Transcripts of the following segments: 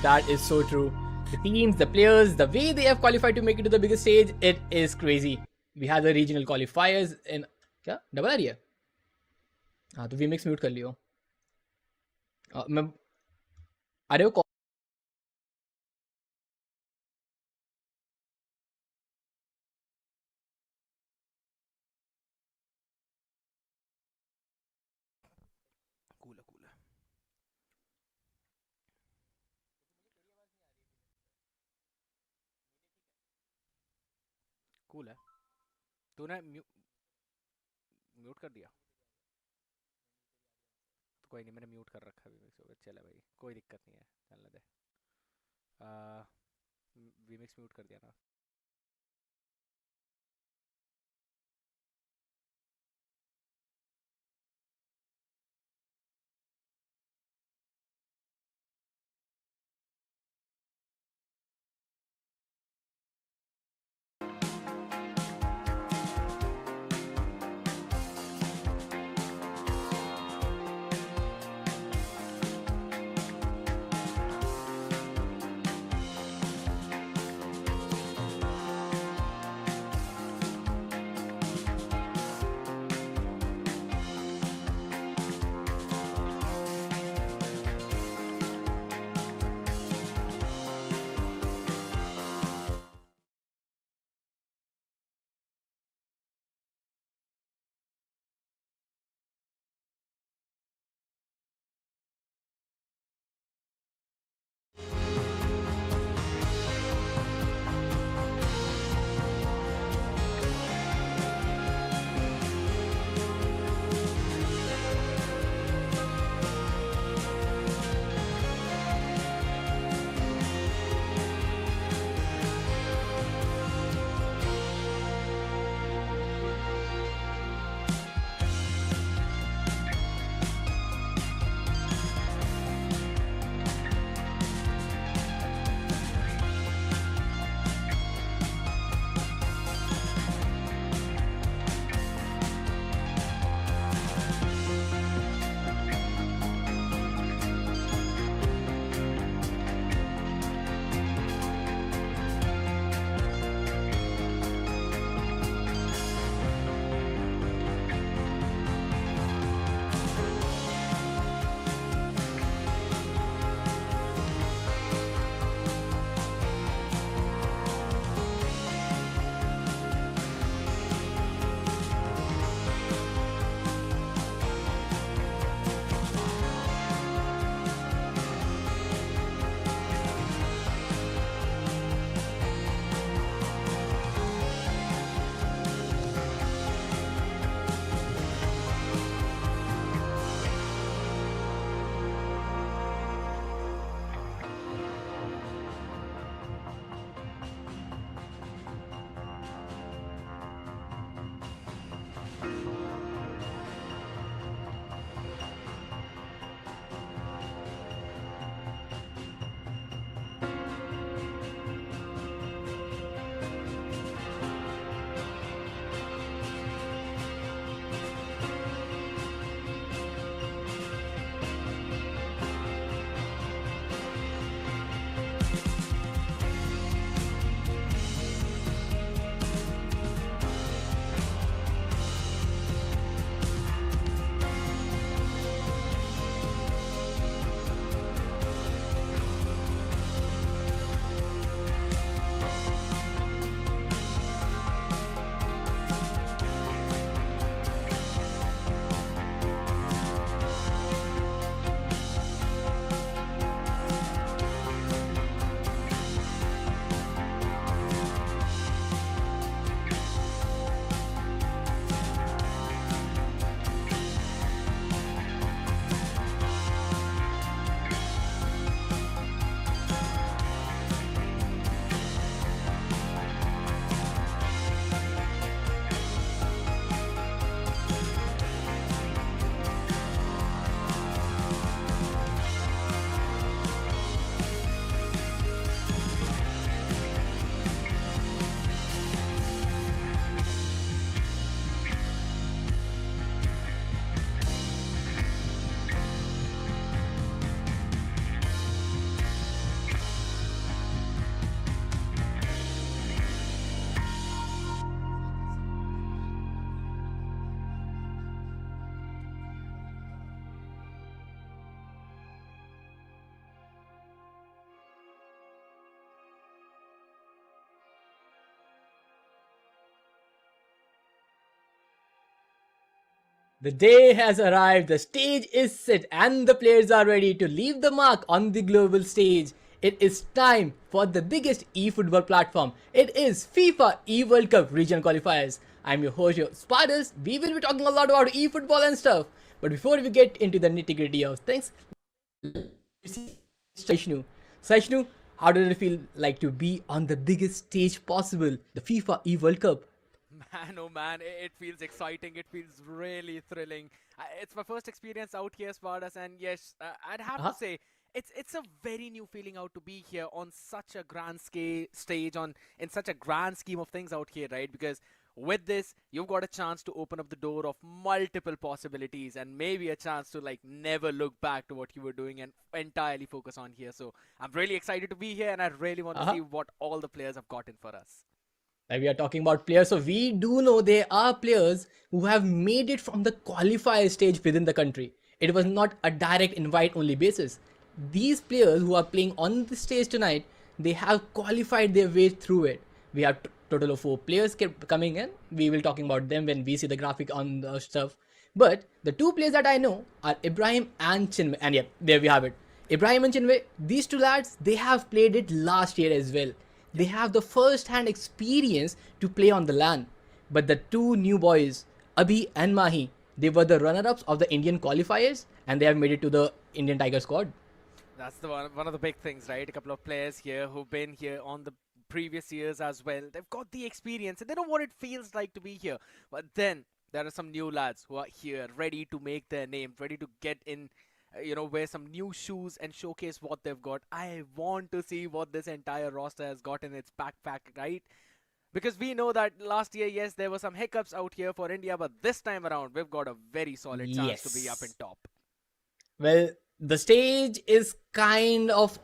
That is so true. The teams, the players, the way they have qualified to make it to the biggest stage, it is crazy. We had the regional qualifiers in क्या double आ रही है हाँ तो vMix mute कर लियो मैं अरे वो cool है कूल है तूने म्यूट कर दिया तो कोई नहीं मैंने म्यूट कर रखा है चला भाई कोई दिक्कत नहीं है चलने दे वीमिक्स म्यूट कर दिया ना The day has arrived, the stage is set, and the players are ready to leave the mark on the global stage. It is time for the biggest eFootball platform. It is FIFA eWorld Cup regional qualifiers. I'm your host, your Spiders. We will be talking a lot about eFootball and stuff. But before we get into the nitty gritty of things, Saishnu. Saishnu, how did it feel like to be on the biggest stage possible, the FIFA eWorld Cup? Man, oh man, it feels exciting. It feels really thrilling. It's my first experience out here, Spardas, and yes, I'd have Uh-huh. to say it's a very new feeling out to be here on such a grand scale stage, on in such a grand scheme of things out here, right? Because with this, you've got a chance to open up the door of multiple possibilities and maybe a chance to like never look back to what you were doing and entirely focus on here. So I'm really excited to be here, and I really want to Uh-huh. see what all the players have gotten for us. Like we are talking about players, so we do know there are players who have made it from the qualifier stage within the country. It was not a direct invite only basis. These players who are playing on the stage tonight, they have qualified their way through it. We have total of 4 players kept coming in. We will talking about them when we see the graphic on the stuff. But the 2 players that I know are Ibrahim and Chinmay. And yeah, there we have it. Ibrahim and Chinmay, these 2 lads, they have played it last year as well. They have the first-hand experience to play on the LAN. But the 2 new boys, Abhi and Mahi, they were the runner-ups of the Indian qualifiers and they have made it to the Indian Tiger squad. That's the one of the big things, right? A couple of players here who've been here on the previous years as well. They've got the experience and they know what it feels like to be here. But then there are some new lads who are here, ready to make their name, ready to get in, wear some new shoes and showcase what they've got. I want to see what this entire roster has got in its backpack, right? Because we know that last year, yes, there were some hiccups out here for India, but this time around, we've got a very solid chance to be up in Yes. top. Well, the stage is kind of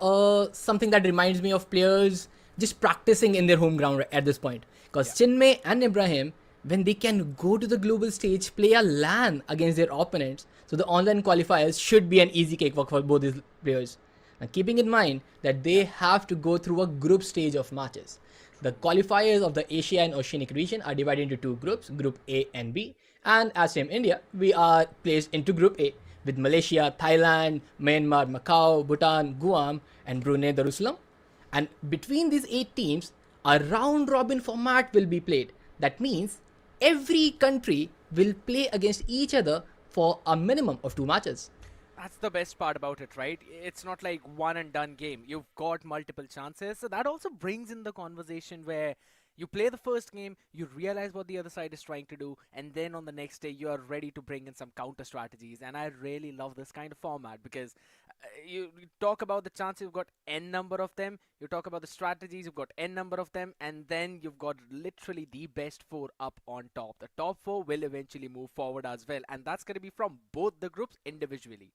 something that reminds me of players just practicing in their home ground at this point. Because Yeah. Chinmay and Ibrahim, when they can go to the global stage, play a LAN against their opponents, so the online qualifiers should be an easy cakewalk for both these players. And keeping in mind that they have to go through a group stage of matches. The qualifiers of the Asia and Oceanic region are divided into 2 groups, Group A and B. And as same India, we are placed into Group A with Malaysia, Thailand, Myanmar, Macau, Bhutan, Guam, and Brunei, Darussalam. And between these 8 teams, a round robin format will be played. That means every country will play against each other for a minimum of 2 matches. That's the best part about it, right? It's not like one and done game. You've got multiple chances. So that also brings in the conversation where you play the first game, you realize what the other side is trying to do, and then on the next day you are ready to bring in some counter strategies. And I really love this kind of format because you talk about the chances, you've got n number of them. You talk about the strategies, you've got n number of them, and then you've got literally the best 4 up on top. The top 4 will eventually move forward as well, and that's going to be from both the groups individually.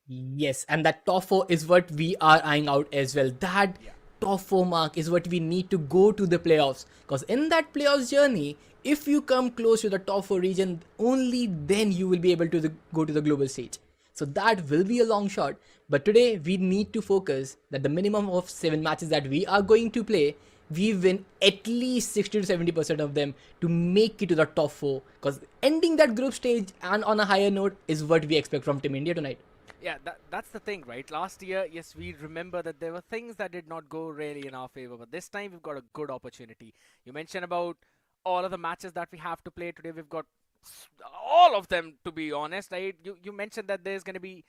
Yes, and that top 4 is what we are eyeing out as well. That Yeah. top 4 mark is what we need to go to the playoffs. Because in that playoffs journey, if you come close to the top 4 region, only then you will be able to go to the global stage. So that will be a long shot. But today we need to focus that the minimum of 7 matches that we are going to play, we win at least 60 to 70% of them to make it to the top 4. Because ending that group stage and on a higher note is what we expect from Team India tonight. Yeah, that's the thing, right? Last year, yes, we remember that there were things that did not go really in our favor, but this time we've got a good opportunity. You mentioned about all of the matches that we have to play today. We've got all of them, to be honest, right? You mentioned that there's going to be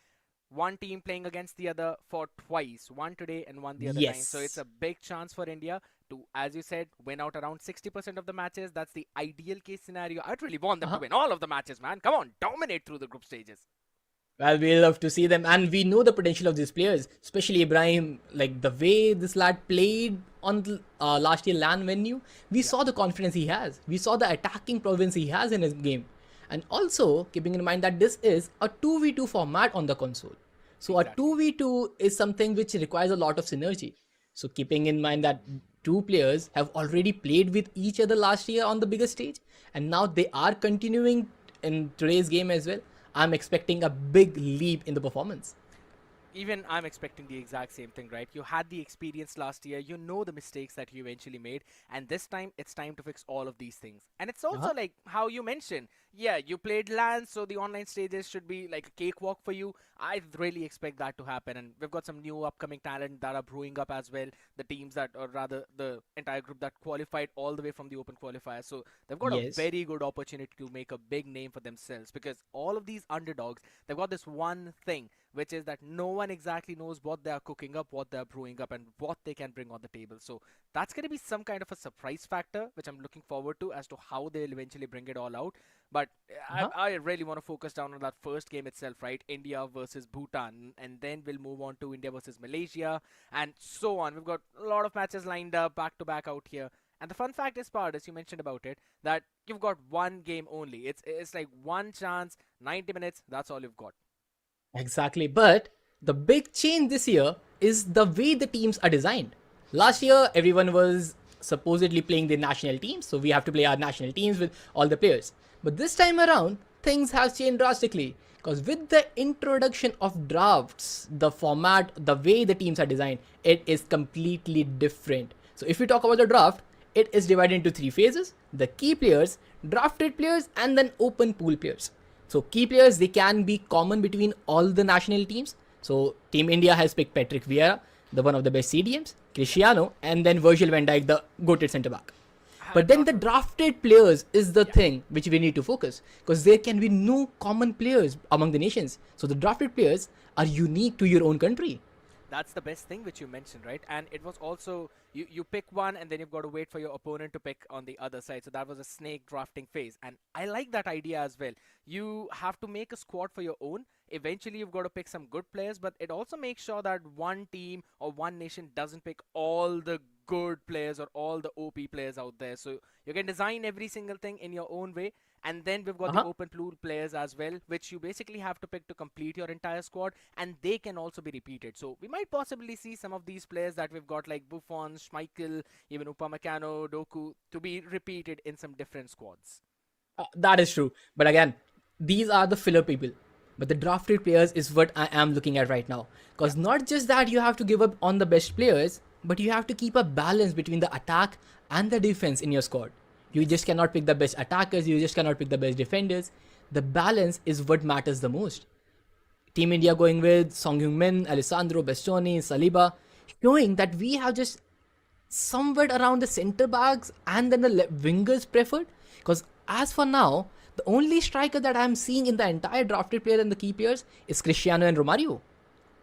one team playing against the other for twice, one today and one the other time. So it's Yes. a big chance for India to, as you said, win out around 60% of the matches. That's the ideal case scenario. I'd really want them to Uh-huh. win all of the matches, man. Come on, dominate through the group stages. Well, we love to see them, and we know the potential of these players, especially Ibrahim. Like the way this lad played on the last year LAN venue, we Yeah, saw the confidence he has. We saw the attacking province he has in his game, and also keeping in mind that this is a 2v2 format on the console. So a exactly. 2v2 is something which requires a lot of synergy. So keeping in mind that 2 players have already played with each other last year on the biggest stage, and now they are continuing in today's game as well. I'm expecting a big leap in the performance. even I'm expecting the exact same thing, right? You had the experience last year, you know the mistakes that you eventually made, and this time it's time to fix all of these things. And it's Uh-huh. also like how you mentioned, yeah, you played LAN, so the online stages should be like a cakewalk for you. I really expect that to happen, and we've got some new upcoming talent that are brewing up as well. The teams that, or rather, the entire group that qualified all the way from the open qualifier, so they've got a Yes. very good opportunity to make a big name for themselves because all of these underdogs, they've got this one thing, which is that no one exactly knows what they are cooking up, what they are brewing up, and what they can bring on the table. So that's going to be some kind of a surprise factor, which I'm looking forward to as to how they'll eventually bring it all out. But Uh-huh. I really want to focus down on that first game itself, right? India versus Bhutan, and then we'll move on to India versus Malaysia, and so on. We've got a lot of matches lined up back to back out here. And the fun fact is, part, as you mentioned about it, that you've got one game only. It's like one chance, 90 minutes. That's all you've got. Exactly. But the big change this year is the way the teams are designed. Last year, everyone was supposedly playing their national teams, so we have to play our national teams with all the players. But this time around, things have changed drastically. Because with the introduction of drafts, the format, the way the teams are designed, it is completely different. So if we talk about the draft, it is divided into three phases: the key players, drafted players, and then open pool players. So key players, they can be common between all the national teams. So Team India has picked Patrick Vieira, the one of the best CDMs, Cristiano, and then Virgil van Dijk, the goated centre back. But And then not the to, drafted players is the yeah. thing which we need to focus, because there can be no common players among the nations. So the drafted players are unique to your own country. That's the best thing which you mentioned, right? And it was also you pick one and then you've got to wait for your opponent to pick on the other side. So that was a snake drafting phase, and I like that idea as well. You have to make a squad for your own. Eventually, you've got to pick some good players, but it also makes sure that one team or one nation doesn't pick all the good players or all the OP players out there. So you can design every single thing in your own way, and then we've got the Uh-huh. open pool players as well, which you basically have to pick to complete your entire squad, and they can also be repeated. So we might possibly see some of these players that we've got like Buffon, Schmeichel, even Upamecano, Doku to be repeated in some different squads. That is true. But again, these are the filler people. But the drafted players is what I am looking at right now. Yeah, Because not just that you have to give up on the best players, but you have to keep a balance between the attack and the defense in your squad. You just yes. cannot pick the best attackers, you just cannot pick the best defenders. The balance is what matters the most. Team India going with Song Heung-min, Alessandro, Bastoni, Saliba, showing that we have just somewhere around the centre backs and then the wingers preferred. Because as for now, the only striker that I'm seeing in the entire drafted player and the key players is Cristiano and Romario.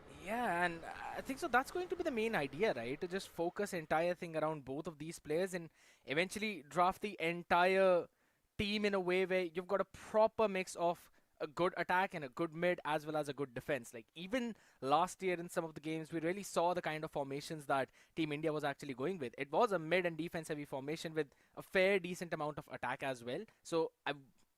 Yeah, and I think so. That's going to be the main idea, right? To just focus entire thing around both of these players and eventually draft the entire team in a way where you've got a proper mix of a good attack and a good mid as well as a good defense. Like even last year in some of the games, we really saw the kind of formations that Team India was actually going with. It was a mid and defense heavy formation with a fair decent amount of attack as well. So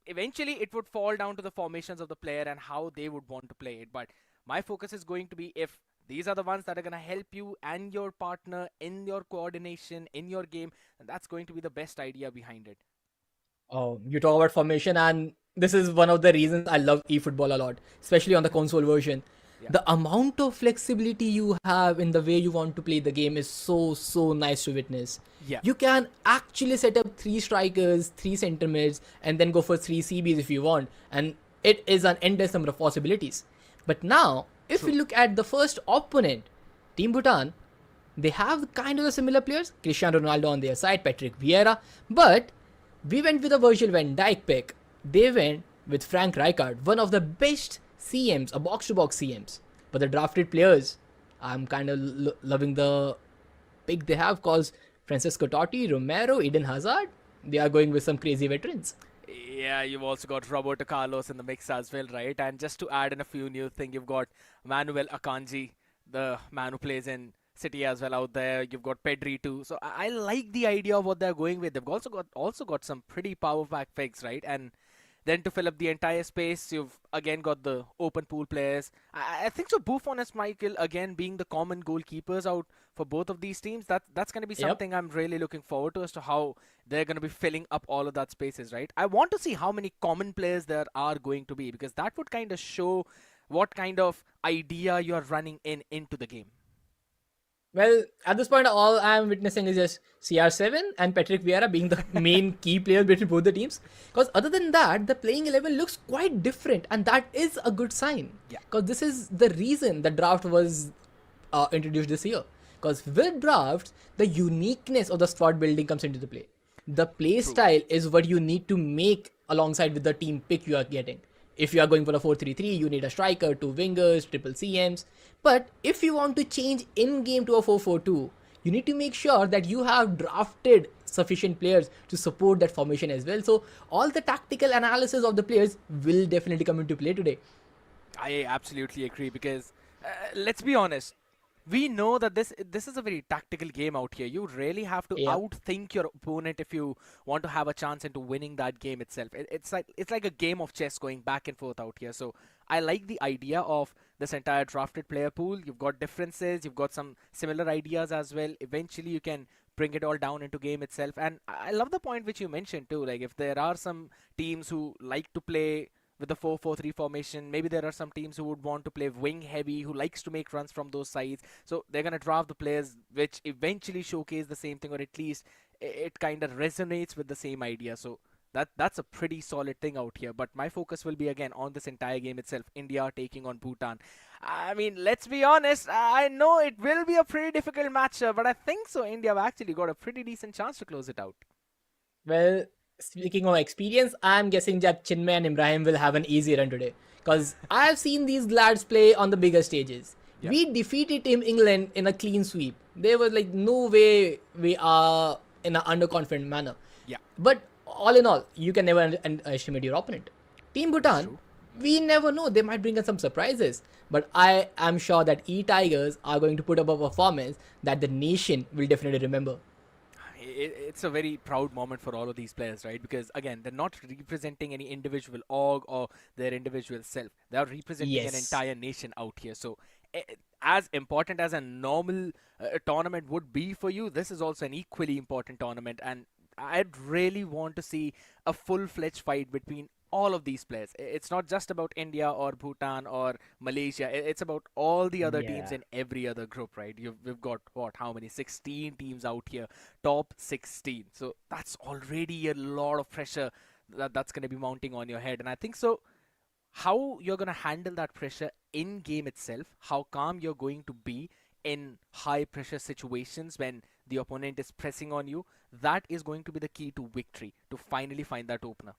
eventually it would fall down to the formations of the player and how they would want to play it. But my focus is going to be if these are the ones that are going to help you and your partner in your coordination in your game, and that's going to be the best idea behind it. Oh, you talk about formation, and this is one of the reasons I love eFootball a lot, especially on the console version. Yeah. The amount of flexibility you have in the way you want to play the game is so nice to witness. Yeah. You can actually set up three strikers, three center mids, and then go for three CBs if you want, and it is an endless number of possibilities. But now, if we True. look at the first opponent, Team Bhutan, they have kind of the similar players, Cristiano Ronaldo on their side, Patrick Vieira, but we went with a Virgil van Dijk pick. They went with Frank Rijkaard, one of the best CMs, a box-to-box CMs. But the drafted players, I'm kind of loving the pick they have, cause Francisco Totti, Romero, Eden Hazard, they are going with some crazy veterans. Yeah, you've also got Roberto Carlos in the mix as well, right? And just to add in a few new things, you've got Manuel Akanji, the man who plays in City as well out there. You've got Pedri too. So I like the idea of what they're going with. They've also got some pretty power back picks, right? And then to fill up the entire space, you've again got the open pool players. I think so. Buffon and Michael again being the common goalkeepers out for both of these teams. That's going to be Yep. something I'm really looking forward to as to how they're going to be filling up all of that spaces, right? I want to see how many common players there are going to be because that would kind of show what kind of idea you are running into the game? Well, at this point, all I'm witnessing is just CR7 and Patrick Vieira being the main key players between both the teams. Because other than that, the playing 11 looks quite different, and that is a good sign. Yeah. Because this is the reason the draft was introduced this year. Because with drafts, the uniqueness of the squad building comes into the play. The play style is what you need to make alongside with the team pick you are getting. If you are going for a 4-3-3, you need a striker, 2 wingers, triple CMs. But if you want to change in-game to a 4-4-2, you need to make sure that you have drafted sufficient players to support that formation as well. So all the tactical analysis of the players will definitely come into play today. I absolutely agree because let's be honest. We know that this is a very tactical game out here. You really have to outthink your opponent if you want to have a chance into winning that game itself. It's like a game of chess going back and forth out here. So I like the idea of this entire drafted player pool. You've got differences, you've got some similar ideas as well. Eventually you can bring it all down into game itself. And I love the point which you mentioned too. Like if there are some teams who like to play with the 4-4-3 formation, maybe there are some teams who would want to play wing heavy, who likes to make runs from those sides. So they're going to draft the players which eventually showcase the same thing, or at least it kind of resonates with the same idea. So that's a pretty solid thing out here. But my focus will be again on this entire game itself. India taking on Bhutan. I mean, let's be honest, I know it will be a pretty difficult matchup, but I think so India have actually got a pretty decent chance to close it out. Well, speaking of experience, I'm guessing that Chinmay and Ibrahim will have an easy run today. Because I've seen these lads play on the bigger stages. Yep. We defeated Team England in a clean sweep. There was like no way we are in an underconfident manner. Yeah. But all in all, you can never underestimate your opponent. Team Bhutan, we never know. They might bring us some surprises. But I am sure that eTigers are going to put up a performance that the nation will definitely remember. It's a very proud moment for all of these players, right? Because again, they're not representing any individual org or their individual self. They are representing an entire nation out here. So as important as a normal tournament would be for you, this is also an equally important tournament. And I'd really want to see a full-fledged fight between all of these players. It's not just about India or Bhutan or Malaysia. It's about all the other teams in every other group, right? We've got how many? 16 teams out here, top 16. So that's already a lot of pressure that's going to be mounting on your head. And I think so, how you're going to handle that pressure in game itself, how calm you're going to be in high pressure situations when the opponent is pressing on you, that is going to be the key to victory, to finally find that opener.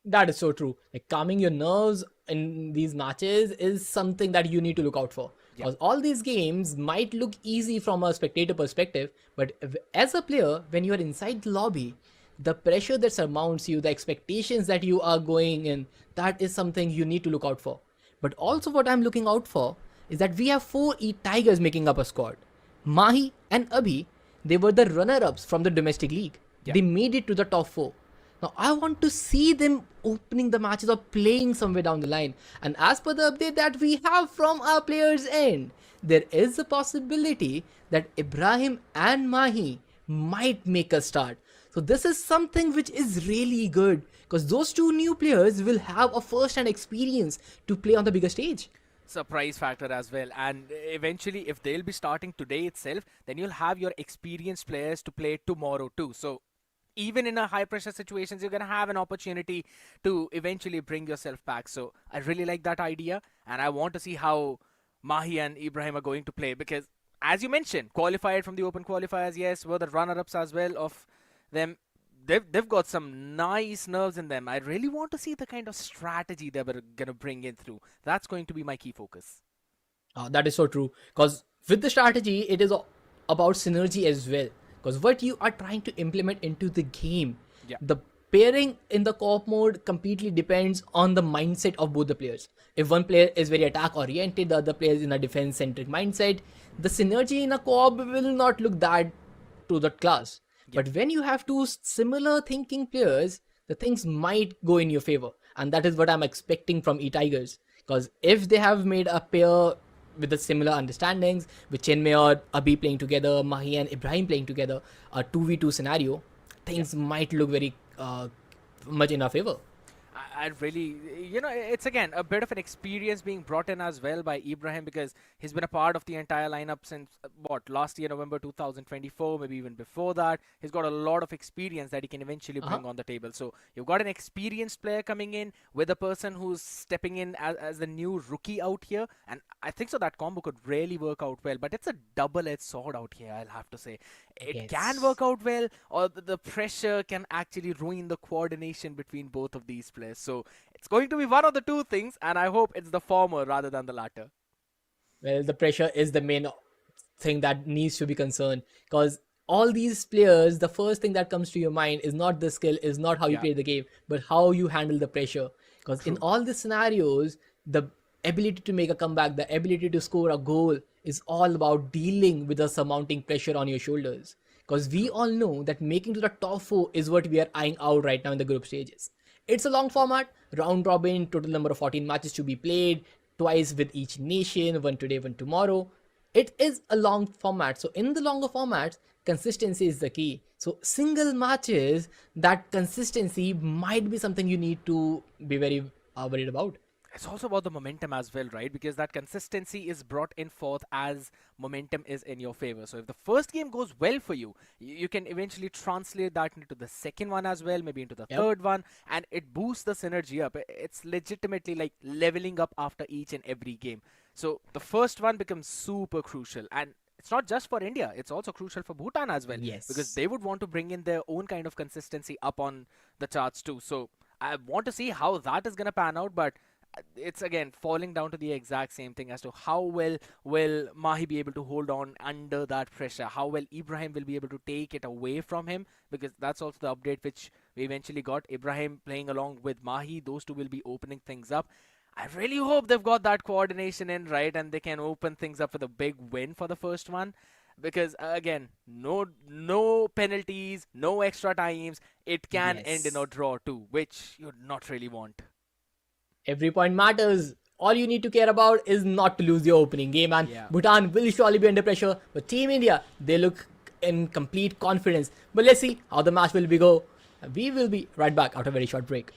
That is so true. Like calming your nerves in these matches is something that you need to look out for. Because all these games might look easy from a spectator perspective, but as a player, when you are inside the lobby, the pressure that surmounts you, the expectations that you are going in, that is something you need to look out for. But also what I'm looking out for is that we have 4 eTigers making up a squad. Mahi and Abhi, they were the runner-ups from the domestic league. They made it to the top 4. Now, I want to see them opening the matches or playing somewhere down the line. And as per the update that we have from our players' end, there is a possibility that Ibrahim and Mahi might make a start. So this is something which is really good because those 2 new players will have a first-hand experience to play on the bigger stage. Surprise factor as well, and eventually if they'll be starting today itself, then you'll have your experienced players to play tomorrow too. So even in a high pressure situations, you're going to have an opportunity to eventually bring yourself back. So I really like that idea, and I want to see how Mahi and Ibrahim are going to play because, as you mentioned, qualified from the open qualifiers, yes, were the runner-ups as well of them. They've got some nice nerves in them. I really want to see the kind of strategy they were going to bring in through. That's going to be my key focus. That is so true. Because with the strategy, it is about synergy as well. Because what you are trying to implement into the game, the pairing in the co-op mode completely depends on the mindset of both the players. If one player is very attack oriented, the other player is in a defense centric mindset, the synergy in a co-op will not look that to that class. But when you have 2 similar thinking players, the things might go in your favor. And that is what I'm expecting from eTigers. Because if they have made a pair with the similar understandings, with Chinmay or Abhi playing together, Mahi and Ibrahim playing together, a 2v2 scenario, things might look very much in our favor. I really, it's again a bit of an experience being brought in as well by Ibrahim, because he's been a part of the entire lineup since last year, November 2024, maybe even before that. He's got a lot of experience that he can eventually Uh-huh. bring on the table. So you've got an experienced player coming in with a person who's stepping in as the new rookie out here, and I think so that combo could really work out well. But it's a double-edged sword out here, I'll have to say. It can Yes. work out well, or the pressure can actually ruin the coordination between both of these players. So it's going to be one of the two things, and I hope it's the former rather than the latter. Well, the pressure is the main thing that needs to be concerned, because all these players, the first thing that comes to your mind is not the skill, is not how you Yeah, play the game, but how you handle the pressure. Because in true. all these scenarios, the ability to make a comeback, the ability to score a goal is all about dealing with the surmounting pressure on your shoulders. Because we True. all know that making to the top four is what we are eyeing out right now in the group stages. It's a long True. format, round robin, total number of 14 matches to be played, twice with each nation, one today, one tomorrow. It is a long format. So in the longer formats, consistency is the key. So single matches, that consistency might be something you need to be very worried about. It's also about the momentum as well, right? Because that consistency is brought in forth as momentum is in your favor. So if the first game goes well for you, you can eventually translate that into the second one as well, maybe into the Yep. third one, and it boosts the synergy up. It's legitimately like leveling up after each and every game. So the first one becomes super crucial, and it's not just for India, it's also crucial for Bhutan as well, because Yes. they would want to bring in their own kind of consistency up on the charts too. So I want to see how that is going to pan out, but it's again falling down to the exact same thing as to how well will Mahi be able to hold on under that pressure, how well Ibrahim will be able to take it away from him, because that's also the update which we eventually got. Ibrahim playing along with Mahi, those two will be opening things up. I really hope they've got that coordination in right and they can open things up with a big win for the first one, because again, no penalties, no extra times. It can end in a Yes. draw too, which you'd not really want. Every point matters. All you need to care about is not to lose your opening game, and Yeah. Bhutan will surely be under pressure. But Team India, they look in complete confidence. But let's see how the match will be go. We will be right back after a very short break.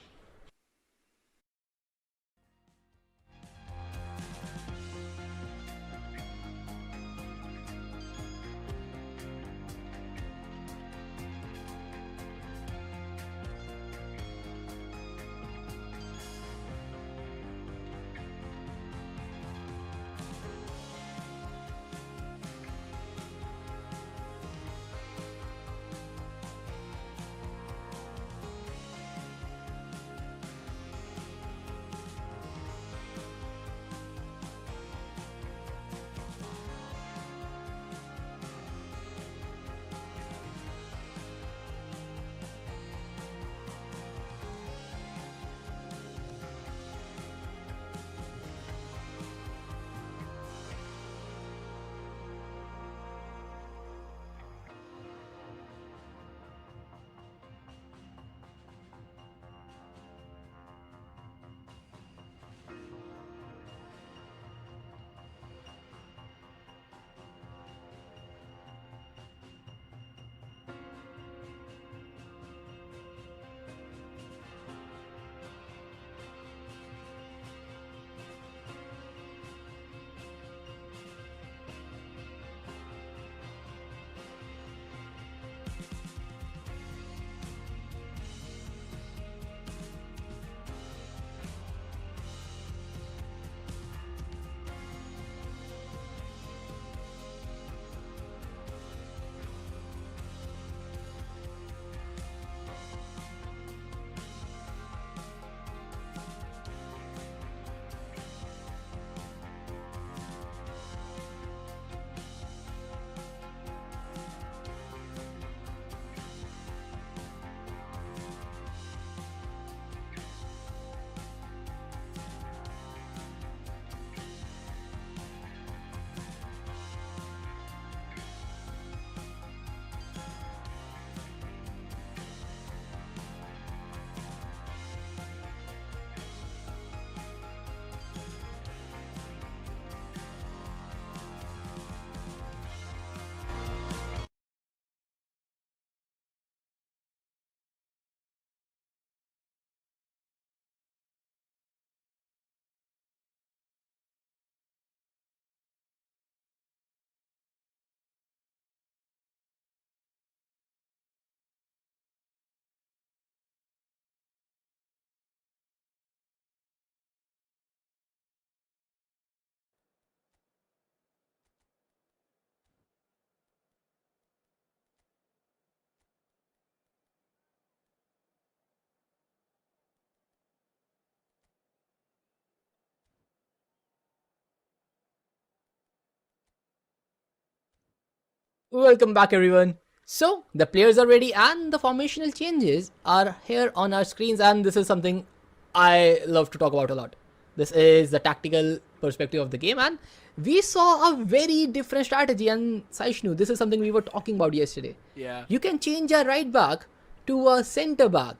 Welcome back, everyone. So, the players are ready and the formational changes are here on our screens, and this is something I love to talk about a lot. This is the tactical perspective of the game, and we saw a very different strategy. And Saishnu, this is something we were talking about yesterday. Yeah. You can change a right back to a center back.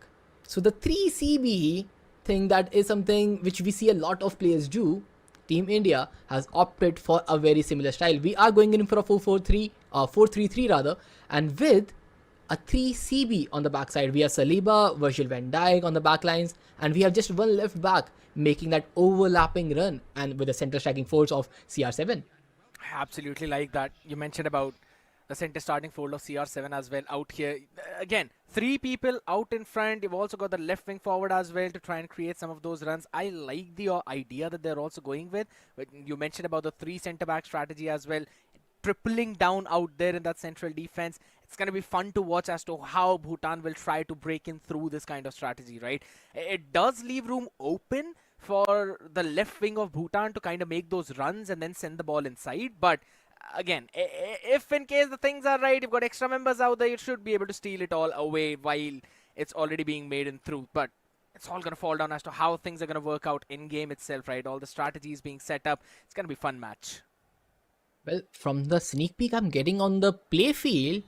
So, the 3CB thing, that is something which we see a lot of players do. Team India has opted for a very similar style. We are going in for a 4-3-3 rather, and with a 3CB on the backside. We have Saliba, Virgil van Dijk on the back lines, and we have just one left back making that overlapping run, and with a center striking force of CR7. I absolutely like that. You mentioned about the center starting fold of CR7 as well out here. Again, 3 people out in front. You've also got the left wing forward as well to try and create some of those runs. I like the idea that they're also going with. But you mentioned about the 3 centre back strategy as well. Tripling down out there in that central defense. It's going to be fun to watch as to how Bhutan will try to break in through this kind of strategy, right? It does leave room open for the left wing of Bhutan to kind of make those runs and then send the ball inside. But again, if in case the things are right, you've got extra members out there, you should be able to steal it all away while it's already being made in through. But it's all going to fall down as to how things are going to work out in game itself, right? All the strategies being set up. It's going to be a fun match. Well, from the sneak peek I'm getting on the play field,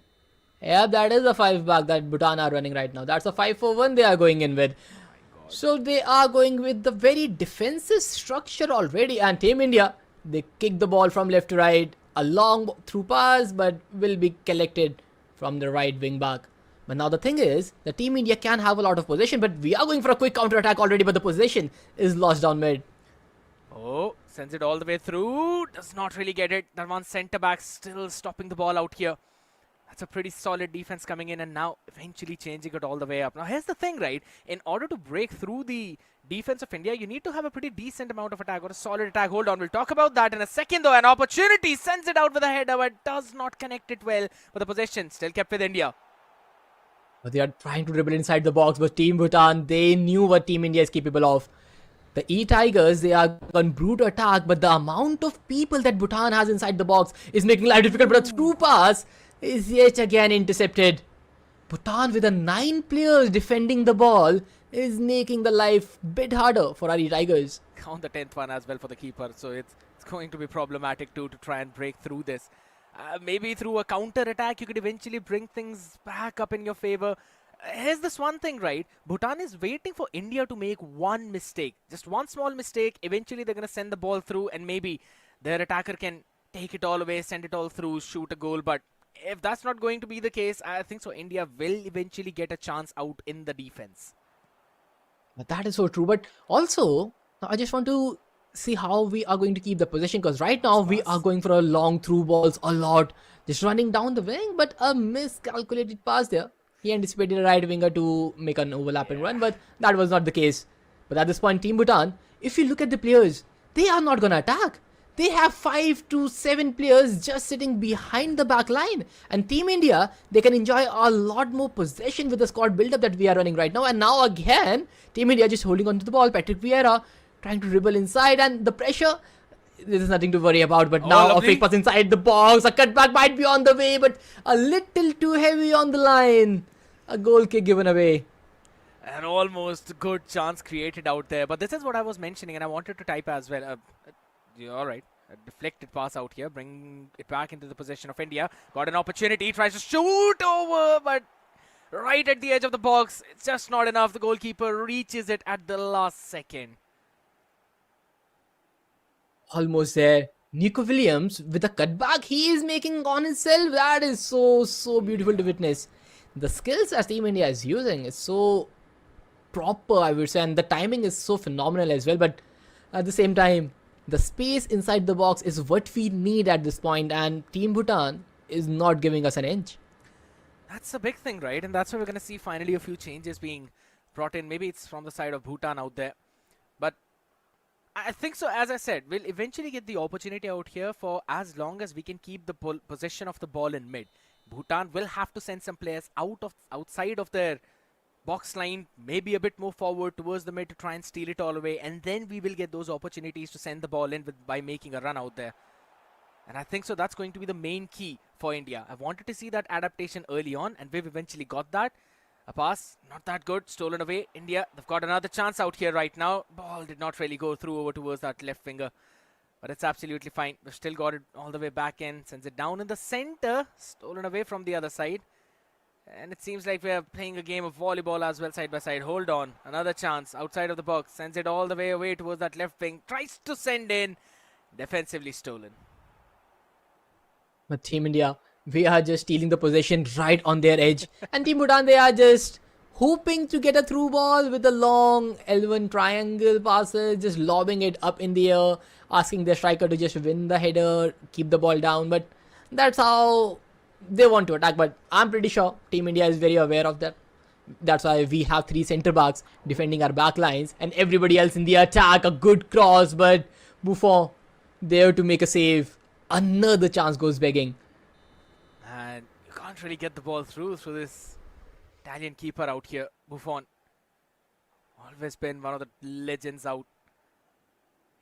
yeah, that is a 5 back that Bhutan are running right now. That's a 5-4-1 they are going in with. So they are going with the very defensive structure already. And Team India, they kick the ball from left to right. A long through pass, but will be collected from the right wing back. But now the thing is, the Team India can have a lot of possession, but we are going for a quick counter attack already, but the possession is lost down mid. Oh, sends it all the way through. Does not really get it. That one centre back still stopping the ball out here. That's a pretty solid defense coming in, and now eventually changing it all the way up. Now here's the thing, right? In order to break through the defense of India, you need to have a pretty decent amount of attack or a solid attack. Hold on, we'll talk about that in a second though. An opportunity, sends it out with a header, but does not connect it well. But the possession still kept with India. But they are trying to dribble inside the box, but Team Bhutan, they knew what Team India is capable of. The eTigers, they are on brute attack, but the amount of people that Bhutan has inside the box is making life difficult, but a through pass is yet again intercepted. Bhutan, with a 9 players defending the ball, is making the life bit harder for our eTigers. Count the 10th one as well for the keeper, so it's going to be problematic too to try and break through this. Maybe through a counter attack you could eventually bring things back up in your favor. Here's this one thing, right? Bhutan is waiting for India to make one mistake, just one small mistake. Eventually they're going to send the ball through, and maybe their attacker can take it all away, send it all through, shoot a goal. But if that's not going to be the case, I think so India will eventually get a chance out in the defense. But that is so true. But also, I just want to see how we are going to keep the possession, because right now we are going for a long through balls a lot, just running down the wing, but a miscalculated pass there. He anticipated a right winger to make an overlapping run, but that was not the case. But at this point, Team Bhutan, if you look at the players, they are not going to attack. They have 5 to 7 players just sitting behind the back line. And Team India, they can enjoy a lot more possession with the squad build-up that we are running right now. And now again, Team India just holding on to the ball. Patrick Vieira trying to dribble inside, and the pressure, there's nothing to worry about. But now a fake pass inside the box. A cutback might be on the way, but a little too heavy on the line. A goal kick given away. An almost good chance created out there. But this is what I was mentioning, and I wanted to type as well. Yeah, all right. A deflected pass out here. Bring it back into the possession of India. Got an opportunity. Tries to shoot over, but right at the edge of the box. It's just not enough. The goalkeeper reaches it at the last second. Almost there. Nico Williams with a cutback. He is making on himself. That is so beautiful to witness. The skills as Team India is using is so proper, I would say, and the timing is so phenomenal as well. But at the same time, the space inside the box is what we need at this point, and Team Bhutan is not giving us an inch. That's a big thing, right? And that's where we're going to see finally a few changes being brought in. Maybe it's from the side of Bhutan out there. But I think so, as I said, we'll eventually get the opportunity out here for as long as we can keep the possession of the ball in mid. Bhutan will have to send some players outside of their box line, maybe a bit more forward towards the mid to try and steal it all away, and then we will get those opportunities to send the ball in by making a run out there. And I think so that's going to be the main key for India. I wanted to see that adaptation early on, and we've eventually got that. A pass, not that good, stolen away. India, they've got another chance out here right now. Ball did not really go through over towards that left winger. But it's absolutely fine. We've still got it all the way back in. Sends it down in the center. Stolen away from the other side. And it seems like we're playing a game of volleyball as well, side by side. Hold on. Another chance outside of the box. Sends it all the way away towards that left wing. Tries to send in. Defensively stolen. But Team India, we are just stealing the possession right on their edge. And Team Bhutan, they are just hoping to get a through ball with a long L1 triangle passes, just lobbing it up in the air, asking their striker to just win the header, keep the ball down. But that's how they want to attack. But I'm pretty sure Team India is very aware of that. That's why we have 3 centre backs defending our back lines and everybody else in the attack. A good cross, but Buffon there to make a save. Another chance goes begging. And you can't really get the ball through this Italian keeper out here, Buffon. Always been one of the legends out.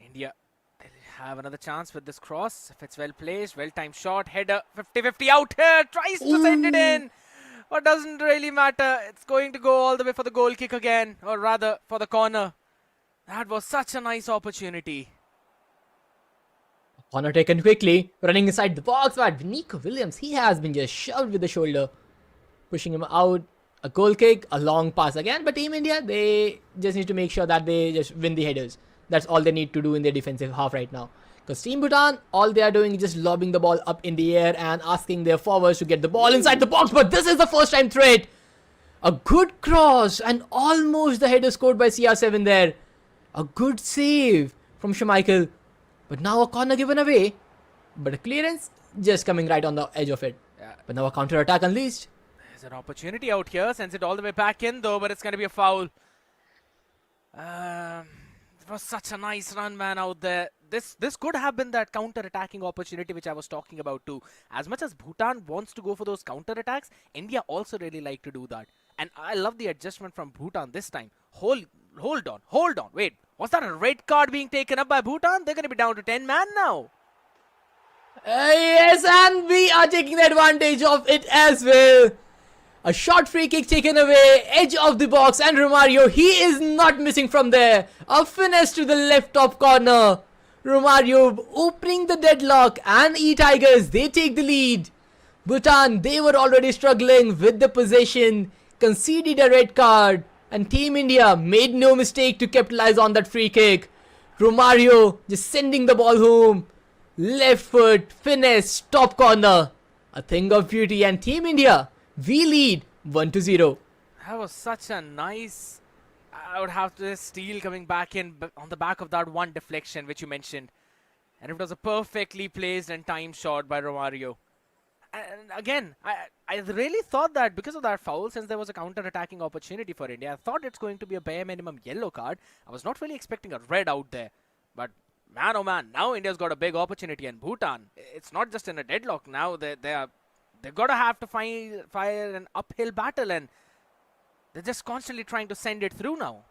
India, they'll have another chance with this cross. If it's well placed, well-timed shot, header, 50-50 out here, tries to send it in. But doesn't really matter. It's going to go all the way for the goal kick again, or rather for the corner. That was such a nice opportunity. Corner taken quickly, running inside the box, but Nico Williams, he has been just shoved with the shoulder, pushing him out. A goal kick, a long pass again, but Team India, they just need to make sure that they just win the headers. That's all they need to do in their defensive half right now. Because Team Bhutan, all they are doing is just lobbing the ball up in the air and asking their forwards to get the ball inside the box, but this is the first time threat. A good cross and almost the header scored by CR7 there. A good save from Schmeichel. But now a corner given away. But a clearance just coming right on the edge of it. Yeah. But now a counter attack unleashed. There's an opportunity out here. Sends it all the way back in though, but it's going to be a foul. It was such a nice run, man, out there. This could have been that counter-attacking opportunity which I was talking about too. As much as Bhutan wants to go for those counter-attacks, India also really like to do that. And I love the adjustment from Bhutan this time. Hold on. Wait, was that a red card being taken up by Bhutan? They're going to be down to 10 man now. Yes, and we are taking advantage of it as well. A short free kick taken away, edge of the box, and Romario, he is not missing from there. A finesse to the left top corner. Romario opening the deadlock, and eTigers, they take the lead. Bhutan, they were already struggling with the possession, conceded a red card, and Team India made no mistake to capitalize on that free kick. Romario just sending the ball home. Left foot, finesse, top corner. A thing of beauty, and Team India, we lead 1-0. That was such a nice, I would have to steal coming back in on the back of that one deflection which you mentioned. And it was a perfectly placed and timed shot by Romario. And again, I really thought that because of that foul, since there was a counter-attacking opportunity for India, I thought it's going to be a bare minimum yellow card. I was not really expecting a red out there. But man, oh man, now India's got a big opportunity, and Bhutan, it's not just in a deadlock now. They're got to have to fire an uphill battle, and they're just constantly trying to send it through now.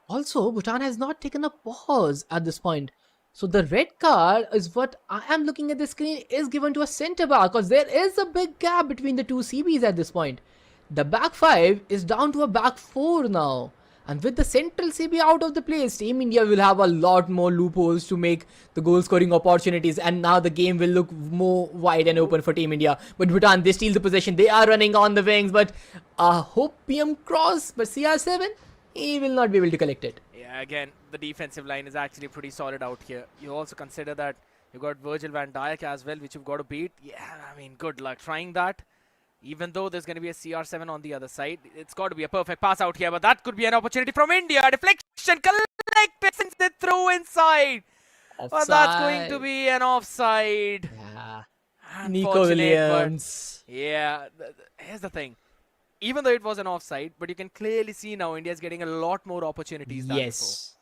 Also, Bhutan has not taken a pause at this point. So the red card is what I am looking at the screen is given to a centre back, because there is a big gap between the two CBs at this point. The back 5 is down to a back 4 now. And with the central CB out of the place, Team India will have a lot more loopholes to make the goal scoring opportunities, and now the game will look more wide and open for Team India. But Bhutan, they steal the possession. They are running on the wings, but a hopium cross, but CR7, he will not be able to collect it. Yeah, again, the defensive line is actually pretty solid out here. You also consider that you got Virgil van Dijk as well, which you've got to beat. Yeah, I mean, good luck trying that. Even though there's going to be a CR7 on the other side, it's got to be a perfect pass out here, but that could be an opportunity from India. Deflection, collected, sends it through inside. Offside. But that's going to be an offside. Yeah. Unfortunate, Nico Williams. Yeah, here's the thing. Even though it was an offside, but you can clearly see now India's getting a lot more opportunities than Yes.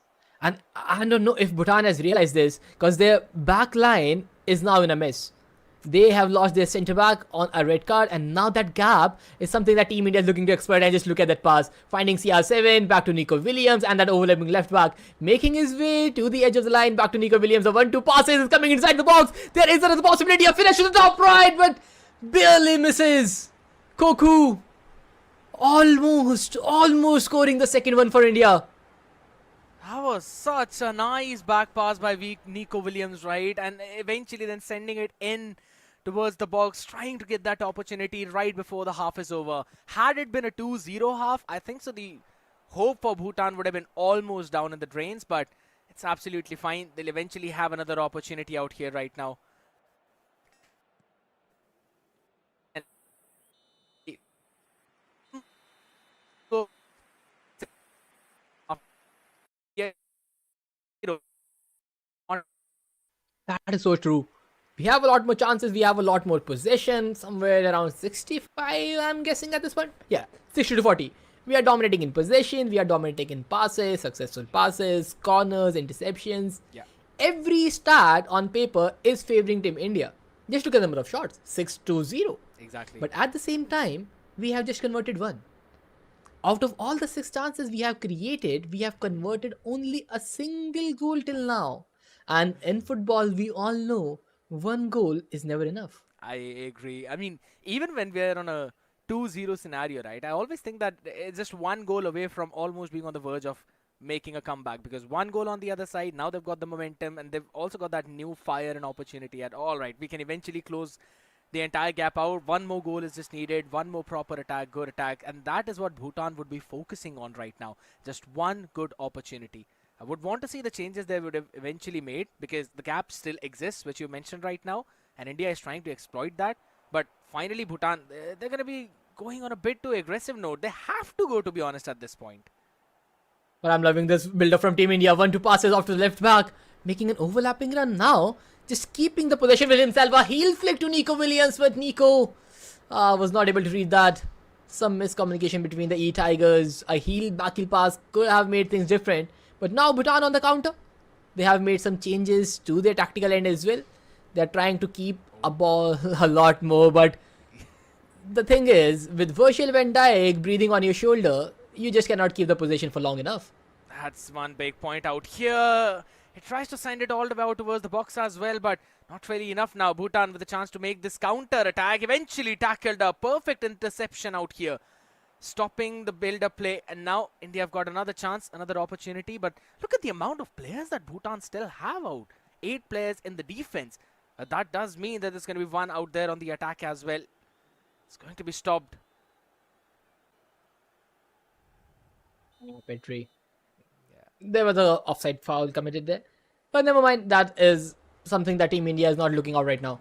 And I don't know if Bhutan has realized this, because their back line is now in a mess. They have lost their centre back on a red card, and now that gap is something that Team India is looking to exploit. And just look at that pass, finding CR7 back to Nico Williams, and that overlapping left back making his way to the edge of the line back to Nico Williams. The 1-2 passes is coming inside the box. There is a possibility of finish to the top right, but barely misses. Koku almost scoring the second one for India. That was such a nice back pass by Nico Williams, right? And eventually then sending it in towards the box, trying to get that opportunity right before the half is over. Had it been a 2-0 half, I think so the hope for Bhutan would have been almost down in the drains, but it's absolutely fine. They'll eventually have another opportunity out here right now. And yeah, That is so true. We have a lot more chances. We have a lot more possession. Somewhere around 65, I'm guessing at this point. Yeah, 60 to 40. We are dominating in possession. We are dominating in passes, successful passes, corners, interceptions. Yeah. Every stat on paper is favoring Team India. Just look at the number of shots. 6-0. Exactly. But at the same time, we have just converted one. Out of all the 6 chances we have created, we have converted only a single goal till now. And in football, we all know one goal is never enough. I agree. I mean, even when we're on a 2-0 scenario, right, I always think that it's just one goal away from almost being on the verge of making a comeback, because one goal on the other side, now they've got the momentum and they've also got that new fire and opportunity at all right. We can eventually close the entire gap out. One more goal is just needed, one more proper attack, good attack, and that is what Bhutan would be focusing on right now. Just one good opportunity. I would want to see the changes they would have eventually made, because the gap still exists, which you mentioned right now, and India is trying to exploit that. But finally, Bhutan, they're going to be going on a bit too aggressive note. They have to go, to be honest, at this point. But I'm loving this build-up from Team India. 1-2 passes off to the left back, making an overlapping run now. Just keeping the possession with himself. A heel flick to Nico Williams, but Nico was not able to read that. Some miscommunication between the eTigers. A heel back heel pass could have made things different. But now Bhutan on the counter. They have made some changes to their tactical end as well. They're trying to keep a ball a lot more. But the thing is, with Virgil van Dijk breathing on your shoulder, you just cannot keep the possession for long enough. That's one big point out here. It tries to send it all the way out towards the box as well, but not really enough now. Bhutan with a chance to make this counter attack. Eventually tackled a perfect interception out here, stopping the build-up play. And now India have got another chance, another opportunity. But look at the amount of players that Bhutan still have out. 8 players in the defense. That does mean that there's going to be one out there on the attack as well. It's going to be stopped. Petri. There was a offside foul committed there. But never mind, that is something that Team India is not looking out right now.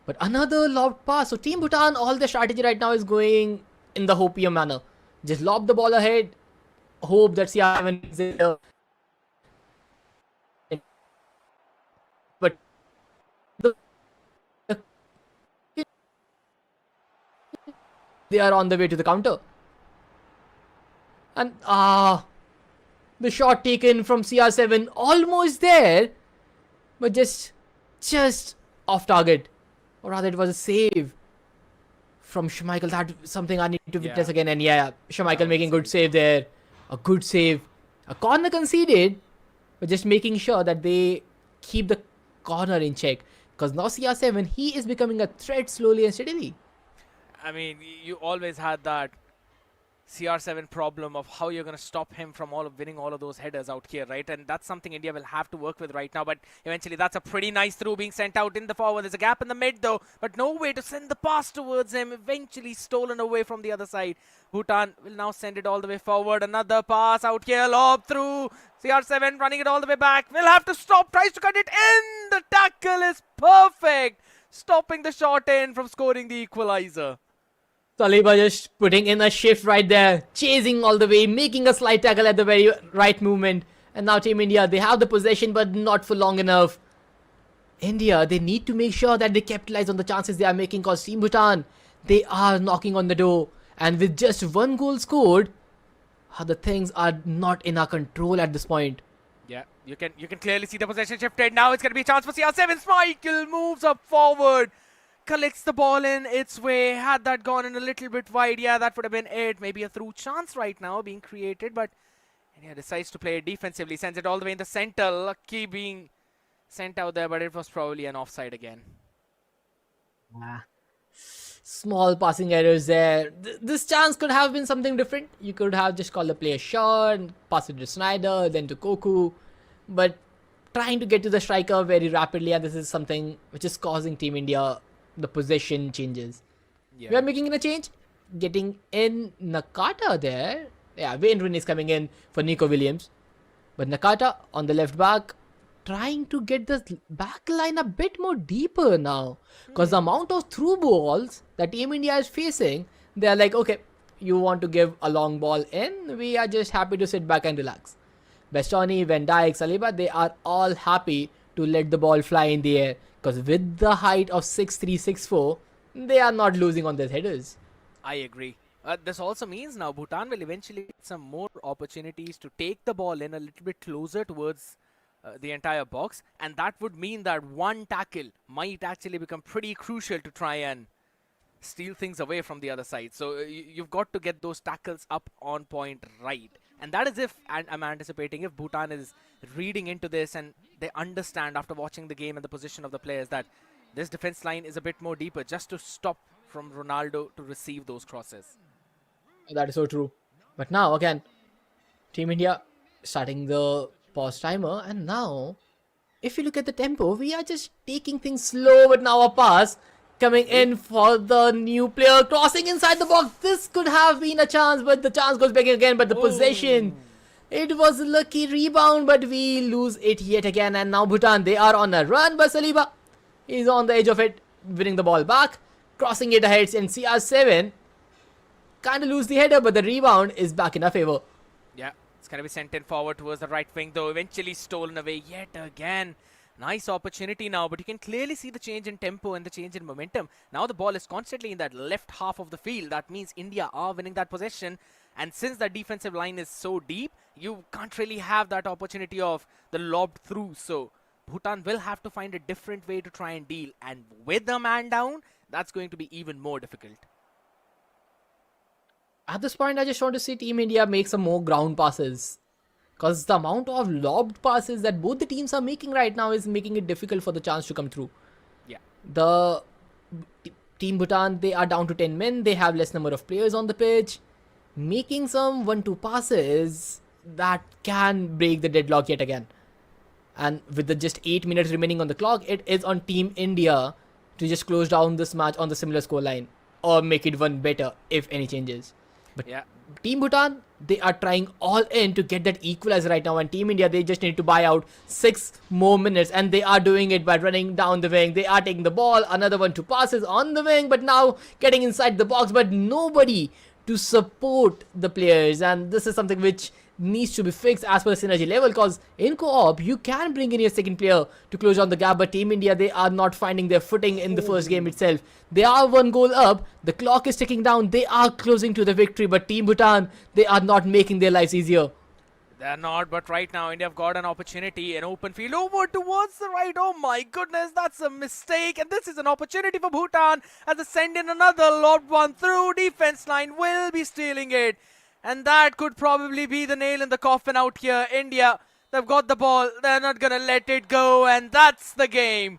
But another lobbed pass. So Team Bhutan, all their strategy right now is going in the hopium manner. Just lob the ball ahead, hope that CR7 is there. But they are on the way to the counter. And the shot taken from CR7 almost there, but just off target. Or rather, it was a save from Schmeichel. That's something I need to witness again. And yeah, Schmeichel making good save there. A good save. A corner conceded, but just making sure that they keep the corner in check. Because now CR7, he is becoming a threat slowly and steadily. I mean, you always had that CR7 problem of how you're going to stop him from winning all of those headers out here, right? And that's something India will have to work with right now. But eventually, that's a pretty nice through being sent out in the forward. There's a gap in the mid, though, but no way to send the pass towards him. Eventually stolen away from the other side. Bhutan will now send it all the way forward. Another pass out here, lob through. CR7 running it all the way back. Will have to stop, tries to cut it in. The tackle is perfect, stopping the shot in from scoring the equalizer. Saliba just putting in a shift right there, chasing all the way, making a slight tackle at the very right movement. And now Team India, they have the possession, but not for long enough. India, they need to make sure that they capitalize on the chances they are making, because Team Bhutan, they are knocking on the door. And with just 1 goal scored, the things are not in our control at this point. Yeah, you can clearly see the possession shifted. Now it's going to be a chance for CR7. Schmeichel moves up forward. collects the ball in its way. Had that gone in a little bit wide, yeah, that would have been it. Maybe a through chance right now being created, but India decides to play it defensively, sends it all the way in the center. Lucky being sent out there, but it was probably an offside again. Ah, small passing errors there. This chance could have been something different. You could have just called the play a shot, pass it to Snyder, then to Koku. But trying to get to the striker very rapidly, and this is something which is causing Team India the possession changes. Yeah. We are making a change. Getting in Nakata there. Yeah, Wayne Rooney is coming in for Nico Williams. But Nakata on the left back, trying to get the back line a bit more deeper now. Because the amount of through balls that Team India is facing, they are like, okay, you want to give a long ball in, we are just happy to sit back and relax. Bastoni, Van Dijk, Saliba, they are all happy to let the ball fly in the air. Because with the height of 6'3", 6'4", they are not losing on their headers. I agree. This also means now Bhutan will eventually get some more opportunities to take the ball in a little bit closer towards the entire box, and that would mean that one tackle might actually become pretty crucial to try and steal things away from the other side. So you've got to get those tackles up on point right. And that is if, and I'm anticipating, if Bhutan is reading into this and they understand after watching the game and the position of the players that this defense line is a bit more deeper just to stop from Ronaldo to receive those crosses. That is so true. But now, again, Team India starting the pause timer. And now, if you look at the tempo, we are just taking things slow. But now a pass coming in for the new player, crossing inside the box. This could have been a chance, but the chance goes back again. But the possession, it was a lucky rebound, but we lose it yet again. And now Bhutan, they are on a run. But Saliba is on the edge of it, winning the ball back, crossing it ahead. And CR7 kind of lose the header, but the rebound is back in our favor. Yeah, it's going to be sent in forward towards the right wing, though eventually stolen away yet again. Nice opportunity now, but you can clearly see the change in tempo and the change in momentum. Now the ball is constantly in that left half of the field. That means India are winning that possession. And since that defensive line is so deep, you can't really have that opportunity of the lobbed through. So Bhutan will have to find a different way to try and deal. And with the man down, that's going to be even more difficult. At this point, I just want to see Team India make some more ground passes. Because the amount of lobbed passes that both the teams are making right now is making it difficult for the chance to come through. Yeah. The Team Bhutan, they are down to 10 men. They have less number of players on the pitch. Making some 1-2 passes that can break the deadlock yet again. And with the just 8 minutes remaining on the clock, it is on Team India to just close down this match on the similar scoreline. Or make it one better if any changes. But yeah. Team Bhutan, they are trying all in to get that equalizer right now. And Team India, they just need to buy out 6 more minutes. And they are doing it by running down the wing. They are taking the ball. Another 1-2 passes on the wing. But now getting inside the box. But nobody to support the players. And this is something which needs to be fixed as per the synergy level. Because in co-op, you can bring in your second player to close down the gap. But Team India, they are not finding their footing in the first game itself. They are 1 goal up. The clock is ticking down. They are closing to the victory. But Team Bhutan, they are not making their lives easier. They're not, but right now India have got an opportunity, an open field over towards the right. Oh my goodness, that's a mistake. And this is an opportunity for Bhutan as they send in another lobbed one through. Defense line will be stealing it. And that could probably be the nail in the coffin out here. India, they've got the ball. They're not going to let it go. And that's the game.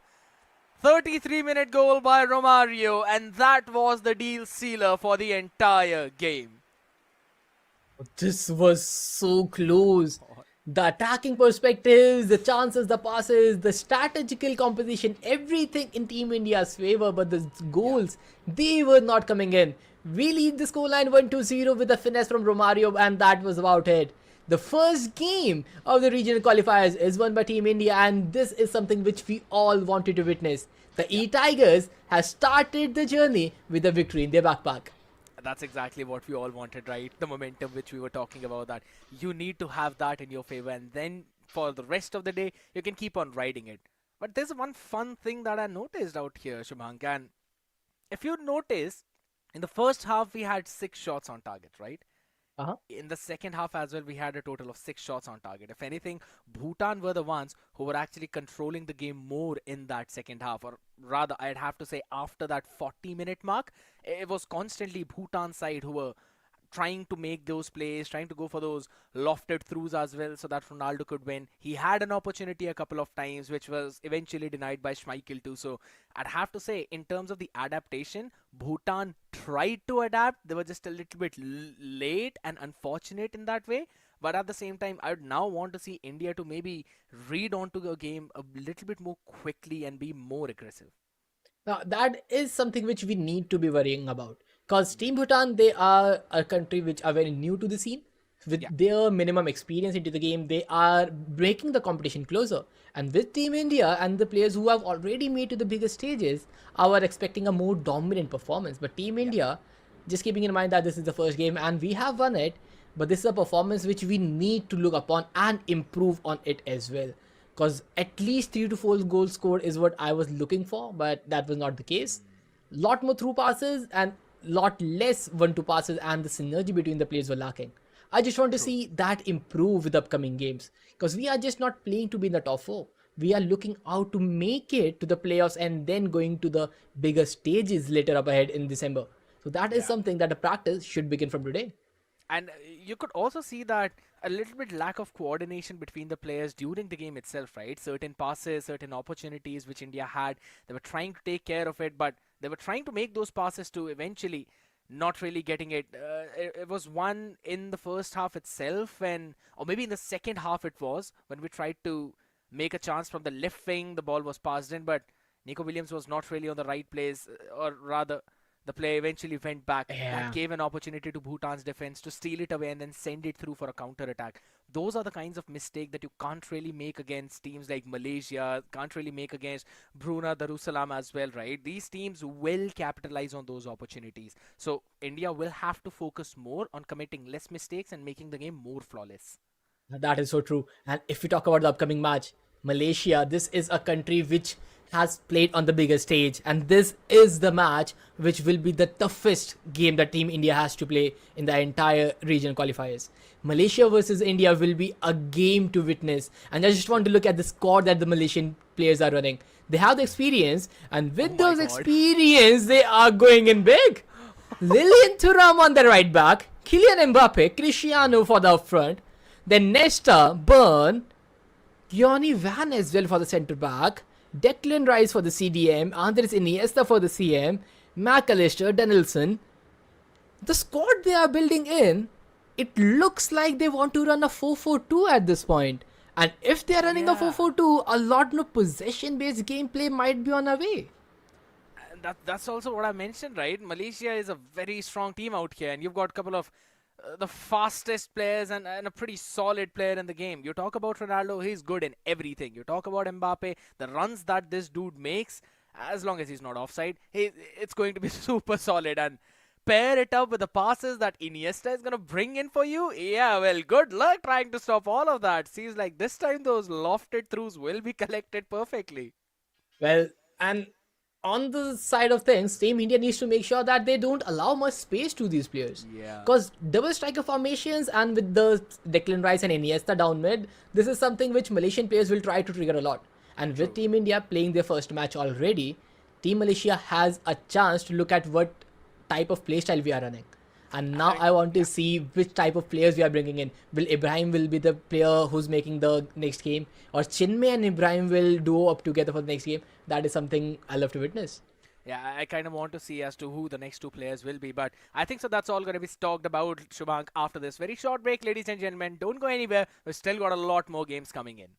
33-minute goal by Romario. And that was the deal sealer for the entire game. This was so close. The attacking perspectives, the chances, the passes, the strategical composition, everything in Team India's favor. But the goals, they were not coming in. We lead the scoreline 1-0 with a finesse from Romario, and that was about it. The first game of the regional qualifiers is won by Team India, and this is something which we all wanted to witness. The eTigers have started the journey with a victory in their backpack. That's exactly what we all wanted, right? The momentum which we were talking about, that you need to have that in your favor, and then for the rest of the day, you can keep on riding it. But there's one fun thing that I noticed out here, Shubhank, and if you notice, in the first half, we had 6 shots on target, right? Uh-huh. In the second half as well, we had a total of 6 shots on target. If anything, Bhutan were the ones who were actually controlling the game more in that second half, or rather, I'd have to say after that 40-minute mark, it was constantly Bhutan side who were trying to make those plays, trying to go for those lofted throughs as well so that Ronaldo could win. He had an opportunity a couple of times, which was eventually denied by Schmeichel too. So I'd have to say, in terms of the adaptation, Bhutan tried to adapt. They were just a little bit late and unfortunate in that way. But at the same time, I would now want to see India to maybe read onto the game a little bit more quickly and be more aggressive. Now, that is something which we need to be worrying about. Because Team Bhutan, they are a country which are very new to the scene. With Yeah, their minimum experience into the game, they are breaking the competition closer. And with Team India and the players who have already made to the biggest stages, are expecting a more dominant performance. But Team yeah, India, just keeping in mind that this is the first game and we have won it, but this is a performance which we need to look upon and improve on it as well. Because at least 3 to 4 goals scored is what I was looking for, but that was not the case. Lot more through passes and lot less 1-2 passes, and the synergy between the players were lacking. I just want to true. see that improve with upcoming games, because we are just not playing to be in the top 4. We are looking out to make it to the playoffs and then going to the bigger stages later up ahead in December. So that is Yeah. something that the practice should begin from today. And you could also see that a little bit lack of coordination between the players during the game itself, right? Certain passes, certain opportunities which India had, they were trying to take care of it, but they were trying to make those passes to eventually not really getting it. It was one in the first half itself, when, or maybe in the second half it was, when we tried to make a chance from the left wing, the ball was passed in, but Nico Williams was not really on the right place, or rather, the play eventually went back. That Yeah. gave an opportunity to Bhutan's defense to steal it away and then send it through for a counter attack. Those are the kinds of mistake that you can't really make against teams like Malaysia, can't really make against Brunei, Darussalam as well, right? These teams will capitalize on those opportunities. So India will have to focus more on committing less mistakes and making the game more flawless. That is so true. And if we talk about the upcoming match, Malaysia, this is a country which has played on the biggest stage, and this is the match which will be the toughest game that Team India has to play in the entire region qualifiers. Malaysia versus India will be a game to witness, and I just want to look at the squad that the Malaysian players are running. They have the experience, and Oh with my those god. experience, they are going in big. Lilian Thuram on the right back, Kylian Mbappe, Cristiano for the up front, then Nesta, Byrne, Gianni Van as well for the centre back, Declan Rice for the CDM, Andres Iniesta for the CM, McAllister, Danielson. The squad they are building in, it looks like they want to run a 4-4-2 at this point. And if they are running a Yeah. 4-4-2, a lot more possession-based gameplay might be on our way. And that's also what I mentioned, right? Malaysia is a very strong team out here, and you've got a couple of the fastest players and a pretty solid player in the game. You talk about Ronaldo, he's good in everything. You talk about Mbappe, the runs that this dude makes, as long as he's not offside, it's going to be super solid. And pair it up with the passes that Iniesta is going to bring in for you. Yeah, well, good luck trying to stop all of that. Seems like this time those lofted throughs will be collected perfectly. Well, and on the side of things, Team India needs to make sure that they don't allow much space to these players. Yeah. Because double striker formations and with the Declan Rice and Iniesta down mid, this is something which Malaysian players will try to trigger a lot. And with True. Team India playing their first match already, Team Malaysia has a chance to look at what type of playstyle we are running. And now I want to see which type of players we are bringing in. Will Ibrahim will be the player who's making the next game, or Chinmay and Ibrahim will duo up together for the next game? That is something I love to witness. Yeah, I kind of want to see as to who the next two players will be. But I think so that's all going to be talked about, Shubhank, after this very short break, ladies and gentlemen. Don't go anywhere. We've still got a lot more games coming in.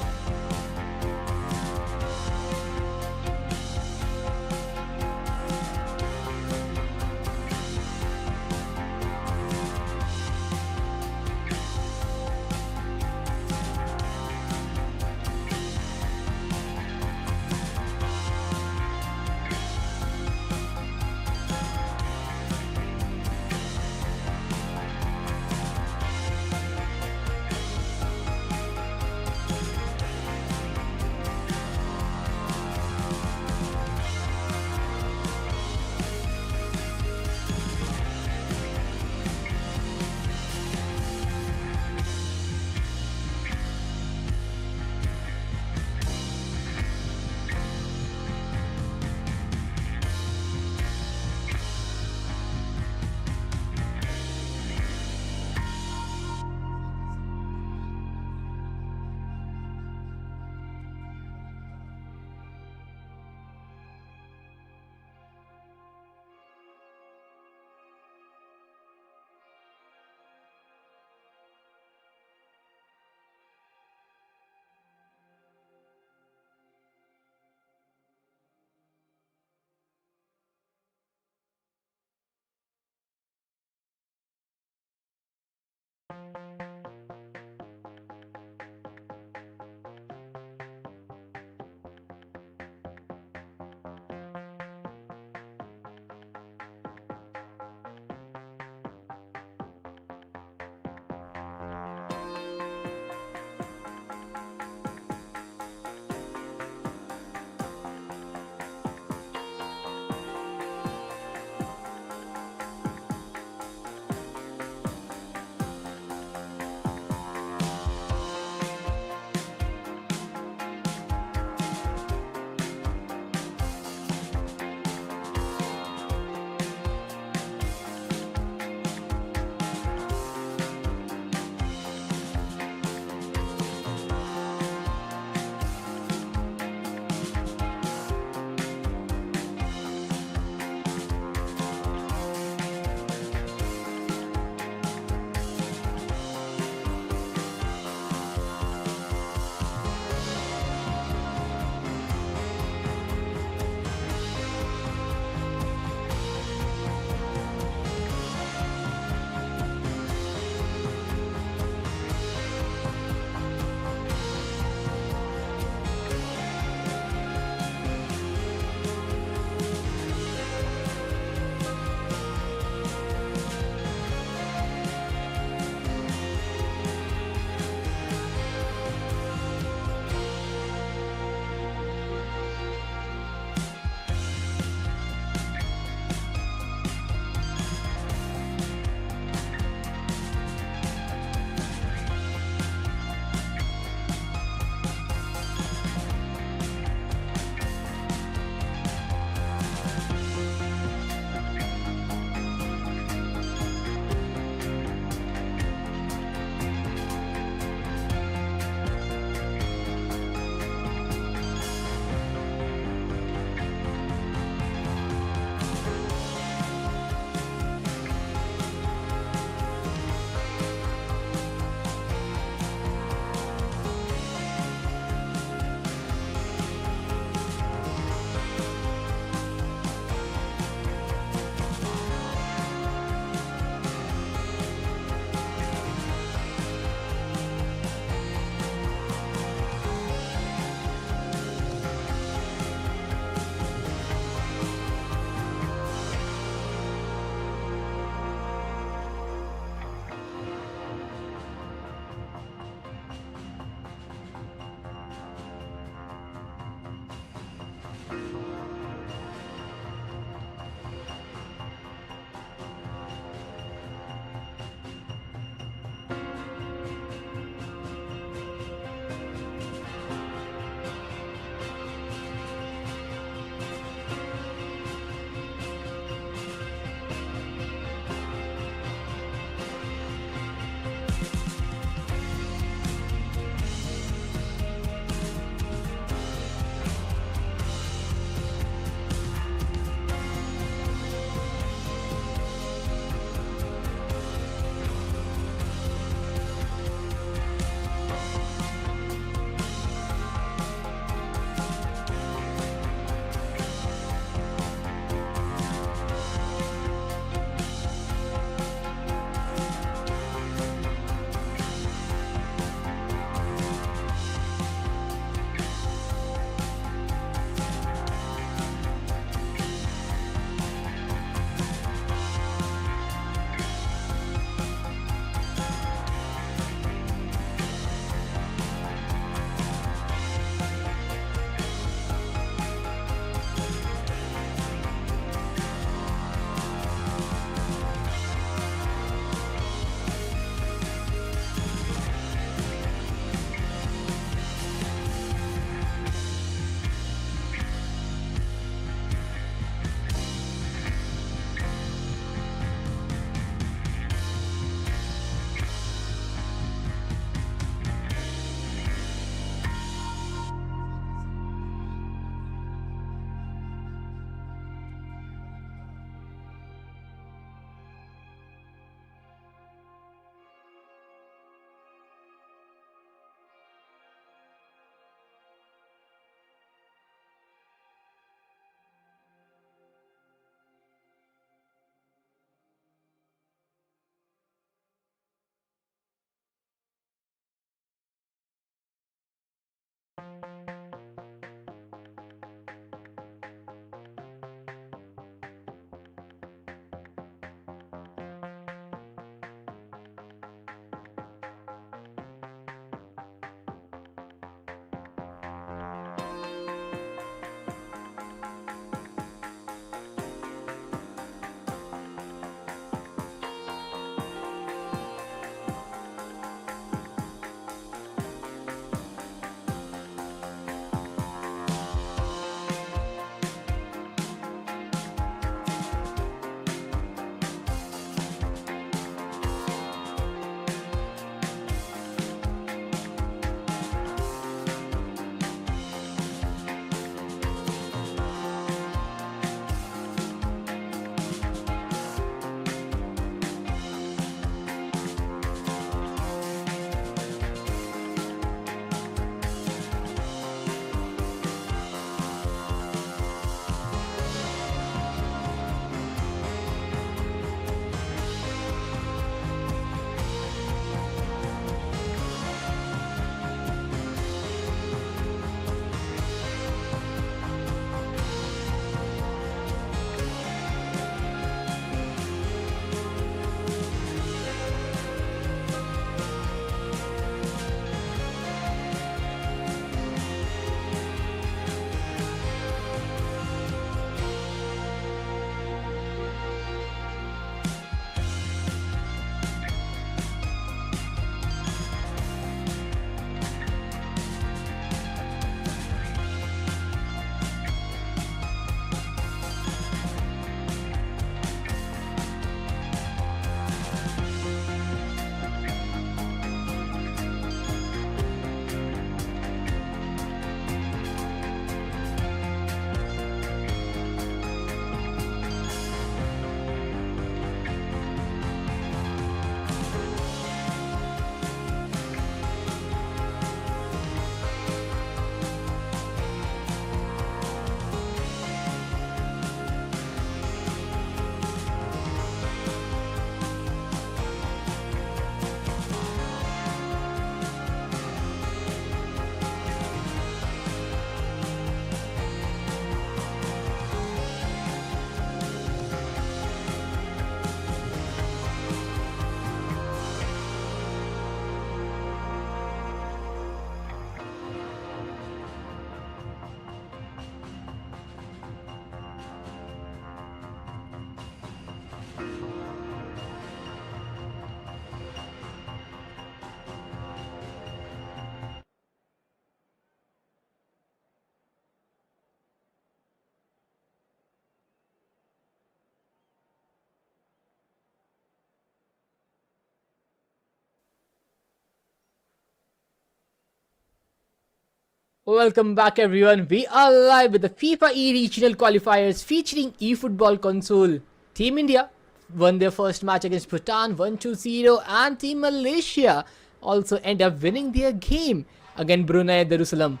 Welcome back everyone. We are live with the FIFA regional qualifiers featuring eFootball console. Team India won their first match against Bhutan 1-0 and Team Malaysia also end up winning their game against Brunei Darussalam.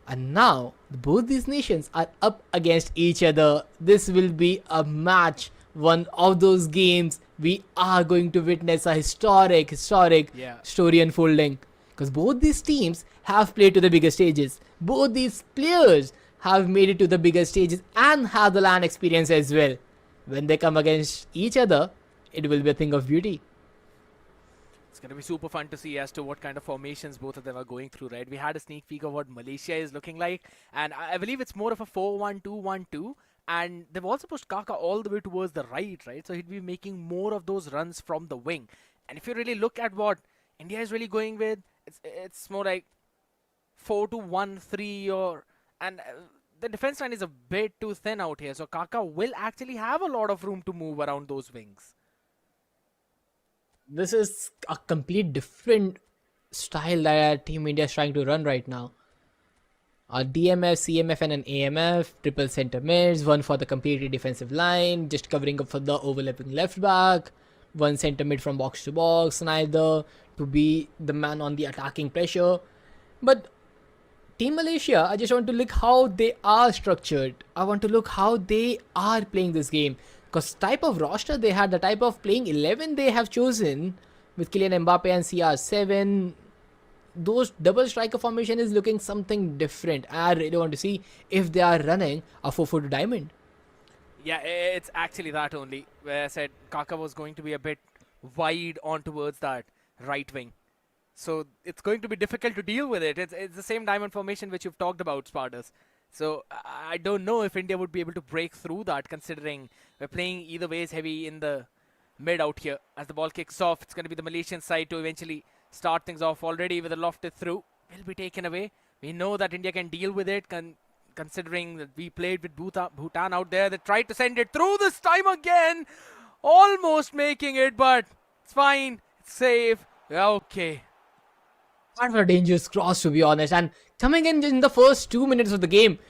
And now both these nations are up against each other. This will be a match, one of those games we are going to witness a historic story unfolding. Because both these teams have played to the bigger stages. Both these players have made it to the bigger stages and have the LAN experience as well. When they come against each other, it will be a thing of beauty. It's going to be super fun to see as to what kind of formations both of them are going through, right? We had a sneak peek of what Malaysia is looking like, and I believe it's more of a 4-1-2-1-2. And they've also pushed Kaka all the way towards the right? So he'd be making more of those runs from the wing. And if you really look at what India is really going with, it's more like 4-2-1-3 and the defense line is a bit too thin out here. So Kaka will actually have a lot of room to move around those wings. This is a complete different style that Team India is trying to run right now. A DMF, CMF and an AMF, triple center mids, one for the completely defensive line, just covering up for the overlapping left back, one center mid from box to box, neither to be the man on the attacking pressure. But Team Malaysia, I just want to look how they are structured. I want to look how they are playing this game. Because type of roster they had, the type of playing 11 they have chosen with Kylian Mbappe and CR7, those double striker formation is looking something different. I really want to see if they are running a 4-4 diamond. Yeah, it's actually that only. Where I said Kaka was going to be a bit wide on towards that right wing. So it's going to be difficult to deal with it. It's the same diamond formation which you've talked about, Spartans. So I don't know if India would be able to break through that, considering we're playing either ways heavy in the mid out here. As the ball kicks off, it's going to be the Malaysian side to eventually start things off already with a lofted through. Will be taken away. We know that India can deal with it, considering that we played with Bhutan out there. They tried to send it through this time again. Almost making it, but it's fine. It's safe. Yeah, okay. That was a dangerous cross, to be honest. And coming in the first 2 minutes of the game,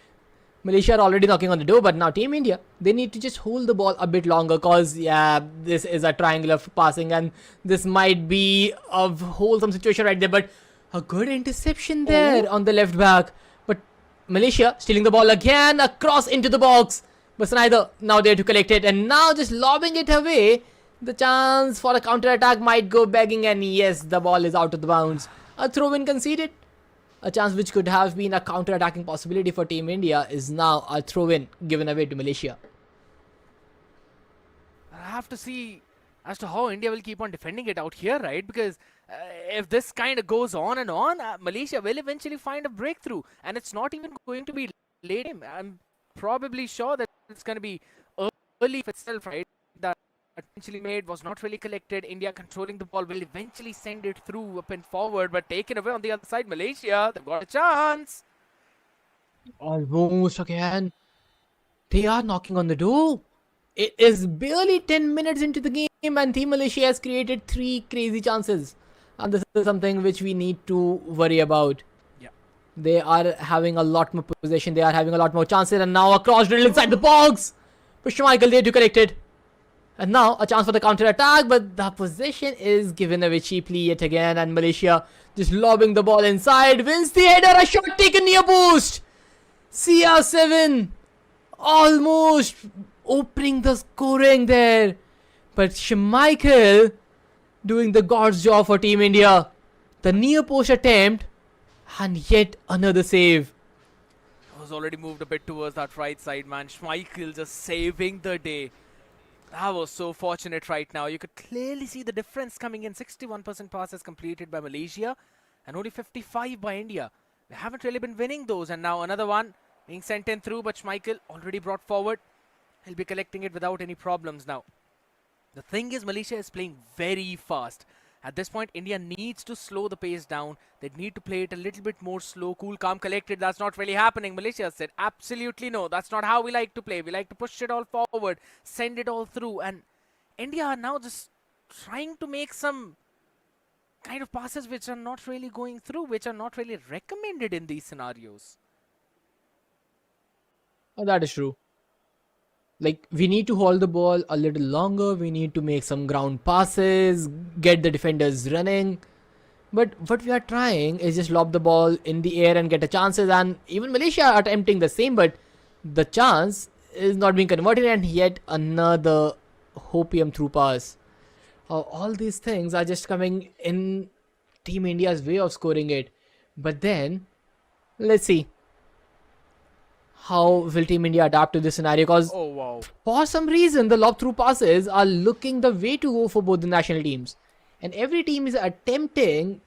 Malaysia are already knocking on the door. But now Team India, they need to just hold the ball a bit longer. Because, yeah, this is a triangular passing. And this might be a wholesome situation right there. But a good interception there on the left back. But Malaysia stealing the ball again across into the box. But Snyder now there to collect it. And now just lobbing it away. The chance for a counter-attack might go begging. And yes, the ball is out of the bounds. A throw-in conceded. A chance which could have been a counter-attacking possibility for Team India is now a throw-in given away to Malaysia. I have to see as to how India will keep on defending it out here, right? Because if this kind of goes on and on, Malaysia will eventually find a breakthrough. And it's not even going to be late game. I'm probably sure that it's going to be early itself, right? That eventually made was not really collected. India controlling the ball will eventually send it through up and forward, but taken away on the other side. Malaysia, they've got a chance. Almost again. They are knocking on the door. It is barely 10 minutes into the game and Team Malaysia has created 3 crazy chances. And this is something which we need to worry about. Yeah. They are having a lot more possession. They are having a lot more chances. And now a cross drill inside the box. Push Michael there to collect it. And now a chance for the counter-attack, but the possession is given away cheaply yet again. And Malaysia just lobbing the ball inside. Wins the header, a shot taken near post. CR7 almost opening the scoring there. But Schmeichel doing the God's job for Team India. The near post attempt and yet another save. Was already moved a bit towards that right side, man. Schmeichel just saving the day. That was so fortunate right now. You could clearly see the difference coming in. 61% passes completed by Malaysia and only 55 by India. They haven't really been winning those. And now another one being sent in through, but Schmeichel already brought forward. He'll be collecting it without any problems now. The thing is, Malaysia is playing very fast. At this point, India needs to slow the pace down. They need to play it a little bit more slow, cool, calm, collected. That's not really happening. Malaysia said, absolutely no. That's not how we like to play. We like to push it all forward, send it all through. And India are now just trying to make some kind of passes which are not really going through, which are not really recommended in these scenarios. Oh, that is true. Like, we need to hold the ball a little longer. We need to make some ground passes, get the defenders running. But what we are trying is just lob the ball in the air and get a chances. And even Malaysia are attempting the same, but the chance is not being converted. And yet another hopium through pass. All these things are just coming in Team India's way of scoring it. But then, let's see. How will Team India adapt to this scenario? Because Oh, wow. for some reason, the lob through passes are looking the way to go for both the national teams. And every team is attempting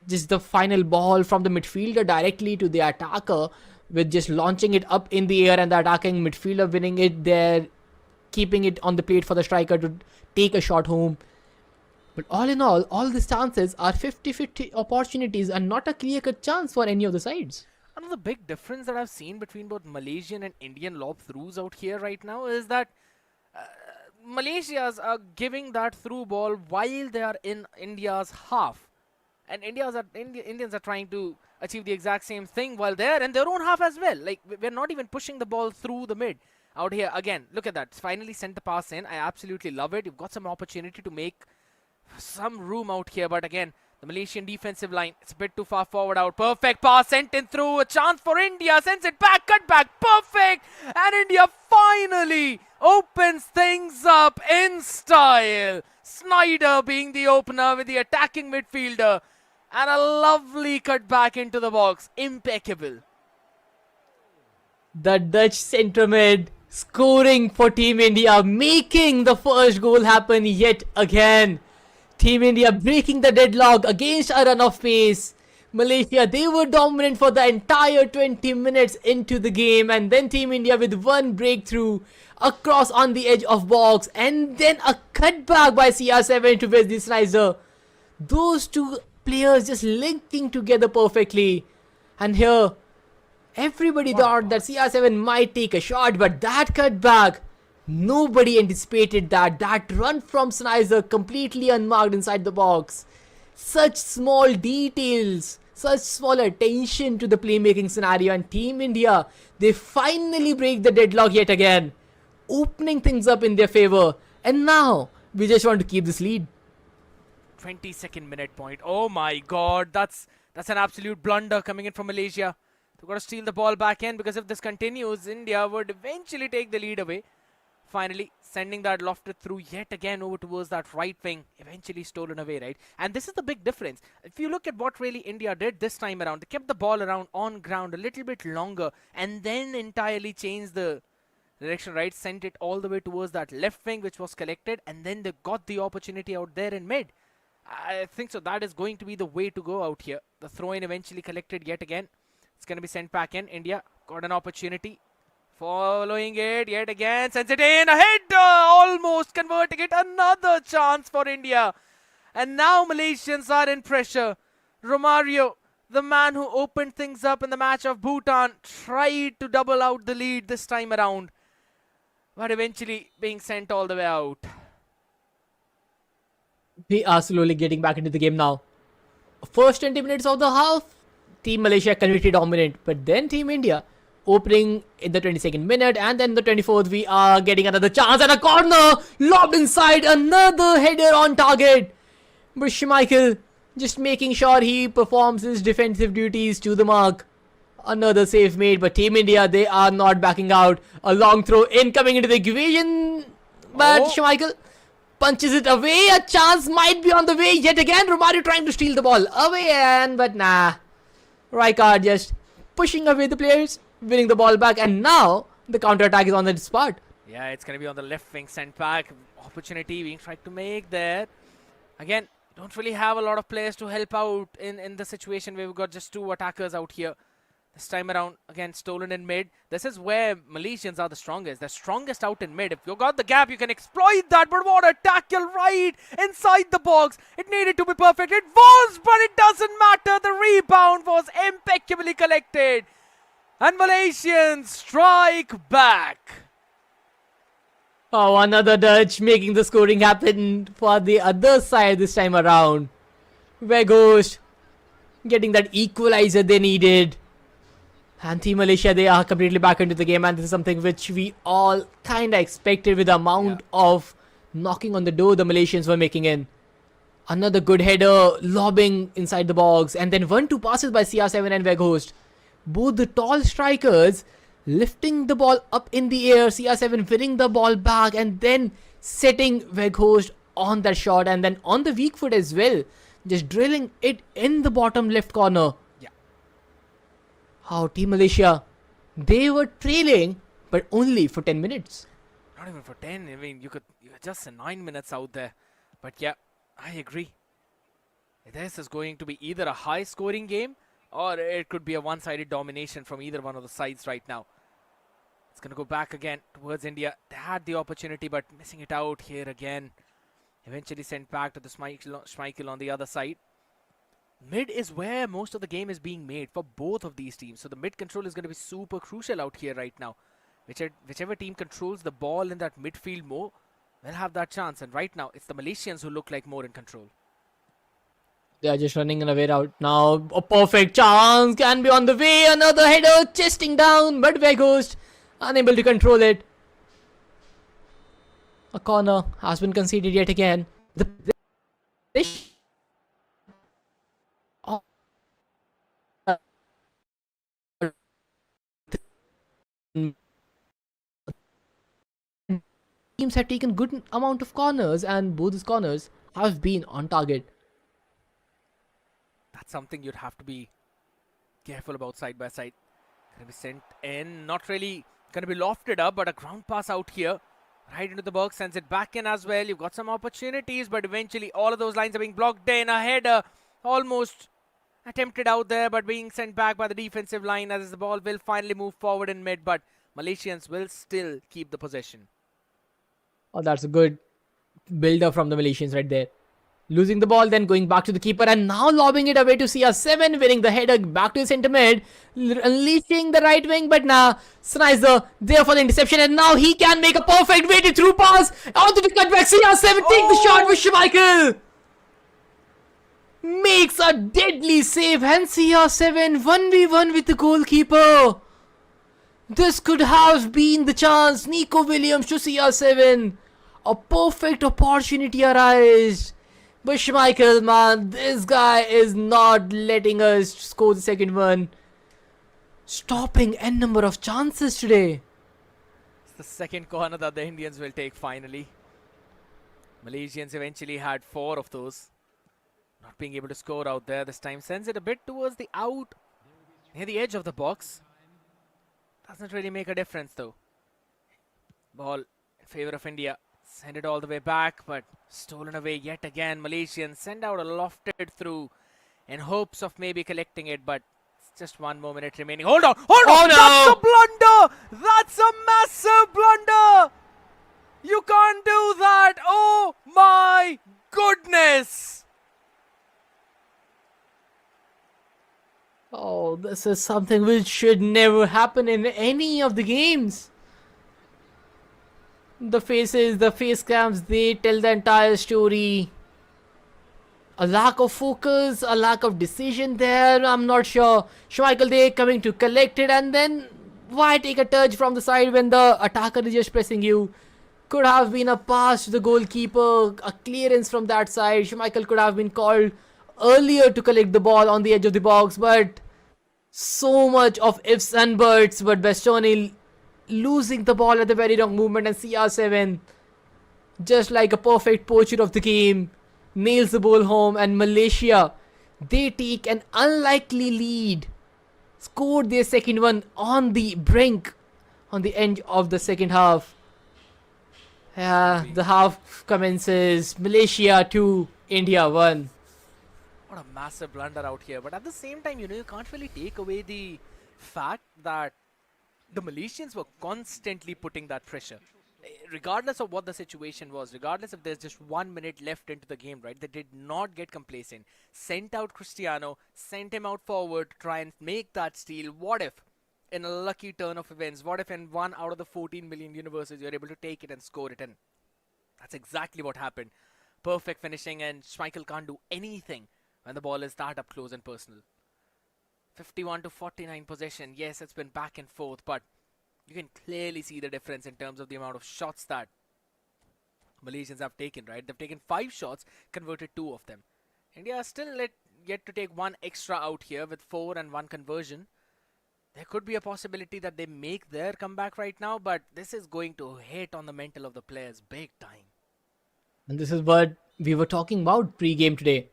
just the final ball from the midfielder directly to the attacker with just launching it up in the air and the attacking midfielder winning it there, keeping it on the plate for the striker to take a shot home. But all in all these chances are 50-50 opportunities and not a clear-cut chance for any of the sides. Another big difference that I've seen between both Malaysian and Indian lob throughs out here right now is that Malaysians are giving that through ball while they are in India's half. And Indians are trying to achieve the exact same thing while they're in their own half as well. Like, we're not even pushing the ball through the mid. Out here, again, look at that. Finally sent the pass in. I absolutely love it. You've got some opportunity to make some room out here. But again, the Malaysian defensive line, it's a bit too far forward out. Perfect pass sent in through. A chance for India. Sends it back. Cut back. Perfect. And India finally opens things up in style. Snyder being the opener with the attacking midfielder. And a lovely cut back into the box. Impeccable. The Dutch centre mid scoring for Team India, making the first goal happen yet again. Team India breaking the deadlock against a run of pace. Malaysia, they were dominant for the entire 20 minutes into the game, and then Team India with one breakthrough across on the edge of box, and then a cutback by CR7 to Wesley Sneijder. Those two players just linking together perfectly. And here, everybody thought that CR7 might take a shot, but that cutback, nobody anticipated that. That run from Sneijder completely unmarked inside the box. Such small details, such small attention to the playmaking scenario, and Team India, they finally break the deadlock yet again, opening things up in their favor. And now, we just want to keep this lead. 22nd minute point. Oh my god, that's an absolute blunder coming in from Malaysia. They've got to steal the ball back in, because if this continues, India would eventually take the lead away. Finally, sending that lofted through yet again over towards that right wing, eventually stolen away, right? And this is the big difference. If you look at what really India did this time around, they kept the ball around on ground a little bit longer and then entirely changed the direction, right? Sent it all the way towards that left wing, which was collected, and then they got the opportunity out there in mid. I think so. That is going to be the way to go out here. The throw-in eventually collected yet again. It's going to be sent back in. India got an opportunity. Following it yet again. Sends it in. A header. Almost converting it. Another chance for India. And now Malaysians are in pressure. Romario, the man who opened things up in the match of Bhutan, tried to double out the lead this time around, but eventually being sent all the way out. We are slowly getting back into the game now. First 20 minutes of the half, Team Malaysia completely dominant. But then Team India opening in the 22nd minute, and then the 24th we are getting another chance and a corner lobbed inside, another header on target. But Schmeichel just making sure he performs his defensive duties to the mark. Another save made, but Team India, they are not backing out. A long throw in coming into the equation, but Schmeichel punches it away. A chance might be on the way yet again. Romario trying to steal the ball away, but nah. Rijkaard just pushing away the players, winning the ball back, and now the counter-attack is on the spot. Yeah, it's going to be on the left wing, sent back. Opportunity being tried to make there. Again, don't really have a lot of players to help out in the situation where we've got just two attackers out here. This time around, again, stolen in mid. This is where Malaysians are the strongest. They're strongest out in mid. If you've got the gap, you can exploit that. But what a tackle right inside the box. It needed to be perfect. It was, but it doesn't matter. The rebound was impeccably collected. And Malaysians strike back. Oh, another Dutch making the scoring happen for the other side this time around. Weghorst getting that equalizer they needed. And Team Malaysia, they are completely back into the game, and this is something which we all kind of expected with the amount of knocking on the door the Malaysians were making in. Another good header, lobbing inside the box, and then 1-2 passes by CR7 and Weghorst. Both the tall strikers lifting the ball up in the air, CR7 winning the ball back, and then setting Weghorst on that shot, and then on the weak foot as well, just drilling it in the bottom left corner. Yeah. How Team Malaysia, they were trailing, but only for 10 minutes. Not even for 10. I mean, you're just 9 minutes out there. But yeah, I agree. This is going to be either a high scoring game or it could be a one-sided domination from either one of the sides right now. It's going to go back again towards India. They had the opportunity but missing it out here again. Eventually sent back to the Schmeichel on the other side. Mid is where most of the game is being made for both of these teams. So the mid control is going to be super crucial out here right now. Whichever team controls the ball in that midfield more will have that chance. And right now, it's the Malaysians who look like more in control. They are just running away out now. A perfect chance can be on the way. Another header chesting down, but Weghorst unable to control it. A corner has been conceded yet again. The teams have taken good amount of corners, and both these corners have been on target. That's something you'd have to be careful about side by side. Gonna be sent in, not really gonna be lofted up, but a ground pass out here. Right into the box, sends it back in as well. You've got some opportunities, but eventually all of those lines are being blocked in. A header almost attempted out there, but being sent back by the defensive line as the ball will finally move forward in mid, but Malaysians will still keep the possession. Oh, that's a good build-up from the Malaysians right there. Losing the ball, then going back to the keeper, and now lobbing it away to CR7, winning the header back to the centre mid, unleashing the right wing, but now Snyder there for the interception, and now he can make a perfect weighted through pass onto the cutback. CR7 take the shot with Schmeichel. Makes a deadly save, and CR7 1v1 with the goalkeeper. This could have been the chance. Nico Williams to CR7. A perfect opportunity arise. But Schmeichel, man, this guy is not letting us score the second one. Stopping n number of chances today. It's the second corner that the Indians will take finally. Malaysians eventually had 4 of those. Not being able to score out there this time. Sends it a bit towards the out, near the edge of the box. Doesn't really make a difference though. Ball in favour of India. Send it all the way back, but stolen away yet again. Malaysians send out a lofted through in hopes of maybe collecting it, but it's just 1 more minute remaining. Hold on! Hold on! No. That's a blunder! That's a massive blunder! You can't do that! Oh my goodness! Oh, this is something which should never happen in any of the games. The faces, the face cams, they tell the entire story. A lack of focus, a lack of decision there, I'm not sure. Schmeichel there coming to collect it, and then why take a touch from the side when the attacker is just pressing you? Could have been a pass to the goalkeeper, a clearance from that side. Schmeichel could have been called earlier to collect the ball on the edge of the box, but so much of ifs and buts. But Bastoni losing the ball at the very wrong movement, and CR7, just like a perfect poacher of the game, nails the ball home, and Malaysia, they take an unlikely lead, scored their second one on the brink, on the end of the second half. The half commences. Malaysia 2, India 1. What a massive blunder out here. But at the same time, you can't really take away the fact that the Malaysians were constantly putting that pressure. Regardless of what the situation was, regardless if there's just 1 minute left into the game, right? They did not get complacent. Sent out Cristiano, sent him out forward to try and make that steal. What if, in a lucky turn of events, what if in 1 out of the 14 million universes you're able to take it and score it in? That's exactly what happened. Perfect finishing, and Schmeichel can't do anything when the ball is that up close and personal. 51 to 49 possession. Yes, it's been back and forth, but you can clearly see the difference in terms of the amount of shots that Malaysians have taken, right? They've taken 5 shots, converted 2 of them. India are still yet to take 1 extra out here with 4 and 1 conversion. There could be a possibility that they make their comeback right now, but this is going to hit on the mental of the players big time. And this is what we were talking about pre-game today.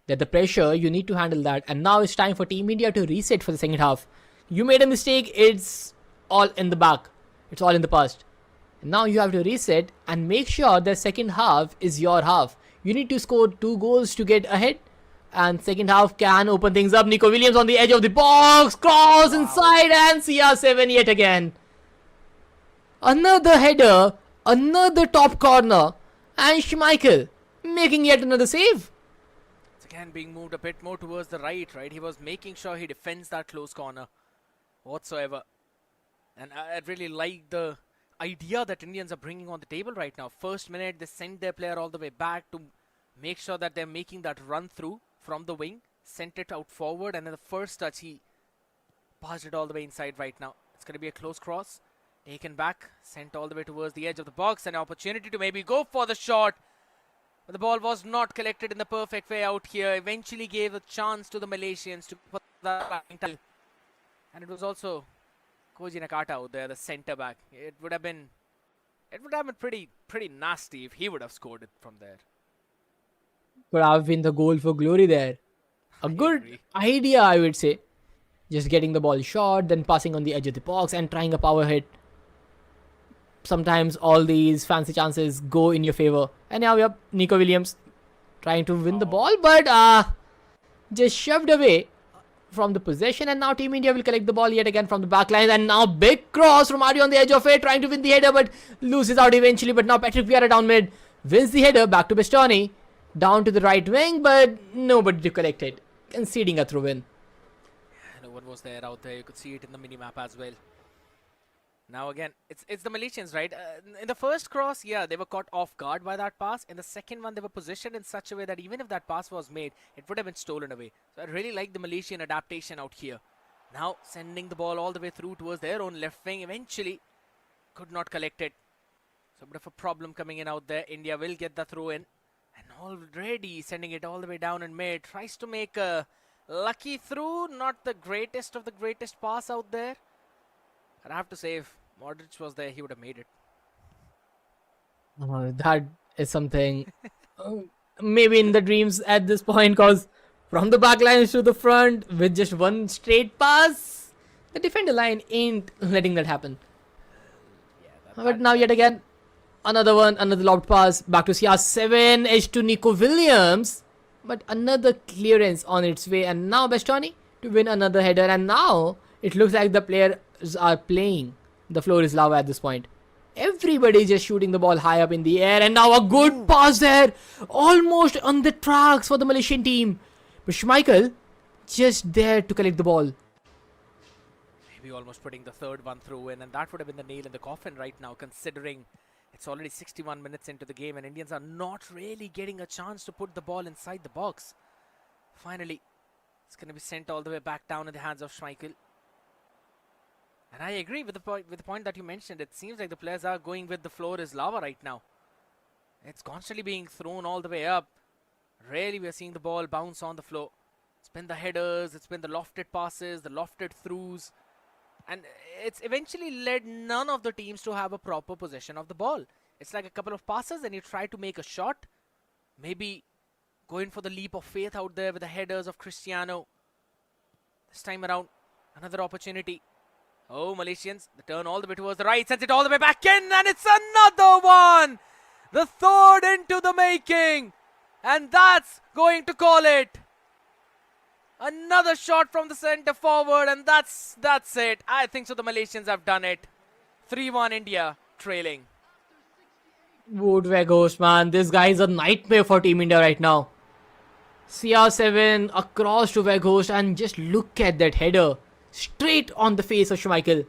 That the pressure, you need to handle that. And now it's time for Team India to reset for the second half. You made a mistake, it's all in the back. It's all in the past. And now you have to reset and make sure the second half is your half. You need to score 2 goals to get ahead. And second half can open things up. Nico Williams on the edge of the box. Cross inside and CR7 yet again. Another header. Another top corner. And Schmeichel making yet another save. It's again being moved a bit more towards the right? He was making sure he defends that close corner whatsoever. And I really like the idea that Indians are bringing on the table right now. First minute, they send their player all the way back to make sure that they're making that run through from the wing, sent it out forward, and in the first touch, he passed it all the way inside right now. It's going to be a close cross. Taken back, sent all the way towards the edge of the box. An opportunity to maybe go for the shot. But the ball was not collected in the perfect way out here. Eventually gave a chance to the Malaysians to put that. And it was also Koji Nakata out there, the centre back. It would have been pretty nasty if he would have scored it from there. Could have been the goal for glory there. A good idea, I would say. Just getting the ball short, then passing on the edge of the box and trying a power hit. Sometimes all these fancy chances go in your favor. And now we have Nico Williams trying to win the ball, but just shoved away from the possession. And now Team India will collect the ball yet again from the back line. And now big cross from Adi on the edge of it, trying to win the header, but loses out eventually. But now Patrick Vieira down mid wins the header, back to Bastoni. Down to the right wing, but nobody to collect it. Conceding a throw-in. No one was there out there. You could see it in the mini-map as well. Now again, it's the Malaysians, right? In the first cross, yeah, they were caught off guard by that pass. In the second one, they were positioned in such a way that even if that pass was made, it would have been stolen away. So I really like the Malaysian adaptation out here. Now sending the ball all the way through towards their own left wing. Eventually, could not collect it. So a bit of a problem coming in out there. India will get the throw-in. And already sending it all the way down in mid. Tries to make a lucky through. Not the greatest of the greatest pass out there. But I have to say, if Modric was there, he would have made it. That is something maybe in the dreams at this point, because from the back lines to the front with just one straight pass, the defender line ain't letting that happen. But now yet again, another one, another lobbed pass back to CR7, edge to Nico Williams, but another clearance on its way. And now Bastoni to win another header. And now it looks like the players are playing. The floor is lava at this point. Everybody just shooting the ball high up in the air. And now a good pass there. Almost on the tracks for the Malaysian team. But Schmeichel just there to collect the ball. Maybe almost putting the third one through in. And that would have been the nail in the coffin right now, considering it's already 61 minutes into the game and Indians are not really getting a chance to put the ball inside the box. Finally, it's going to be sent all the way back down in the hands of Schmeichel. And I agree with the point that you mentioned. It seems like the players are going with the floor is lava right now. It's constantly being thrown all the way up. Really, we are seeing the ball bounce on the floor. It's been the headers, it's been the lofted passes, the lofted throughs. And it's eventually led none of the teams to have a proper possession of the ball. It's like a couple of passes and you try to make a shot. Maybe going for the leap of faith out there with the headers of Cristiano. This time around, another opportunity. Oh, Malaysians, the turn all the way towards the right, sends it all the way back in, and it's another one! The third into the making, and that's going to call it. Another shot from the centre forward, and that's it. I think so the Malaysians have done it. 3-1 India, trailing. Wood Weghorst, man, this guy is a nightmare for Team India right now. CR7 across to Weghorst, and just look at that header. Straight on the face of Schmeichel.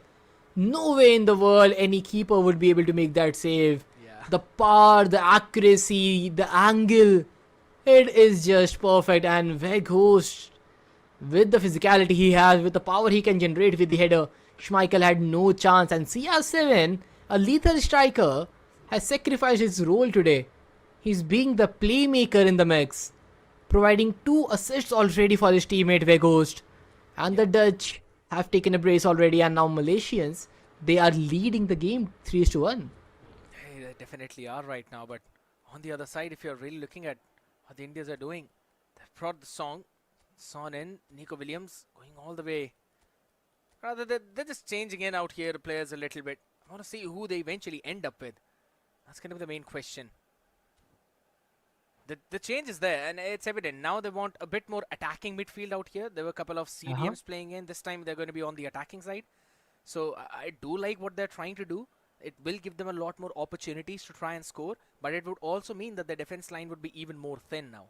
No way in the world any keeper would be able to make that save. Yeah. The power, the accuracy, the angle. It is just perfect, and Weghorst, with the physicality he has, with the power he can generate with the header, Schmeichel had no chance, and CR7, a lethal striker, has sacrificed his role today. He's being the playmaker in the mix, providing 2 assists already for his teammate Weghorst. And the Dutch have taken a brace already, and now Malaysians, they are leading the game 3-1. Hey, they definitely are right now, but on the other side, if you're really looking at what the Indians are doing, they've brought the Son in, Nico Williams going all the way. Rather, they're just changing in out here the players a little bit. I want to see who they eventually end up with. That's going to be the main question. The change is there, and it's evident. Now they want a bit more attacking midfield out here. There were a couple of CDMs playing in. This time they're going to be on the attacking side. So I do like what they're trying to do. It will give them a lot more opportunities to try and score, but it would also mean that the defense line would be even more thin now.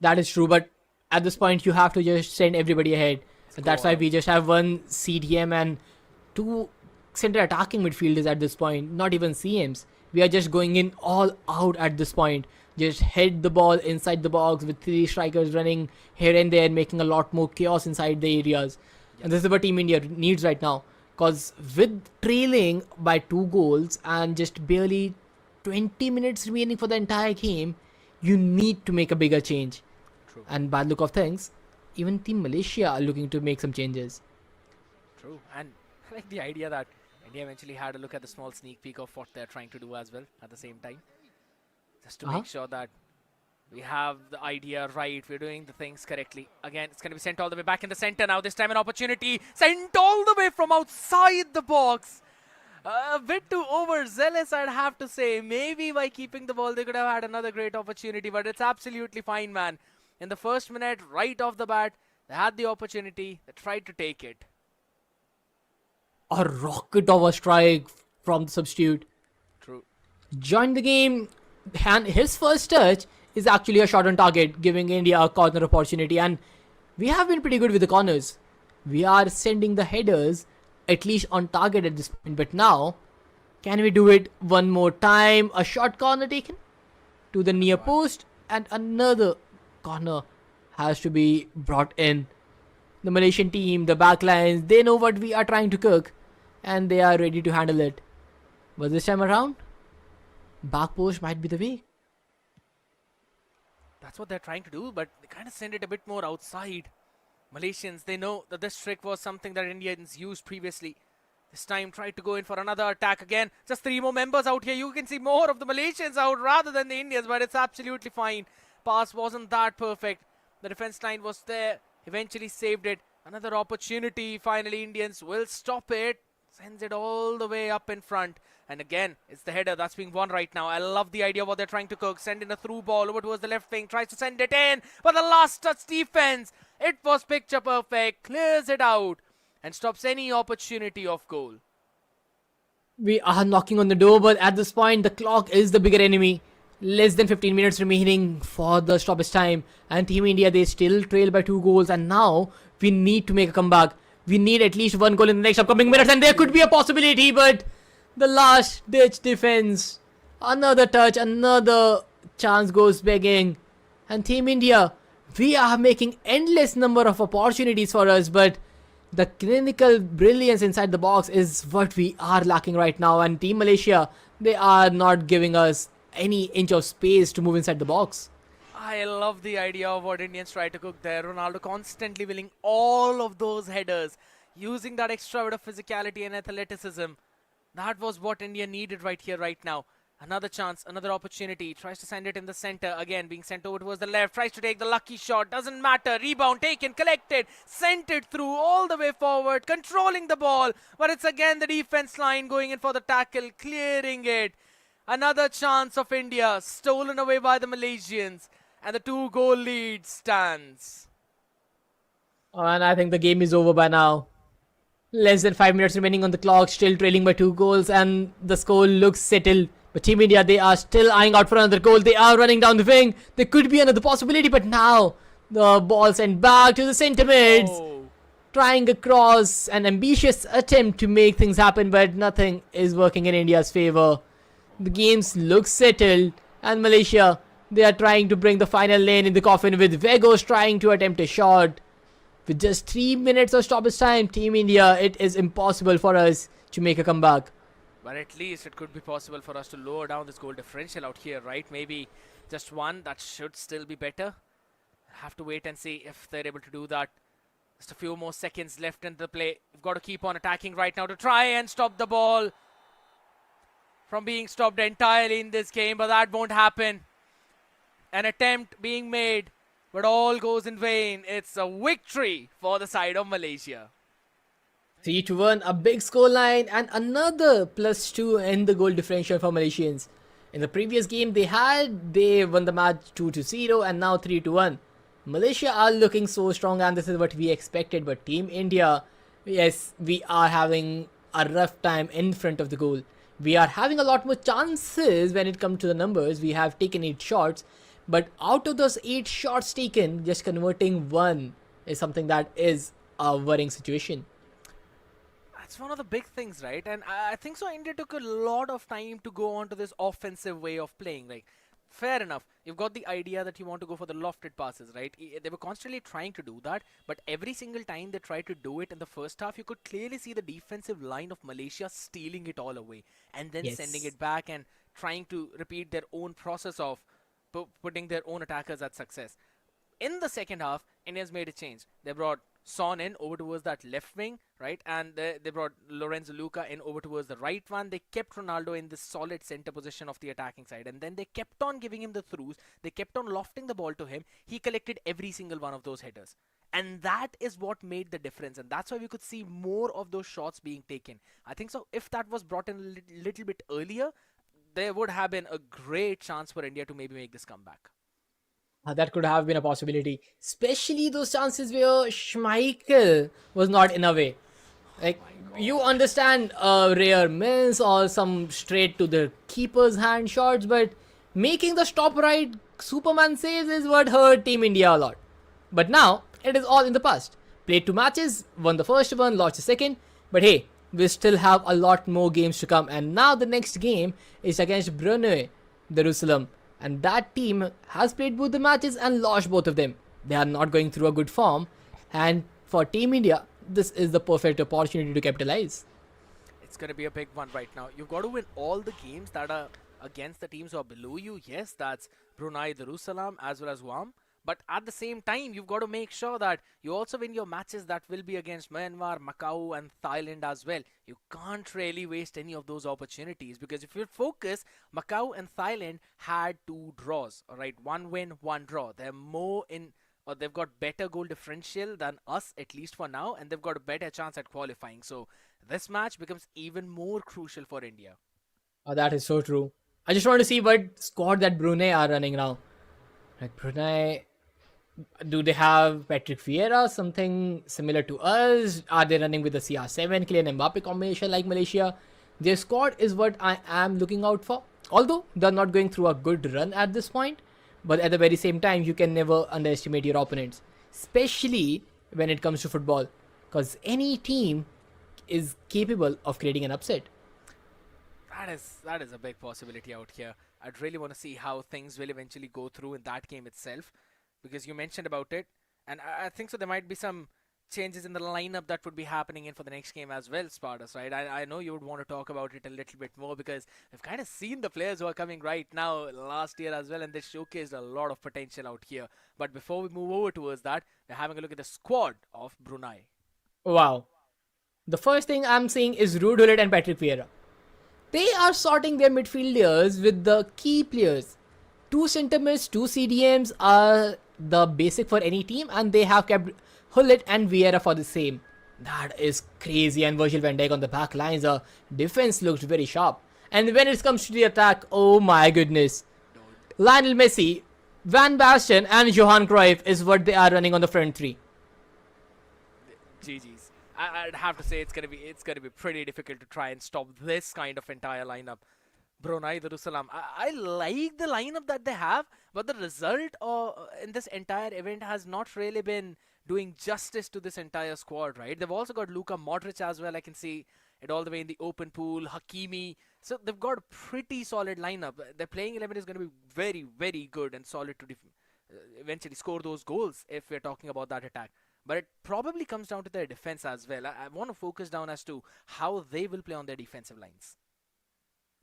That is true, but at this point you have to just send everybody ahead. That's why we just have 1 CDM and 2 center attacking midfielders at this point, not even CMs. We are just going in all out at this point. Just head the ball inside the box with 3 strikers running here and there, making a lot more chaos inside the areas. Yes. And this is what Team India needs right now. Because with trailing by 2 goals and just barely 20 minutes remaining for the entire game, you need to make a bigger change. True. And by the look of things, even Team Malaysia are looking to make some changes. True. And I like the idea that India eventually had a look at the small sneak peek of what they're trying to do as well at the same time. Just to make sure that we have the idea right, we're doing the things correctly. Again, it's going to be sent all the way back in the center now. This time an opportunity sent all the way from outside the box. A bit too overzealous, I'd have to say. Maybe by keeping the ball, they could have had another great opportunity, but it's absolutely fine, man. In the first minute, right off the bat, they had the opportunity. They tried to take it. A rocket of a strike from the substitute. True. Joined the game, and his first touch is actually a shot on target, giving India a corner opportunity. And we have been pretty good with the corners. We are sending the headers at least on target at this point. But now, can we do it one more time? A short corner taken to the near post, and another corner has to be brought in. The Malaysian team, the backlines, they know what we are trying to cook, and they are ready to handle it. But this time around, back post might be the way. That's what they're trying to do, but they kind of send it a bit more outside. Malaysians, they know that this trick was something that Indians used previously. This time tried to go in for another attack again. Just 3 more members out here. You can see more of the Malaysians out rather than the Indians, but it's absolutely fine. Pass wasn't that perfect. The defense line was there. Eventually saved it. Another opportunity. Finally, Indians will stop it. Sends it all the way up in front. And again, it's the header that's being won right now. I love the idea of what they're trying to cook. Send in a through ball over towards the left wing. Tries to send it in. But the last touch defense. It was picture perfect. Clears it out. And stops any opportunity of goal. We are knocking on the door, but at this point, the clock is the bigger enemy. Less than 15 minutes remaining for the stoppage time. And Team India, they still trail by 2 goals. And now, we need to make a comeback. We need at least 1 goal in the next upcoming minutes. And there could be a possibility, but the last ditch defense. Another touch, another chance goes begging. And Team India, we are making endless number of opportunities for us, but the clinical brilliance inside the box is what we are lacking right now. And Team Malaysia, they are not giving us any inch of space to move inside the box. I love the idea of what Indians try to cook there. Ronaldo constantly winning all of those headers, using that extra bit of physicality and athleticism. That was what India needed right here, right now. Another chance, another opportunity. Tries to send it in the center. Again, being sent over towards the left. Tries to take the lucky shot. Doesn't matter. Rebound taken, collected. Sent it through all the way forward. Controlling the ball. But it's again the defense line going in for the tackle. Clearing it. Another chance of India. Stolen away by the Malaysians. And the 2-goal lead stands. And I think the game is over by now. Less than 5 minutes remaining on the clock. Still trailing by 2 goals. And the score looks settled. But Team India, they are still eyeing out for another goal. They are running down the wing. There could be another possibility. But now, the ball sent back to the centre mids. Trying across, an ambitious attempt to make things happen. But nothing is working in India's favour. The games look settled. And Malaysia, They are trying to bring the final lane in the coffin with Vegos trying to attempt a shot. With just 3 minutes of stoppage time, Team India, it is impossible for us to make a comeback. But at least it could be possible for us to lower down this goal differential out here, right? Maybe just one, that should still be better. Have to wait and see if they're able to do that. Just a few more seconds left in the play. We've got to keep on attacking right now to try and stop the ball from being stopped entirely in this game, but that won't happen. An attempt being made, but all goes in vain. It's a victory for the side of Malaysia. 3-1, a big scoreline, and another +2 in the goal differential for Malaysians. In the previous game they won the match 2-0 and now 3-1. Malaysia are looking so strong, and this is what we expected, but Team India, yes, we are having a rough time in front of the goal. We are having a lot more chances when it comes to the numbers. We have taken 8 shots, but out of those 8 shots taken, just converting 1 is something that is a worrying situation. That's one of the big things, right? And I think so India took a lot of time to go on to this offensive way of playing. Like, fair enough, you've got the idea that you want to go for the lofted passes, right? They were constantly trying to do that, but every single time they tried to do it in the first half, you could clearly see the defensive line of Malaysia stealing it all away and then sending it back and trying to repeat their own process of putting their own attackers at success. In the second half, India's made a change. They brought Son in over towards that left wing, right? And they brought Lorenzo Luca in over towards the right one. They kept Ronaldo in the solid center position of the attacking side. And then they kept on giving him the throughs. They kept on lofting the ball to him. He collected every single one of those headers. And that is what made the difference. And that's why we could see more of those shots being taken. I think so if that was brought in a little bit earlier, there would have been a great chance for India to maybe make this comeback. That could have been a possibility, especially those chances where Schmeichel was not in a way. Like, you understand a rare miss or some straight to the keeper's hand shots, but making the stop right Superman saves is what hurt Team India a lot. But now, it is all in the past. Played 2 matches, won the first one, lost the second, but hey, we still have a lot more games to come, and now the next game is against Brunei, Darussalam. And that team has played both the matches and lost both of them. They are not going through a good form. And for Team India, this is the perfect opportunity to capitalize. It's going to be a big one right now. You've got to win all the games that are against the teams who are below you. Yes, that's Brunei, Darussalam, as well as Guam. But at the same time, you've got to make sure that you also win your matches that will be against Myanmar, Macau and Thailand as well. You can't really waste any of those opportunities, because if you focus, Macau and Thailand had 2 draws. All right, 1 win, 1 draw. They're more in, or they've got better goal differential than us, at least for now, and they've got a better chance at qualifying. So this match becomes even more crucial for India. That is so true. I just want to see what squad that Brunei are running now. Like, Brunei, do they have Patrick Vieira, something similar to us? Are they running with the CR7, Kylian Mbappe combination like Malaysia? Their squad is what I am looking out for. Although they're not going through a good run at this point, but at the very same time, you can never underestimate your opponents, especially when it comes to football, because any team is capable of creating an upset. That is a big possibility out here. I'd really want to see how things will eventually go through in that game itself, because you mentioned about it, and I think so there might be some changes in the lineup that would be happening in for the next game as well, Spartus, right? I know you would want to talk about it a little bit more, because we've kind of seen the players who are coming right now last year as well, and they showcased a lot of potential out here. But before we move over towards that, we're having a look at the squad of Brunei. Wow. The first thing I'm seeing is Ruud Gullit and Patrick Vieira. They are sorting their midfielders with the key players. 2 centre mids, 2 CDMs are the basic for any team, and they have kept Gullit and Vieira for the same. That is crazy, and Virgil van Dijk on the back lines. The defense looked very sharp. And when it comes to the attack, oh my goodness. Lionel Messi, Van Basten and Johan Cruyff is what they are running on the front 3. GG's. I'd have to say it's gonna be pretty difficult to try and stop this kind of entire lineup. Brunei, Darussalam. I like the lineup that they have, but the result in this entire event has not really been doing justice to this entire squad, right? They've also got Luka Modric as well. I can see it all the way in the open pool. Hakimi. So they've got a pretty solid lineup. Their playing 11 is going to be very, very good and solid to eventually score those goals if we're talking about that attack. But it probably comes down to their defense as well. I want to focus down as to how they will play on their defensive lines.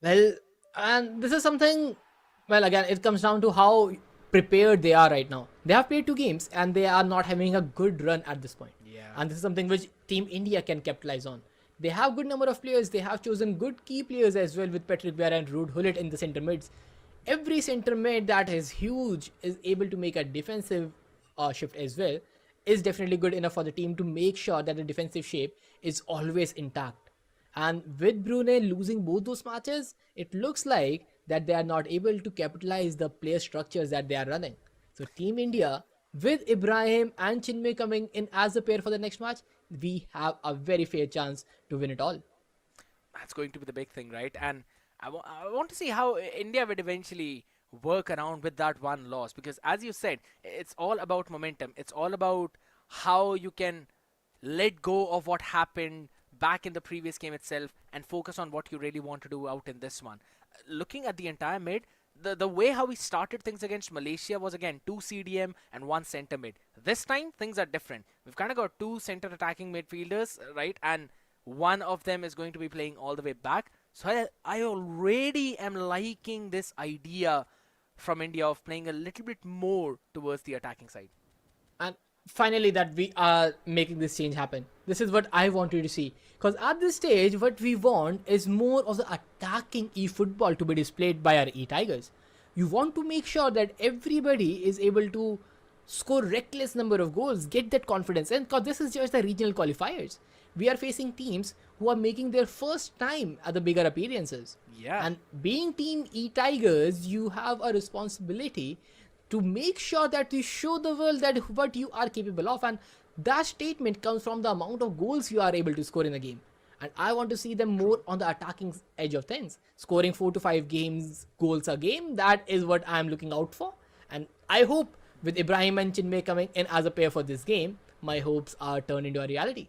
Well, and this is something, well, again, it comes down to how prepared they are right now. They have played 2 games and they are not having a good run at this point. Yeah. And this is something which Team India can capitalize on. They have good number of players. They have chosen good key players as well with Patrick Vieira and Ruud Gullit in the centre mids. Every centre mid that is huge is able to make a defensive shift as well is definitely good enough for the team to make sure that the defensive shape is always intact. And with Brunei losing both those matches, it looks like that they are not able to capitalize the player structures that they are running. So Team India, with Ibrahim and Chinmay coming in as a pair for the next match, we have a very fair chance to win it all. That's going to be the big thing, right? And I want to see how India would eventually work around with that one loss, because as you said, it's all about momentum. It's all about how you can let go of what happened back in the previous game itself and focus on what you really want to do out in this one. Looking at the entire mid, the way how we started things against Malaysia was again 2 CDM and 1 center mid. This time things are different. We've kind of got 2 center attacking midfielders, right? And one of them is going to be playing all the way back. So I already am liking this idea from India of playing a little bit more towards the attacking side. And finally that we are making this change happen. This is what I wanted to see. Because at this stage, what we want is more of the attacking eFootball to be displayed by our eTigers. You want to make sure that everybody is able to score reckless number of goals, get that confidence. And because this is just the regional qualifiers. We are facing teams who are making their first time at the bigger appearances. Yeah. And being Team eTigers, you have a responsibility to make sure that you show the world that what you are capable of, and that statement comes from the amount of goals you are able to score in a game. And I want to see them more on the attacking edge of things, scoring 4 to 5 goals a game. That is what I am looking out for, and I hope with Ibrahim and Chinmay coming in as a pair for this game, my hopes are turned into a reality.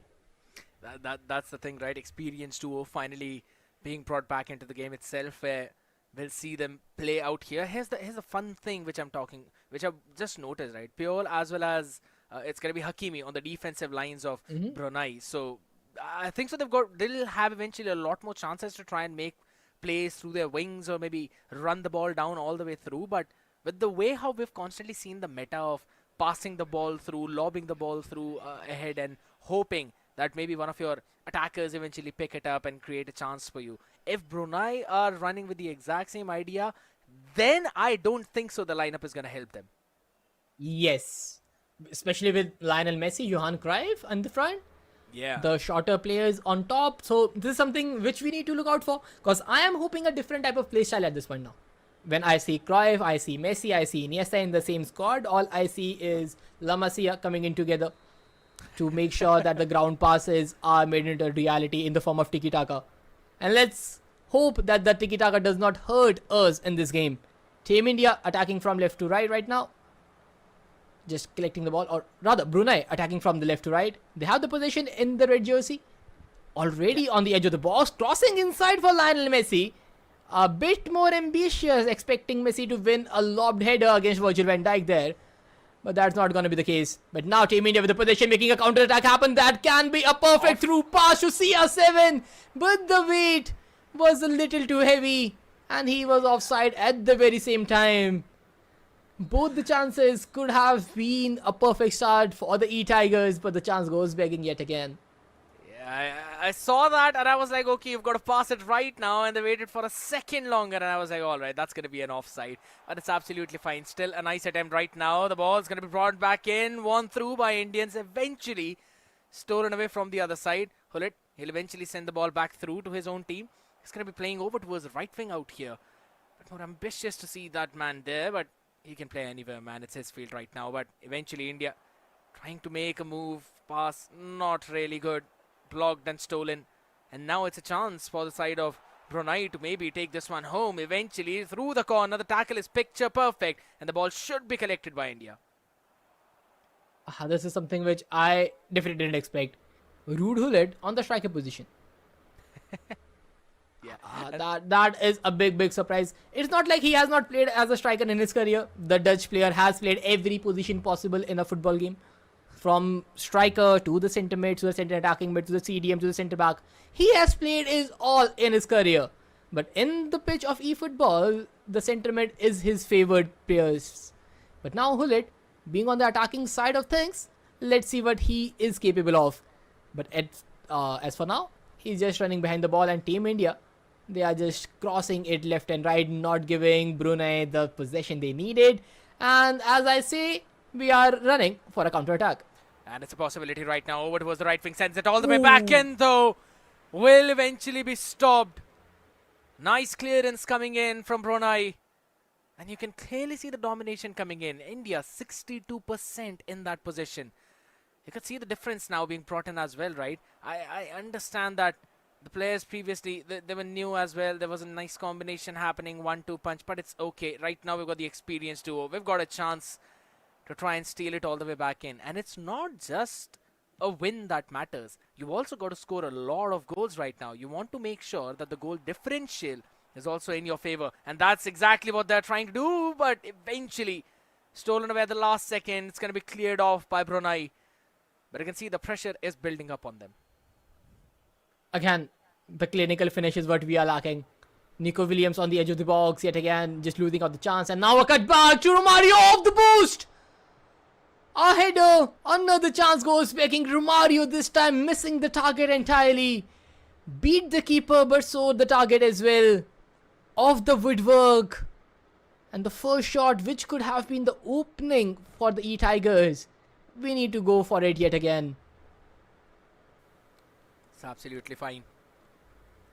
That's the thing, right? Experienced duo finally being brought back into the game itself, where we'll see them play out here. Here's the fun thing which I've just noticed, right? Pure as well as it's gonna be Hakimi on the defensive lines of Brunei. So I think so they'll have eventually a lot more chances to try and make plays through their wings or maybe run the ball down all the way through. But with the way how we've constantly seen the meta of passing the ball through, lobbing the ball through ahead and hoping that maybe one of your attackers eventually pick it up and create a chance for you. If Brunei are running with the exact same idea, then I don't think so the lineup is going to help them. Yes, especially with Lionel Messi, Johan Cruyff on the front. Yeah. The shorter players on top. So this is something which we need to look out for, because I am hoping a different type of play style at this point now. When I see Cruyff, I see Messi, I see Iniesta in the same squad. All I see is La Masia coming in together to make sure that the ground passes are made into reality in the form of tiki-taka. And let's hope that the tiki-taka does not hurt us in this game. Team India attacking from left to right now. Just collecting the ball, or rather Brunei attacking from the left to right. They have the possession in the red jersey. Already on the edge of the box, crossing inside for Lionel Messi. A bit more ambitious, expecting Messi to win a lobbed header against Virgil van Dijk there. But that's not going to be the case. But now Team India with the possession, making a counter-attack happen. That can be a perfect through pass to CR7. But the weight was a little too heavy. And he was offside at the very same time. Both the chances could have been a perfect start for the eTigers. But the chance goes begging yet again. Yeah, I saw that and I was like, okay, you've got to pass it right now. And they waited for a second longer and I was like, all right, that's going to be an offside. But it's absolutely fine. Still a nice attempt right now. The ball's going to be brought back in. Won through by Indians. Eventually stolen away from the other side. Gullit, he'll eventually send the ball back through to his own team. He's going to be playing over towards the right wing out here. But more ambitious to see that man there. But he can play anywhere, man. It's his field right now. But eventually India trying to make a move. Pass not really good. Blocked and stolen, and now it's a chance for the side of Brunei to maybe take this one home. Eventually through the corner, the tackle is picture perfect and the ball should be collected by India. This is something which I definitely didn't expect. Ruud Gullit on the striker position. Yeah. That is a big surprise. It's not like he has not played as a striker in his career. The Dutch player has played every position possible in a football game, from striker to the centre mid to the centre attacking mid to the CDM to the centre back. He has played is all in his career. But in the pitch of eFootball, the centre mid is his favoured players. But now Hullet, being on the attacking side of things, let's see what he is capable of. But as for now, he's just running behind the ball, and Team India, they are just crossing it left and right, not giving Brunei the possession they needed. And as I say, we are running for a counter-attack. And it's a possibility right now. Over towards the right wing, sends it all the way back in, though. Will eventually be stopped. Nice clearance coming in from Brunei. And you can clearly see the domination coming in. India 62% in that position. You can see the difference now being brought in as well, right? I understand that the players previously, they were new as well. There was a nice combination happening, 1-2 punch, but it's okay. Right now we've got the experience too. We've got a chance to try and steal it all the way back in. And it's not just a win that matters. You've also got to score a lot of goals right now. You want to make sure that the goal differential is also in your favor. And that's exactly what they're trying to do. But eventually, stolen away at the last second. It's going to be cleared off by Brunei. But you can see the pressure is building up on them. Again, the clinical finish is what we are lacking. Nico Williams on the edge of the box yet again, just losing out the chance. And now a cut back to Romario off the boost. A header, another chance goes making Romario this time missing the target entirely. Beat the keeper but saw the target as well. Off the woodwork. And the first shot, which could have been the opening for the eTigers. We need to go for it yet again. It's absolutely fine.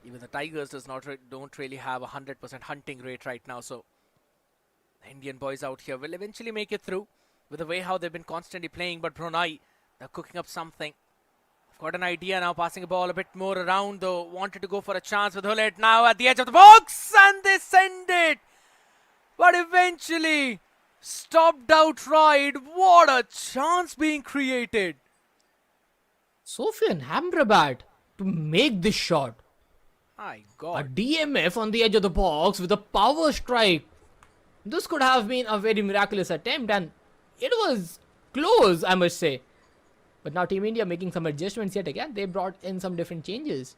Even the Tigers don't really have a 100% hunting rate right now. So the Indian boys out here will eventually make it through with the way how they've been constantly playing. But Brunei, they're cooking up something. I've got an idea now, passing the ball a bit more around though. Wanted to go for a chance with Hullet now at the edge of the box, and they send it. But eventually stopped outright. What a chance being created. Sofian Hamrabat to make this shot. My A God. DMF on the edge of the box with a power strike. This could have been a very miraculous attempt, and it was close, I must say. But now Team India making some adjustments yet again. They brought in some different changes.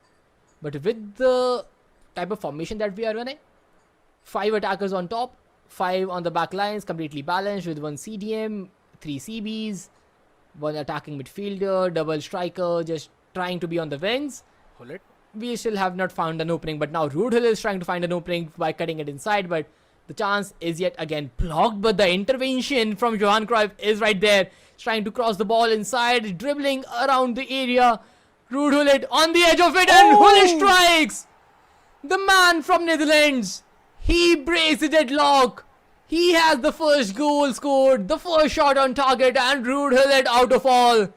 But with the type of formation that we are running, 5 attackers on top, 5 on the back lines, completely balanced with 1 CDM, 3 CBs, 1 attacking midfielder, double striker, just trying to be on the wings. Hullet. We still have not found an opening, but now Rudhill is trying to find an opening by cutting it inside, but the chance is yet again blocked. But the intervention from Johan Cruyff is right there. He's trying to cross the ball inside, dribbling around the area. Rudhill on the edge of it, and Hullet strikes. The man from Netherlands, he breaks the deadlock. He has the first goal scored, the first shot on target, and Rudhill out of all.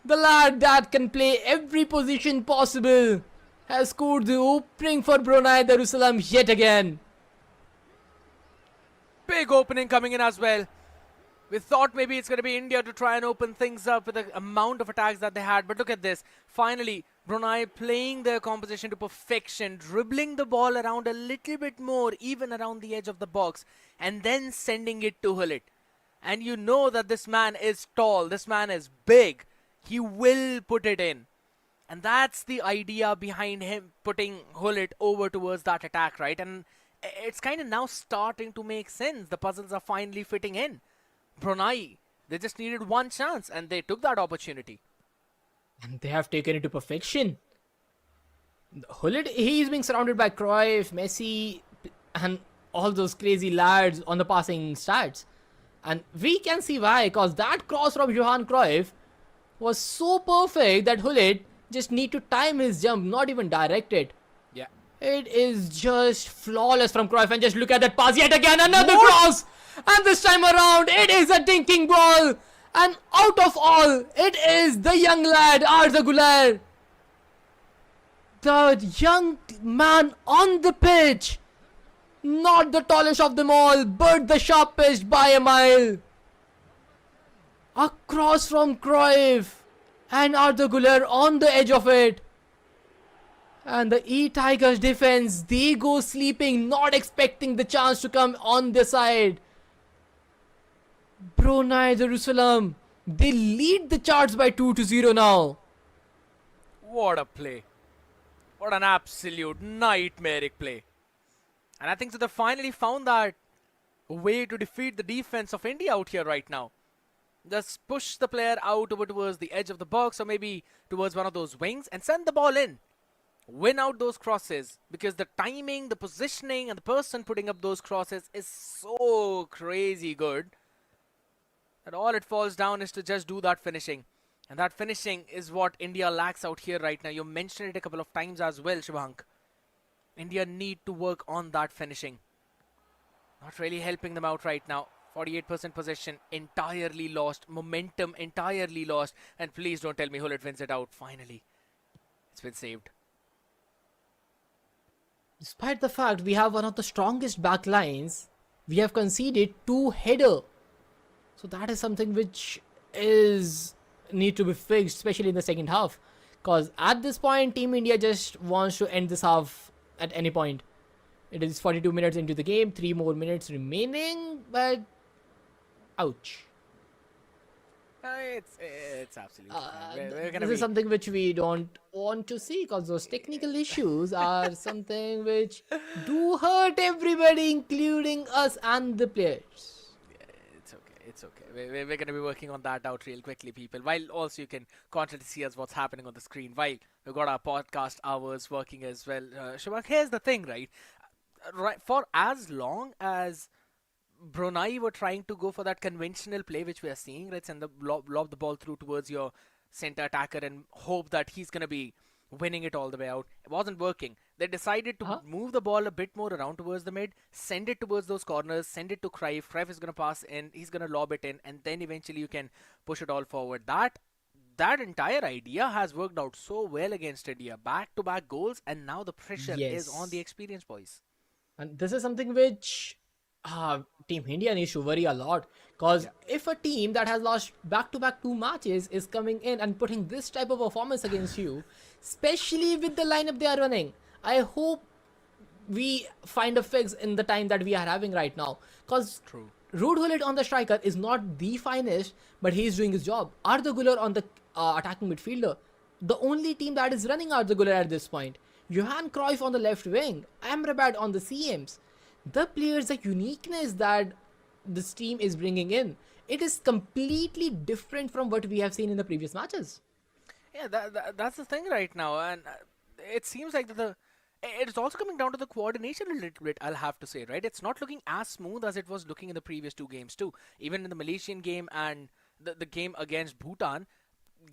The lad that can play every position possible has scored the opening for Brunei Darussalam yet again. Big opening coming in as well. We thought maybe it's going to be India to try and open things up with the amount of attacks that they had. But look at this. Finally, Brunei playing their composition to perfection, dribbling the ball around a little bit more, even around the edge of the box, and then sending it to Hullet. And you know that this man is tall, this man is big. He will put it in. And that's the idea behind him putting Hullet over towards that attack, right? And it's kind of now starting to make sense. The puzzles are finally fitting in. Brunei, they just needed one chance and they took that opportunity. And they have taken it to perfection. Hullet, he's being surrounded by Cruyff, Messi, and all those crazy lads on the passing stats. And we can see why, because that cross from Johan Cruyff was so perfect that Hullet just need to time his jump, not even direct it. Yeah. It is just flawless from Cruyff, and just look at that pass yet again, another cross, and this time around it is a dinking ball, and out of all, it is the young lad Arda Güler, the young man on the pitch, not the tallest of them all, but the sharpest by a mile. A cross from Cruyff and Arda Güler on the edge of it. And the eTigers defense, they go sleeping, not expecting the chance to come on their side. Brunei, Darussalam, they lead the charts by 2-0 now. What a play. What an absolute nightmaric play. And I think so they finally found that way to defeat the defense of India out here right now. Just push the player out over towards the edge of the box or maybe towards one of those wings and send the ball in. Win out those crosses because the timing, the positioning and the person putting up those crosses is so crazy good that all it falls down is to just do that finishing. And that finishing is what India lacks out here right now. You mentioned it a couple of times as well, Shubhank. India need to work on that finishing. Not really helping them out right now. 48% possession, entirely lost. Momentum, entirely lost. And please don't tell me Hullet wins it out. Finally, it's been saved. Despite the fact we have one of the strongest back lines, we have conceded 2 header. So that is something which is need to be fixed, especially in the second half. Because at this point, Team India just wants to end this half at any point. It is 42 minutes into the game, 3 more minutes remaining, but ouch. It's absolutely fine. This is something which we don't want to see because those technical issues are something which do hurt everybody, including us and the players. It's okay. We're going to be working on that out real quickly, people. While also you can constantly see us what's happening on the screen. While we've got our podcast hours working as well. Shubhank, here's the thing, right? For as long as Brunei were trying to go for that conventional play which we are seeing, right? Send the lob the ball through towards your center attacker and hope that he's going to be winning it all the way out. It wasn't working. They decided to move the ball a bit more around towards the mid, send it towards those corners, send it to Cruyff. Cruyff is going to pass in, he's going to lob it in, and then eventually you can push it all forward. That entire idea has worked out so well against India. Back-to-back goals, and now the pressure is on the experienced boys. And this is something which Team India needs to worry a lot. Because if a team that has lost back-to-back 2 matches is coming in and putting this type of performance against you, especially with the lineup they are running, I hope we find a fix in the time that we are having right now. Because Ruud Gullit on the striker is not the finest, but he is doing his job. Arda Güler on the attacking midfielder, the only team that is running Arda Güler at this point. Johan Cruyff on the left wing, Amrabat on the CMs. The players, the uniqueness that this team is bringing in, it is completely different from what we have seen in the previous matches. Yeah, that's the thing right now, and it seems like it's also coming down to the coordination a little bit, I'll have to say, right? It's not looking as smooth as it was looking in the previous 2 games too. Even in the Malaysian game and the game against Bhutan,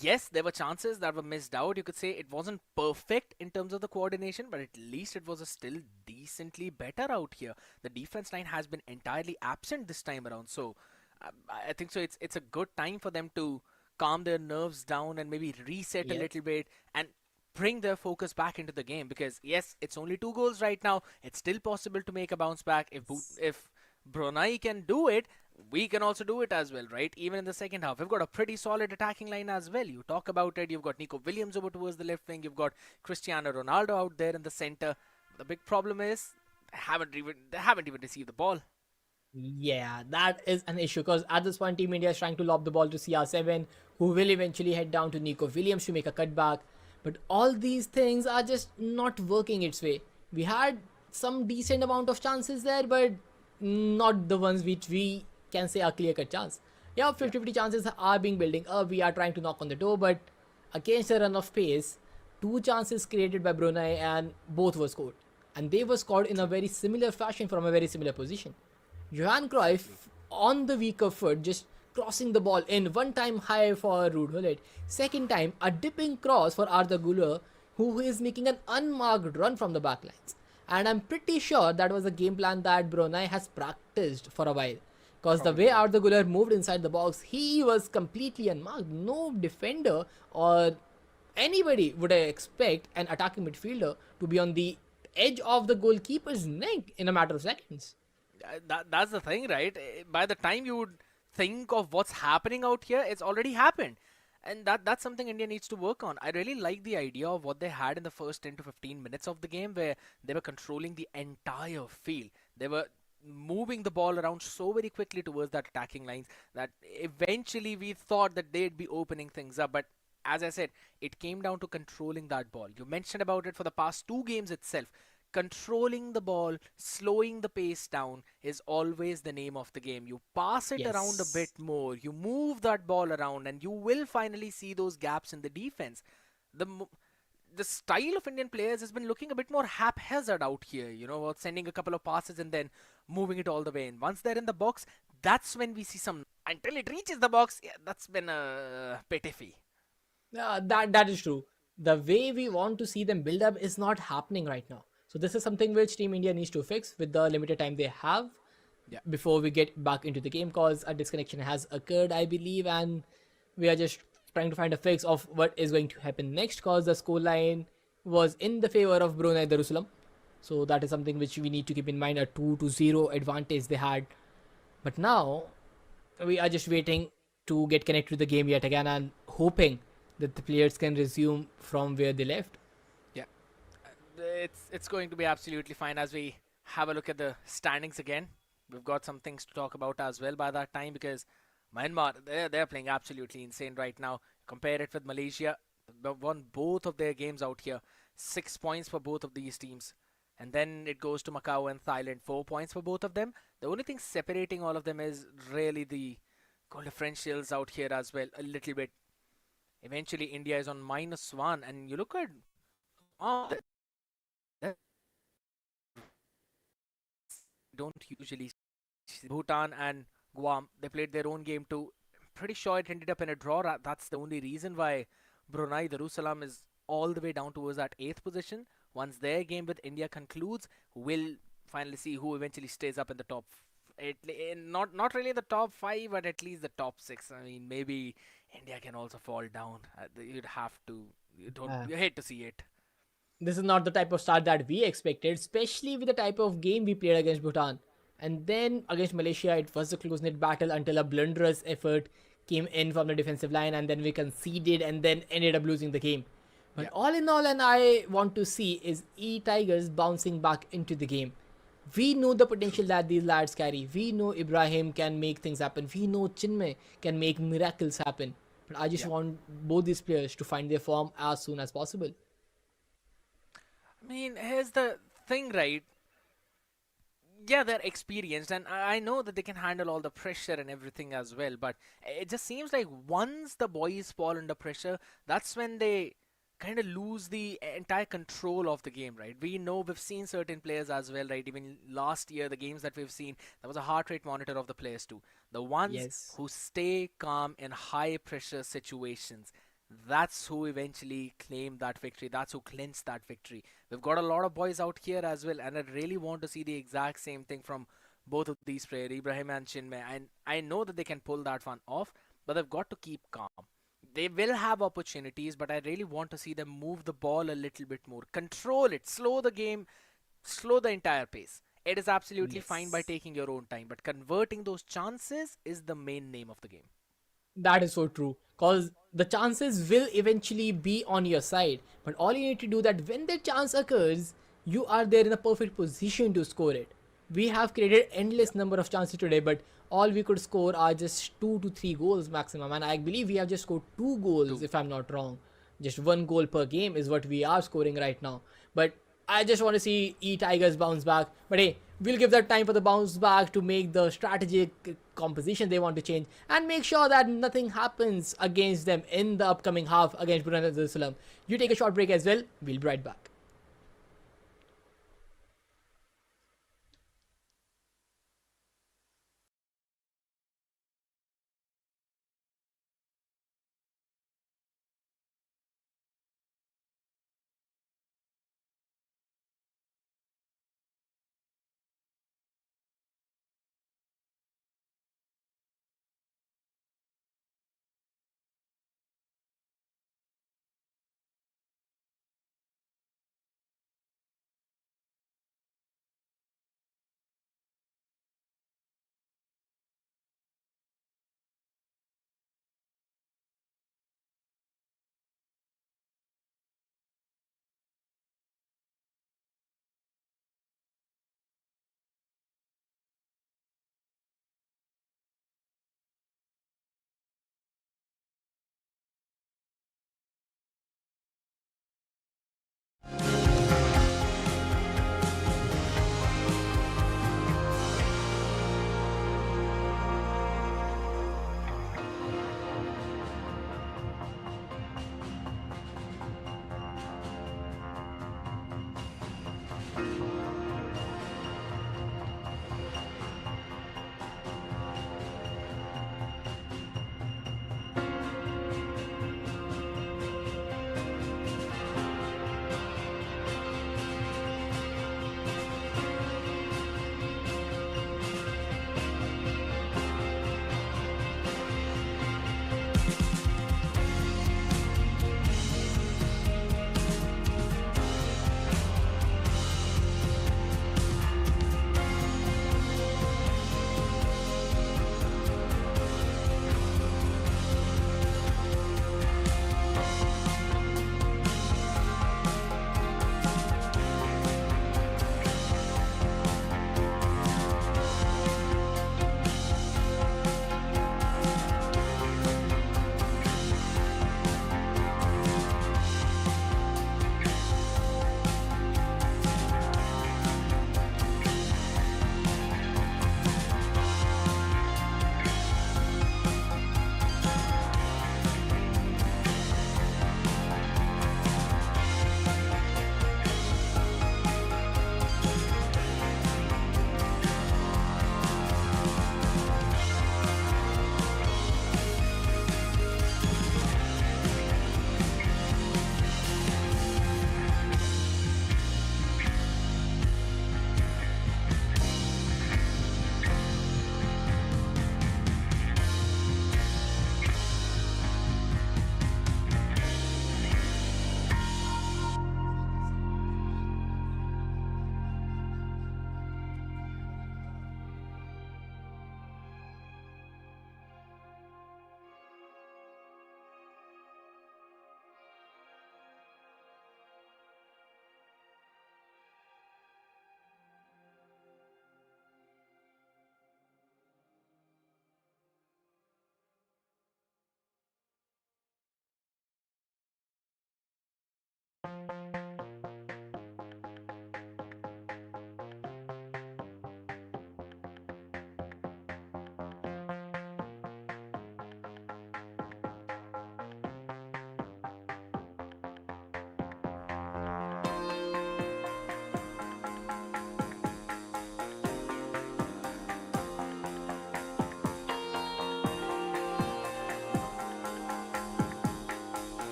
yes, there were chances that were missed out. You could say it wasn't perfect in terms of the coordination, but at least it was still decently better out here. The defense line has been entirely absent this time around, so I think so. It's a good time for them to calm their nerves down and maybe reset a little bit and bring their focus back into the game. Because yes, it's only 2 goals right now. It's still possible to make a bounce back. If Brunei can do it, we can also do it as well, right? Even in the second half, we've got a pretty solid attacking line as well. You talk about it, you've got Nico Williams over towards the left wing, you've got Cristiano Ronaldo out there in the center. The big problem is they haven't even received the ball. Yeah, that is an issue because at this point, Team India is trying to lob the ball to CR7, who will eventually head down to Nico Williams to make a cutback. But all these things are just not working its way. We had some decent amount of chances there, but not the ones which we can say are clear-cut chance. Yeah, 50-50 chances are being building up. We are trying to knock on the door, but against a run of pace, 2 chances created by Brunei and both were scored. And they were scored in a very similar fashion from a very similar position. Johan Cruyff on the weaker foot, just crossing the ball in, one time high for Ruud Gullit, second time a dipping cross for Arda Güler, who is making an unmarked run from the backlines. And I'm pretty sure that was a game plan that Brunei has practiced for a while. Because the way Arda Güler moved inside the box, he was completely unmarked. No defender or anybody would expect an attacking midfielder to be on the edge of the goalkeeper's neck in a matter of seconds. That's the thing, right? By the time you would think of what's happening out here, it's already happened. And that's something India needs to work on. I really like the idea of what they had in the first 10 to 15 minutes of the game, where they were controlling the entire field. They were moving the ball around so very quickly towards that attacking lines that eventually we thought that they'd be opening things up. But as I said, it came down to controlling that ball. You mentioned about it for the past two games itself. Controlling the ball, slowing the pace down is always the name of the game. You pass it around a bit Yes. more, you move that ball around, and you will finally see those gaps in the defense. The the style of Indian players has been looking a bit more haphazard out here, sending a couple of passes and then moving it all the way in. Once they're in the box, that's when we see some. Until it reaches the box, yeah, that's been a bit iffy. That is true. The way we want to see them build up is not happening right now. So this is something which Team India needs to fix with the limited time they have Yeah. before we get back into the game, cause a disconnection has occurred, I believe, and we are just trying to find a fix of what is going to happen next, cause the scoreline was in the favor of Brunei Darussalam. So that is something which we need to keep in mind, a 2-0 advantage they had. But now we are just waiting to get connected to the game yet again and hoping that the players can resume from where they left. Yeah. It's going to be absolutely fine as we have a look at the standings again. We've got some things to talk about as well by that time because Myanmar, they're playing absolutely insane right now. Compare it with Malaysia, they've won both of their games out here. 6 points for both of these teams. And then it goes to Macau and Thailand, 4 points for both of them. The only thing separating all of them is really the goal differentials out here as well, a little bit. Eventually, India is on -1, and you look at oh, don't usually see Bhutan and Guam. They played their own game too. Pretty sure it ended up in a draw. That's the only reason why Brunei Darussalam is all the way down towards that eighth position. Once their game with India concludes, we'll finally see who eventually stays up in the top. Not really the top five, but at least the top six. I mean, maybe India can also fall down. You'd have to. Uh, You hate to see it. this is not the type of start that we expected, especially with the type of game we played against Bhutan. And then against Malaysia, it was a close knit battle until a blunderous effort came in from the defensive line, and then we conceded and then ended up losing the game. But Yeah. all in all, and I want to see is eTigers bouncing back into the game. We know the potential that these lads carry. We know Ibrahim can make things happen. We know Chinmay can make miracles happen. But I just Yeah. want both these players to find their form as soon as possible. I mean, here's the thing, right? Yeah, they're experienced, and I know that they can handle all the pressure and everything as well. But it just seems like once the boys fall under pressure, that's when they kind of lose the entire control of the game, right? We know we've seen certain players as well, right? Even last year, the games that we've seen, there was a heart rate monitor of the players too. The ones Yes. who stay calm in high pressure situations, that's who eventually claim that victory. That's who clinched that victory. We've got a lot of boys out here as well, and I really want to see the exact same thing from both of these players, Ibrahim and Chinmay. And I know that they can pull that one off, but they've got to keep calm. They will have opportunities, but I really want to see them move the ball a little bit more, control it, slow the game, slow the entire pace. It is absolutely fine by Yes. taking your own time, but converting those chances is the main name of the game. That is so true. Because the chances will eventually be on your side. But all you need to do that when the chance occurs, you are there in a perfect position to score it. We have created endless number of chances today, but all we could score are just 2 to 3 goals maximum. And I believe we have just scored 2 goals, Two. if I'm not wrong. Just 1 goal per game is what we are scoring right now. But I just want to see eTigers bounce back. But hey, we'll give that time for the bounce back to make the strategic composition they want to change and make sure that nothing happens against them in the upcoming half against Brunei Darussalam. You take a short break as well. We'll be right back.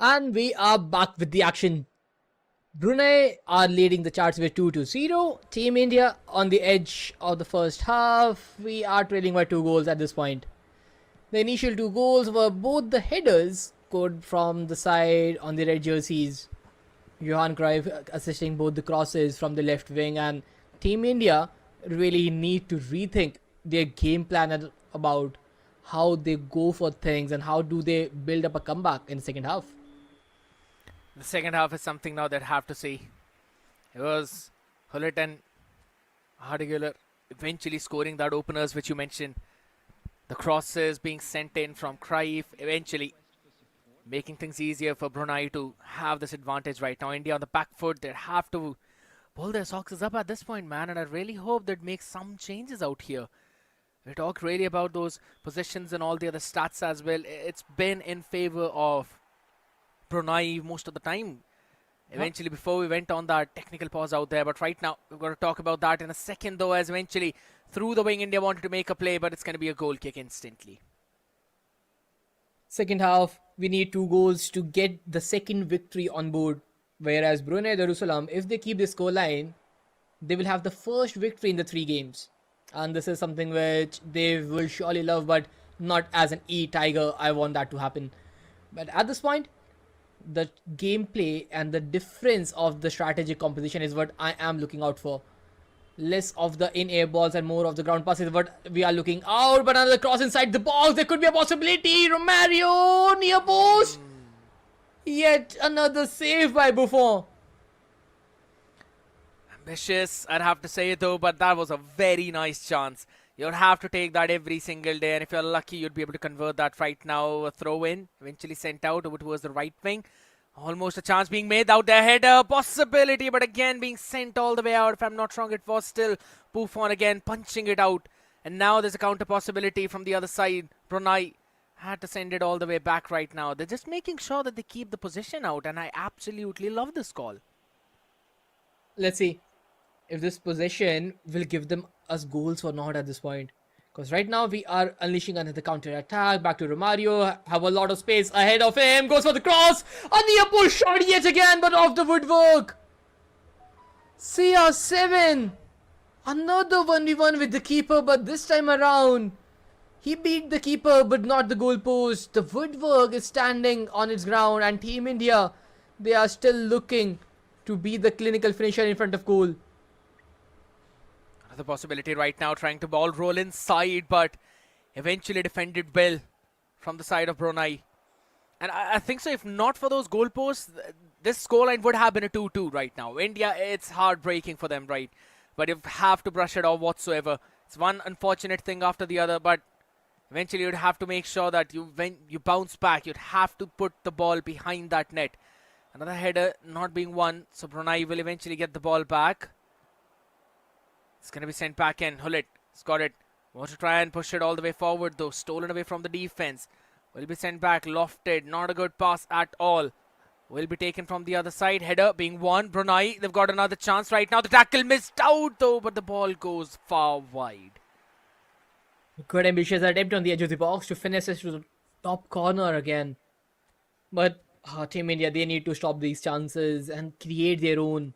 And we are back with the action. Brunei are leading the charts with 2-0. Team India on the edge of the first half. We are trailing by 2 goals at this point. The initial 2 goals were both the headers scored from the side on the red jerseys. Johan Cruyff assisting both the crosses from the left wing, and Team India really need to rethink their game plan about how they go for things and how do they build up a comeback in the second half. The second half is something now that I have to see. It was Hullet and Hardigiller eventually scoring that openers which you mentioned. The crosses being sent in from Cruyff, eventually making things easier for Brunei to have this advantage right now. India on the back foot, they have to pull their socks up at this point, man, and I really hope that makes some changes out here. We talked really about those positions and all the other stats as well. It's been in favor of Brunei most of the time. Eventually, before we went on that technical pause out there, but right now we're going to talk about that in a second, though, as eventually through the wing India wanted to make a play, but it's going to be a goal kick instantly. Second half, we need 2 goals to get the second victory on board. Whereas Brunei Darussalam, if they keep this score line, they will have the first victory in the 3 games. And this is something which they will surely love, but not as an eTiger. I want that to happen. But at this point, the gameplay and the difference of the strategic composition is what I am looking out for. Less of the in-air balls and more of the ground passes, what we are looking out. But another cross inside the box, there could be a possibility. Romario near post. Yet another save by Buffon. Ambitious, I'd have to say, though, but that was a very nice chance. You'd have to take that every single day, and if you're lucky, you'd be able to convert that right now. A throw in, eventually sent out over towards the right wing. Almost a chance being made out there. Header possibility, but again being sent all the way out. If I'm not wrong, it was still Buffon again punching it out. And now there's a counter possibility from the other side. Brunei had to send it all the way back right now. They're just making sure that they keep the position out, and I absolutely love this call. Let's see if this possession will give them us goals or not at this point. Because right now we are unleashing another counter attack. Back to Romario. Have a lot of space ahead of him. Goes for the cross. A near push shot yet again, but off the woodwork. CR7. Another 1v1 with the keeper, but this time around he beat the keeper but not the goalpost. The woodwork is standing on its ground, and Team India, they are still looking to be the clinical finisher in front of goal. The possibility right now, trying to ball roll inside, but eventually defended well from the side of Brunei. And I think so, if not for those goalposts, this scoreline would have been a 2-2 right now. India, it's heartbreaking for them, right? But you have to brush it off whatsoever. It's one unfortunate thing after the other, but eventually you'd have to make sure that when you bounce back, you'd have to put the ball behind that net. Another header not being won, so Brunei will eventually get the ball back. It's going to be sent back in. Hullet has got it. Wants to try and push it all the way forward, though. Stolen away from the defense. Will be sent back. Lofted. Not a good pass at all. Will be taken from the other side. Header being won. Brunei, they've got another chance right now. The tackle missed out, though, but the ball goes far wide. Good ambitious attempt on the edge of the box to finish it to the top corner again. But Team India, they need to stop these chances and create their own.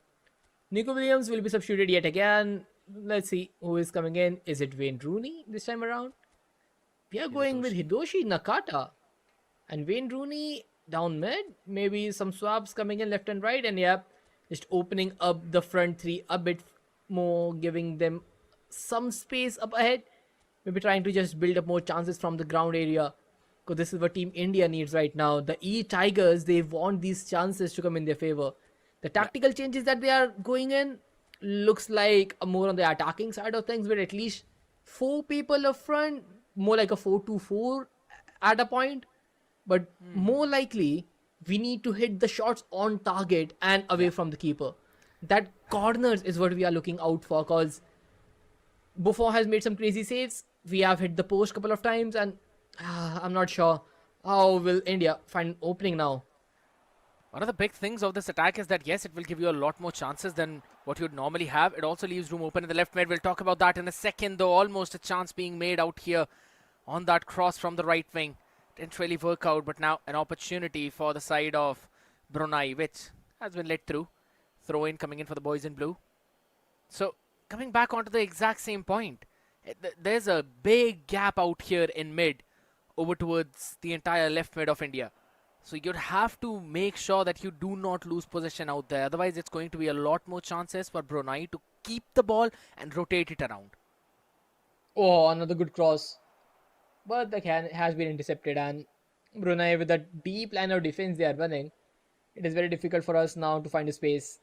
Nico Williams will be substituted yet again. Let's see who is coming in. Is it Wayne Rooney this time around? We are going with Hidoshi Nakata. And Wayne Rooney down mid. Maybe some swaps coming in left and right. And yep, just opening up the front three a bit more. Giving them some space up ahead. Maybe trying to just build up more chances from the ground area. Because this is what Team India needs right now. The eTigers, they want these chances to come in their favor. The tactical changes that they are going in looks like more on the attacking side of things, with at least 4 people up front, more like a 4-2-4 at a point. But more likely, we need to hit the shots on target and away from the keeper. That corners is what we are looking out for, because Buffon has made some crazy saves. We have hit the post a couple of times, and I'm not sure how will India find an opening now. One of the big things of this attack is that, yes, it will give you a lot more chances than what you'd normally have. It also leaves room open in the left mid. We'll talk about that in a second, though. Almost a chance being made out here on that cross from the right wing. Didn't really work out, but now an opportunity for the side of Brunei, which has been let through. Throw in coming in for the boys in blue. So coming back onto the exact same point, there's a big gap out here in mid over towards the entire left mid of India. So you'd have to make sure that you do not lose possession out there. Otherwise, it's going to be a lot more chances for Brunei to keep the ball and rotate it around. Oh, another good cross. But the can has been intercepted, and Brunei, with the deep line of defense they are running, it is very difficult for us now to find a space.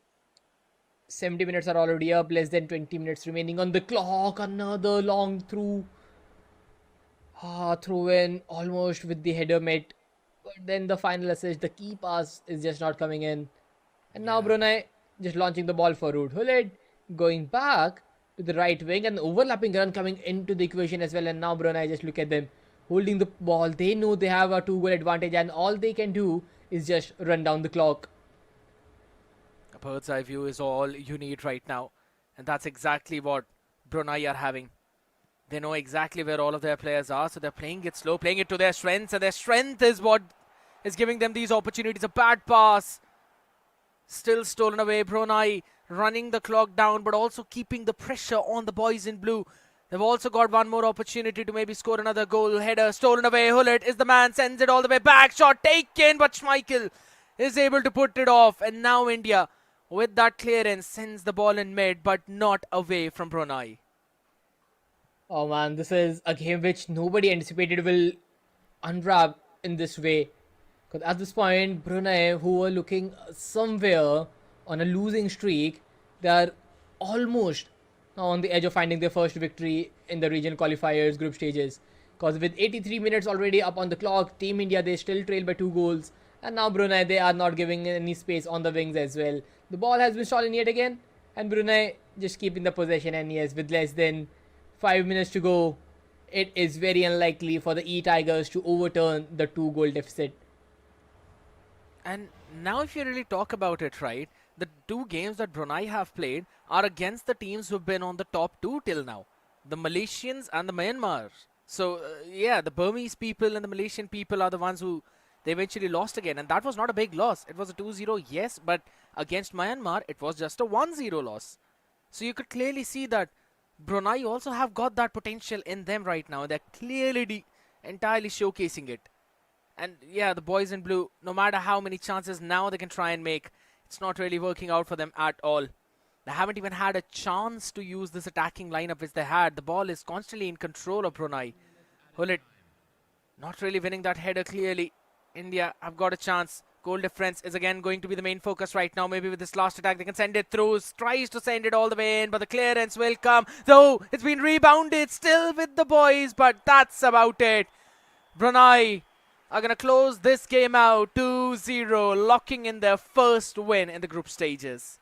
70 minutes are already up, less than 20 minutes remaining on the clock. Another long through. Throw in almost with the header met. But then the final assist, the key pass is just not coming in. And now Yeah. Brunei just launching the ball for Hullet, going back to the right wing, and overlapping run coming into the equation as well. And now Brunei, just look at them holding the ball. They know they have a 2-goal advantage, and all they can do is just run down the clock. A bird's eye view is all you need right now. And that's exactly what Brunei are having. They know exactly where all of their players are, so they're playing it slow, playing it to their strengths, and their strength is what is giving them these opportunities. A bad pass, still stolen away. Brunei running the clock down, but also keeping the pressure on the boys in blue. They've also got one more opportunity to maybe score another goal. Header stolen away. Hullet is the man, sends it all the way back. Shot taken, but Schmeichel is able to put it off. And now India, with that clearance, sends the ball in mid, but not away from Brunei. Oh man, this is a game which nobody anticipated will unwrap in this way. Because at this point, Brunei, who were looking somewhere on a losing streak, they are almost now on the edge of finding their first victory in the regional qualifiers group stages. Because with 83 minutes already up on the clock, Team India, they still trail by 2 goals. And now Brunei, they are not giving any space on the wings as well. The ball has been stolen yet again. And Brunei just keeping the possession. And yes, with less than 5 minutes to go, it is very unlikely for the eTigers to overturn the 2-goal deficit. And now if you really talk about it, right, the two games that Brunei have played are against the teams who've been on the top two till now. The Malaysians and the Myanmar. So, yeah, the Burmese people and the Malaysian people are the ones who they eventually lost again. And that was not a big loss. It was a 2-0, yes, but against Myanmar, it was just a 1-0 loss. So you could clearly see that Brunei also have got that potential in them right now. They're clearly entirely showcasing it. And yeah, the boys in blue, no matter how many chances now they can try and make, it's not really working out for them at all. They haven't even had a chance to use this attacking lineup which they had. The ball is constantly in control of Brunei. Hullet not really winning that header clearly. India have got a chance. Goal difference is again going to be the main focus right now. Maybe with this last attack they can send it through. Tries to send it all the way in, but the clearance will come. Though it's been rebounded still with the boys, but that's about it. Brunei are going to close this game out 2-0, locking in their first win in the group stages.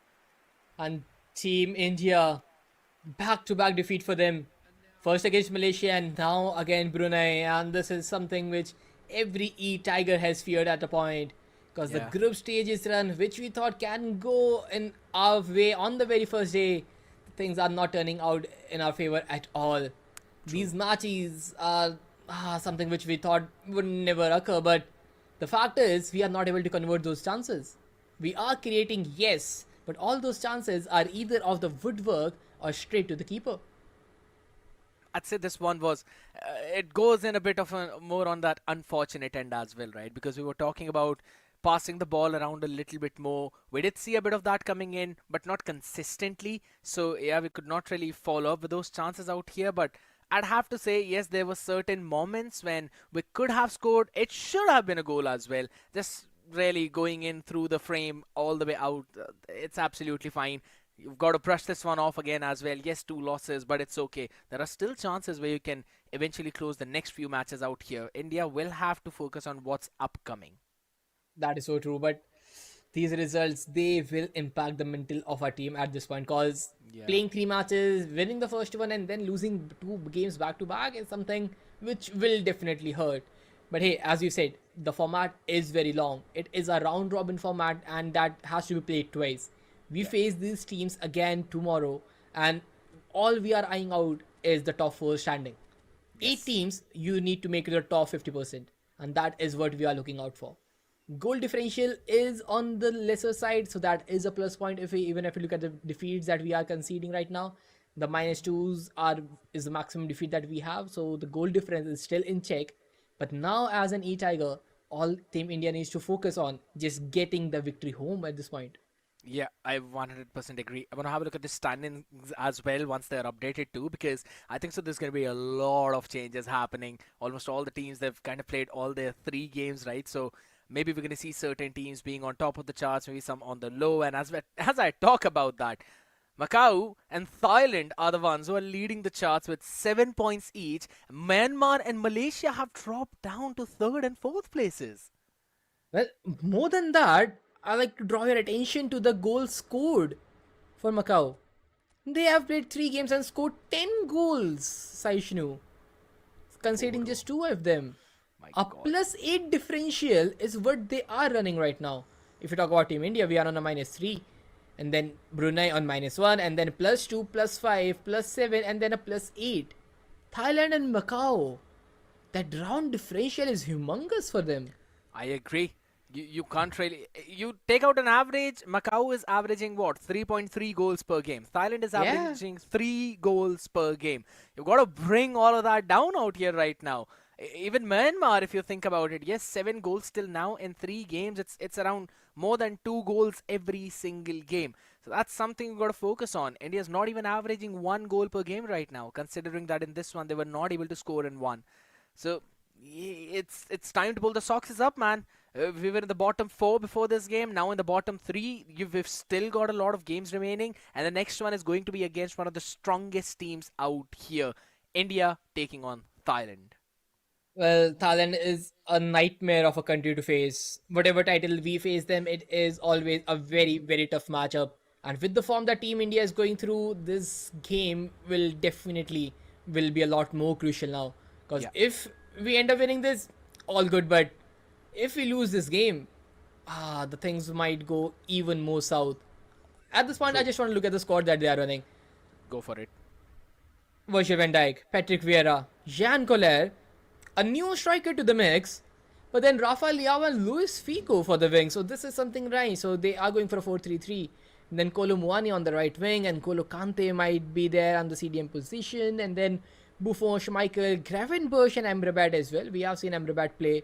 And Team India, back-to-back defeat for them. First against Malaysia and now again Brunei. And this is something which every E-Tiger has feared at a point. Because Yeah. the group stages run, which we thought can go in our way on the very first day, things are not turning out in our favor at all. These matches are something which we thought would never occur, but the fact is we are not able to convert those chances. We are creating, yes, but all those chances are either off the woodwork or straight to the keeper. I'd say this one was, it goes in a bit of a more on that unfortunate end as well, right? Because we were talking about passing the ball around a little bit more. We did see a bit of that coming in, but not consistently. So yeah, we could not really follow up with those chances out here. But I'd have to say, yes, there were certain moments when we could have scored. It should have been a goal as well. Just really going in through the frame all the way out. It's absolutely fine. You've got to brush this one off again as well. Yes, 2 losses, but it's okay. There are still chances where you can eventually close the next few matches out here. India will have to focus on what's upcoming. That is so true, but these results, they will impact the mental of our team at this point, because Yeah. playing 3 matches, winning the first one and then losing 2 games back to back is something which will definitely hurt. But hey, as you said, the format is very long. It is a round robin format and that has to be played twice. We face these teams again tomorrow, and all we are eyeing out is the top 4 standing. 8 teams, you need to make it the top 50%. and that is what we are looking out for. Goal differential is on the lesser side, so that is a plus point. Even if you look at the defeats that we are conceding right now, the -2s is the maximum defeat that we have. So the goal difference is still in check. But now, as an eTiger, all Team India needs to focus on just getting the victory home at this point. Yeah, I 100% agree. I want to have a look at the standings as well once they're updated too, because I think so there's going to be a lot of changes happening. Almost all the teams, they've kind of played all their 3 games, right? So maybe we're going to see certain teams being on top of the charts, maybe some on the low. And as I talk about that, Macau and Thailand are the ones who are leading the charts with 7 points each. Myanmar and Malaysia have dropped down to 3rd and 4th places. Well, more than that, I like to draw your attention to the goals scored for Macau. They have played 3 games and scored 10 goals, Saishnu, conceding just 2 of them. My A God. +8 differential is what they are running right now. If you talk about Team India, we are on a -3, and then Brunei on -1, and then +2, +5, +7, and then a +8. Thailand and Macau, that round differential is humongous for them. I agree. You can't really. You take out an average. Macau is averaging what? 3.3 goals per game. Thailand is Yeah. averaging 3 goals per game. You've got to bring all of that down out here right now. Even Myanmar, if you think about it, yes, 7 goals still now in 3 games. It's around more than 2 goals every single game. So that's something you've got to focus on. India's not even averaging 1 goal per game right now, considering that in this one they were not able to score in one. So it's time to pull the socks up, man. We were in the bottom 4 before this game. Now in the bottom 3, we've still got a lot of games remaining, and the next one is going to be against one of the strongest teams out here. India taking on Thailand. Well, Thailand is a nightmare of a country to face. Whatever title we face them, it is always a very, very tough matchup. And with the form that Team India is going through, this game will definitely will be a lot more crucial now. Because Yeah. if we end up winning this, all good. But if we lose this game, the things might go even more south. At this point, I True. just want to look at the squad that they are running. Go for it. Virgil van Dijk, Patrick Vieira, Jean Collier, a new striker to the mix, but then Rafa Leao and Luis Figo for the wing. So this is something right. So they are going for a 4-3-3. Then Kolo Muani on the right wing, and Kolo Kante might be there on the CDM position, and then Buffon, Schmeichel, Gravenberch and Amrabat as well. We have seen Amrabat play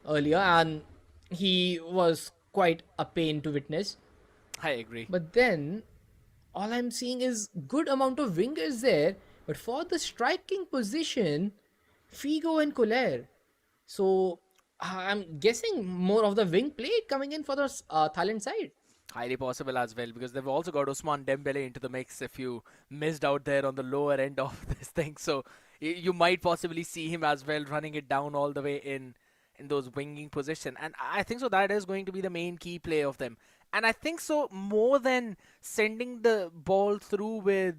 earlier, and he was quite a pain to witness. I agree. But then, all I'm seeing is good amount of wingers there. But for the striking position, Figo and Collier. So I'm guessing more of the wing play coming in for the Thailand side. Highly possible as well, because they've also got Usman Dembele into the mix if you missed out there on the lower end of this thing. So you might possibly see him as well running it down all the way in those winging position. And I think so that is going to be the main key play of them. And I think so more than sending the ball through with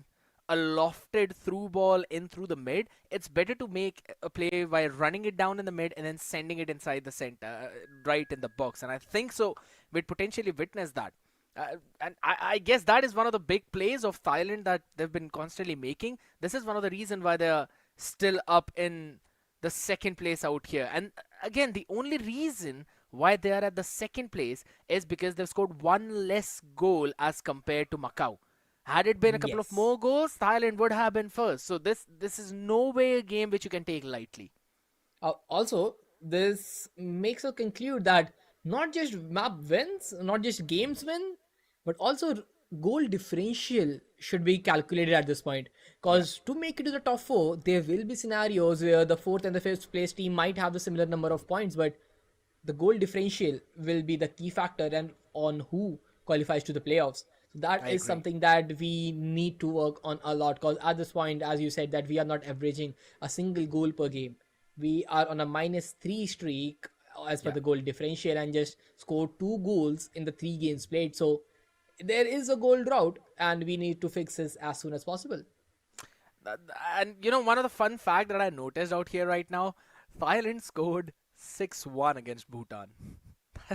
a lofted through ball in through the mid, it's better to make a play by running it down in the mid and then sending it inside the center, right in the box. And I think so we'd potentially witness that. And I guess that is one of the big plays of Thailand that they've been constantly making. This is one of the reasons why they're still up in the second place out here. And again, the only reason why they are at the second place is because they've scored 1 less goal as compared to Macau. Had it been a couple of Yes. more goals, Thailand would have been first. So this is no way a game which you can take lightly. Also, this makes us conclude that not just map wins, not just games win, but also goal differential should be calculated at this point. Because to make it to the top 4, there will be scenarios where the 4th and the 5th place team might have the similar number of points, but the goal differential will be the key factor and on who qualifies to the playoffs. That I is agree. something that we need to work on a lot, because at this point, as you said, that we are not averaging a single goal per game. We are on a -3 streak as per Yeah. the goal differential and just scored 2 goals in the 3 games played. So there is a goal drought and we need to fix this as soon as possible. And one of the fun fact that I noticed out here right now, Thailand scored 6-1 against Bhutan.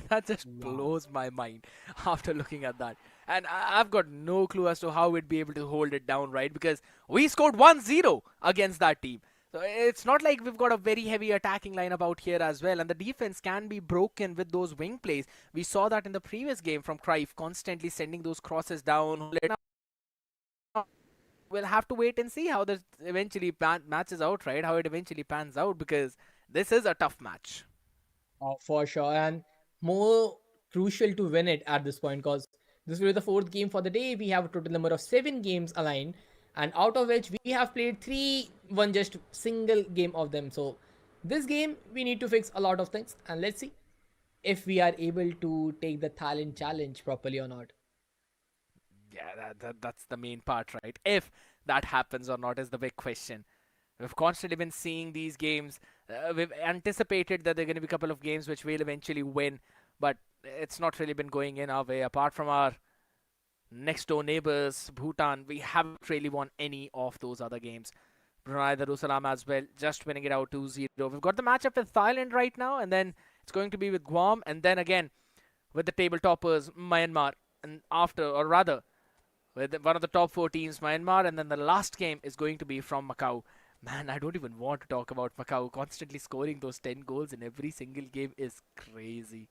That just blows my mind after looking at that. And I've got no clue as to how we'd be able to hold it down, right? Because we scored 1-0 against that team. So it's not like we've got a very heavy attacking lineup out here as well, and the defense can be broken with those wing plays. We saw that in the previous game from Cruyff, constantly sending those crosses down. We'll have to wait and see how this eventually matches out, right? How it eventually pans out, because this is a tough match. For sure, and more crucial to win it at this point because this will be the fourth game for the day. We have a total number of 7 games aligned, and out of which we have played 3, one just single game of them. So this game we need to fix a lot of things, and let's see if we are able to take the Thailand challenge properly or not. Yeah, that's the main part, right? If that happens or not is the big question. We've constantly been seeing these games. We've anticipated that there are going to be a couple of games which we'll eventually win, but it's not really been going in our way. Apart from our next door neighbors, Bhutan, we haven't really won any of those other games. Brunei, Darussalam as well, just winning it out 2-0. We've got the matchup with Thailand right now, and then it's going to be with Guam, and then again with the table toppers, Myanmar, and after, or rather, with one of the top 4 teams, Myanmar, and then the last game is going to be from Macau. Man, I don't even want to talk about Macau. Constantly scoring those 10 goals in every single game is crazy.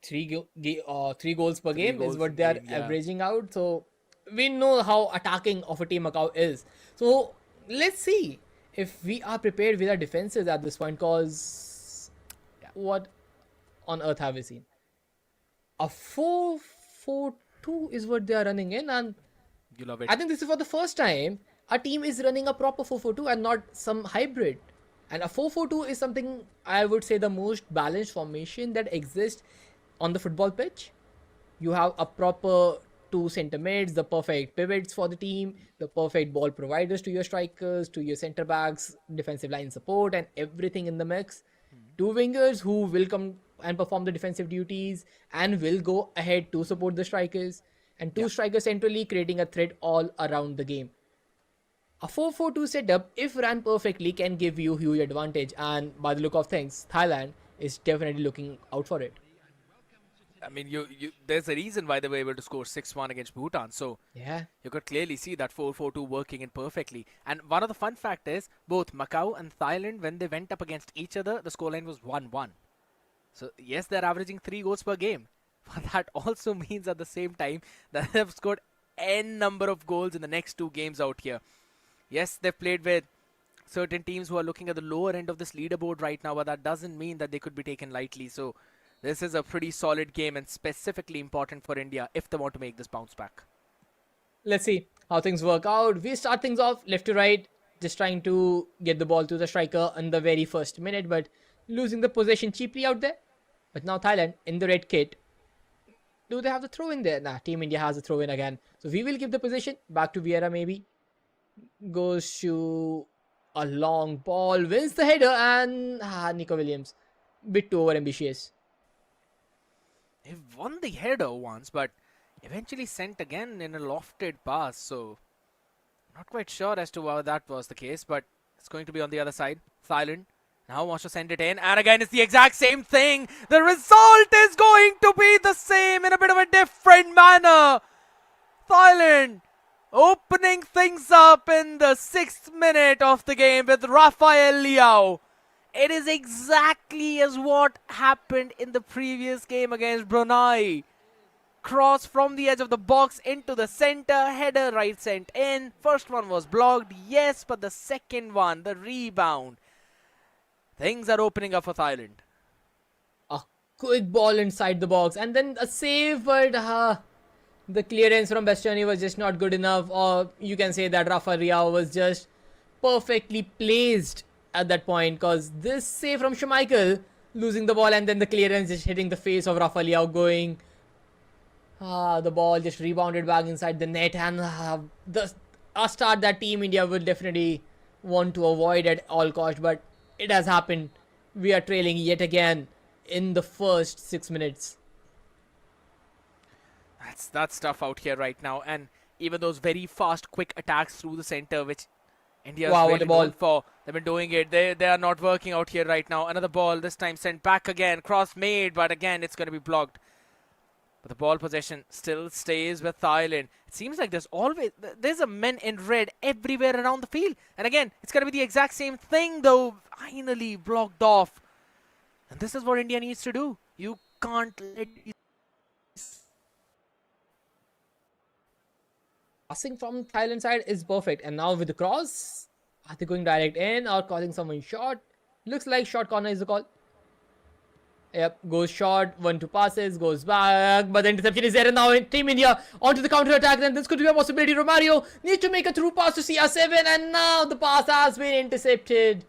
3 goals per game goals is what in they are game, yeah. averaging out. So we know how attacking of a team Macau is. So let's see if we are prepared with our defenses at this point. Cause what on earth have we seen? A 4-4-2 is what they are running in, and You love it. I think this is for the first time a team is running a proper 4-4-2 and not some hybrid. And a 4-4-2 is something I would say the most balanced formation that exists on the football pitch. You have a proper 2 center mids, the perfect pivots for the team, the perfect ball providers to your strikers, to your center backs, defensive line support, and everything in the mix. 2 wingers who will come and perform the defensive duties and will go ahead to support the strikers, and 2 strikers centrally creating a threat all around the game. A 4-4-2 setup, if ran perfectly, can give you huge advantage, and by the look of things, Thailand is definitely looking out for it. I mean, there's a reason why they were able to score 6-1 against Bhutan. So Yeah. you could clearly see that 4-4-2 working in perfectly. And one of the fun fact is, both Macau and Thailand, when they went up against each other, the scoreline was 1-1. So yes, they're averaging 3 goals per game. But that also means at the same time that they've scored n number of goals in the next 2 games out here. Yes, they've played with certain teams who are looking at the lower end of this leaderboard right now, but that doesn't mean that they could be taken lightly. So this is a pretty solid game and specifically important for India if they want to make this bounce back. Let's see how things work out. We start things off left to right, just trying to get the ball to the striker in the very first minute, but losing the possession cheaply out there. But now Thailand in the red kit. Do they have the throw in there? Nah, Team India has the throw in again. So we will give the possession back to Vieira maybe. Goes to a long ball, wins the header, and Nico Williams. Bit too over ambitious. They won the header once, but eventually sent again in a lofted pass. So not quite sure as to why that was the case, but it's going to be on the other side. Thailand now wants to send it in, and again it's the exact same thing. The result is going to be the same in a bit of a different manner. Thailand opening things up in the 6th minute of the game with Rafael Leao. It is exactly as what happened in the previous game against Brunei. Cross from the edge of the box into the center, header right sent in. First one was blocked, yes, but the second one, the rebound. Things are opening up for Thailand. A quick ball inside the box, and then a save, but the clearance from Bastoni was just not good enough, or you can say that Rafa Leao was just perfectly placed at that point, because this save from Schmeichel, losing the ball and then the clearance just hitting the face of Rafa Leao going, the ball just rebounded back inside the net, and a start that Team India would definitely want to avoid at all cost, but it has happened. We are trailing yet again in the first 6 minutes. That's tough out here right now, and even those very fast, quick attacks through the center, which India is really known for. They've been doing it. They are not working out here right now. Another ball, this time sent back again. Cross made, but again it's going to be blocked. But the ball possession still stays with Thailand. It seems like there's a men in red everywhere around the field. And again, it's going to be the exact same thing, though finally blocked off. And this is what India needs to do. You can't let Passing from Thailand side is perfect. And now with the cross, are they going direct in or calling someone short? Looks like short corner is the call. Yep, goes short, 1-2 passes, goes back, but the interception is there, and now Team India onto the counter attack. Then this could be a possibility. Romario needs to make a through pass to CR7, and now the pass has been intercepted.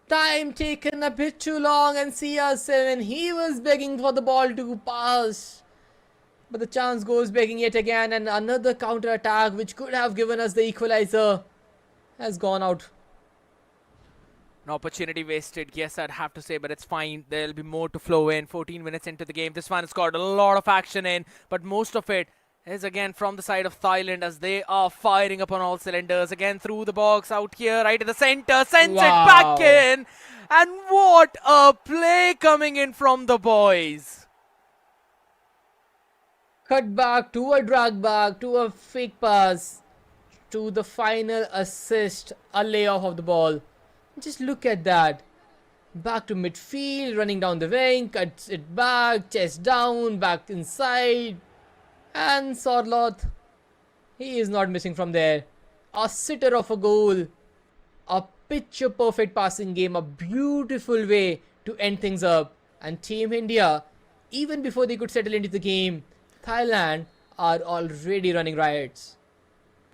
Time taken a bit too long, and CR7, he was begging for the ball to pass. But the chance goes begging yet again, and another counter attack which could have given us the equalizer has gone out. An opportunity wasted, yes, I'd have to say, but it's fine. There'll be more to flow in. 14 minutes into the game. This one has got a lot of action in, but most of it is again from the side of Thailand as they are firing up on all cylinders. Again through the box, out here, right in the center, sends it back in. And what a play coming in from the boys. Cut back to a drag back to a fake pass to the final assist, a layoff of the ball. Just look at that. Back to midfield, running down the wing, cuts it back, chest down, back inside. And Sorloth, he is not missing from there. A sitter of a goal. A picture perfect passing game, a beautiful way to end things up. And Team India, even before they could settle into the game, Thailand are already running riots.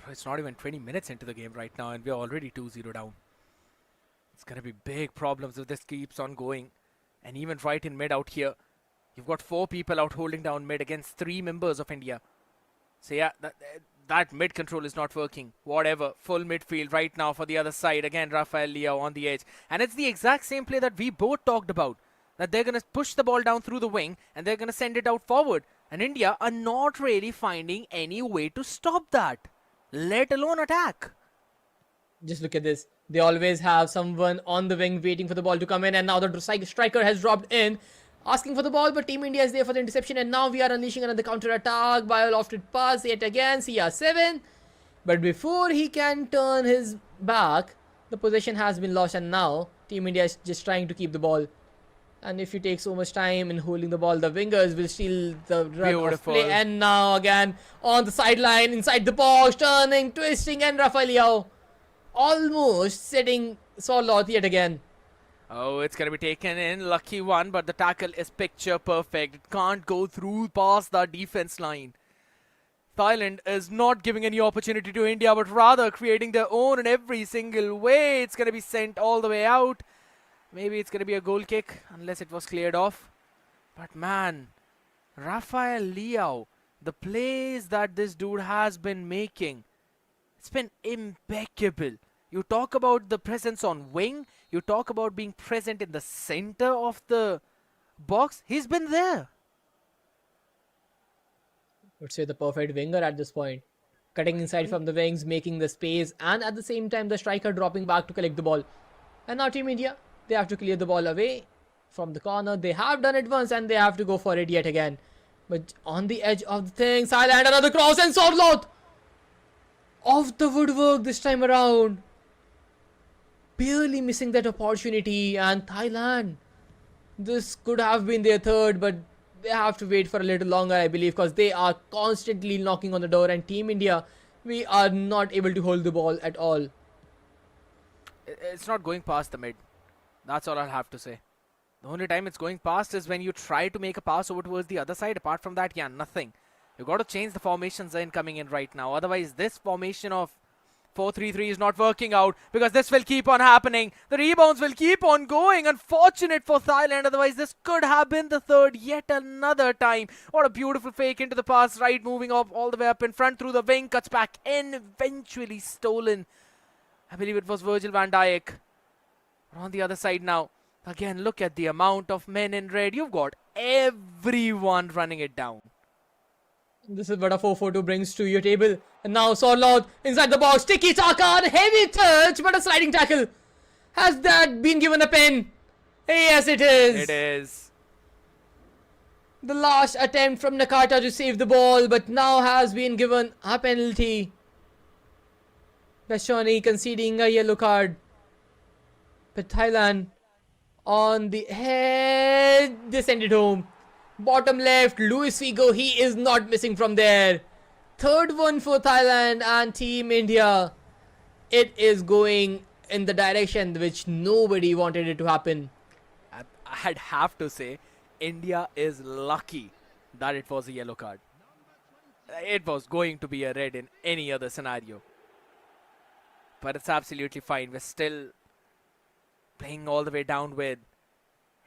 It's not even 20 minutes into the game right now and we're already 2-0 down. It's going to be big problems if this keeps on going. And even right in mid out here, you've got 4 people out holding down mid against 3 members of India. So yeah, that mid control is not working. Whatever, full midfield right now for the other side. Again, Rafael Leao on the edge. And it's the exact same play that we both talked about. That they're going to push the ball down through the wing and they're going to send it out forward. And India are not really finding any way to stop that, let alone attack. Just look at this. They always have someone on the wing waiting for the ball to come in, and now the striker has dropped in, asking for the ball, but Team India is there for the interception, and now we are unleashing another counter attack by a lofted pass yet again, CR7. But before he can turn his back, the possession has been lost, and now Team India is just trying to keep the ball. And if you take so much time in holding the ball, the wingers will steal the run of play. And now again on the sideline, inside the box, turning, twisting, and Rafael Leao almost setting Sorloth yet again. Oh, it's going to be taken in. Lucky one, but the tackle is picture perfect. It can't go through past the defense line. Thailand is not giving any opportunity to India, but rather creating their own in every single way. It's going to be sent all the way out. Maybe it's going to be a goal kick unless it was cleared off. But man, Rafael Leao, the plays that this dude has been making, it's been impeccable. You talk about the presence on wing. You talk about being present in the center of the box. He's been there. Would say the perfect winger at this point. Cutting inside from the wings, making the space, and at the same time the striker dropping back to collect the ball. And now Team India, they have to clear the ball away from the corner. They have done it once and they have to go for it yet again. But on the edge of the thing, Thailand, another cross, and Sorloth off the woodwork this time around. Barely missing that opportunity, and Thailand, this could have been their third, but they have to wait for a little longer, I believe, because they are constantly knocking on the door, and Team India, we are not able to hold the ball at all. It's not going past the mid. That's all I'll have to say. The only time it's going past is when you try to make a pass over towards the other side. Apart from that, yeah, nothing. You've got to change the formations coming in right now. Otherwise, this formation of 4-3-3 is not working out, because this will keep on happening. The rebounds will keep on going. Unfortunate for Thailand. Otherwise, this could have been the third yet another time. What a beautiful fake into the pass. Right, moving up all the way up in front through the wing. Cuts back in. Eventually stolen. I believe it was Virgil van Dijk. On the other side now. Again, look at the amount of men in red. You've got everyone running it down. This is what a 4-4-2 brings to your table. And now Sorloth inside the box. Tiki taka, heavy touch, but a sliding tackle. Has that been given a pen? Yes, it is. It is. The last attempt from Nakata to save the ball, but now has been given a penalty. Bashani conceding a yellow card. But Thailand on the head, they send it home. Bottom left, Luis Figo, he is not missing from there. Third one for Thailand and Team India. It is going in the direction which nobody wanted it to happen. I'd have to say, India is lucky that it was a yellow card. It was going to be a red in any other scenario. But it's absolutely fine. We're still playing all the way down with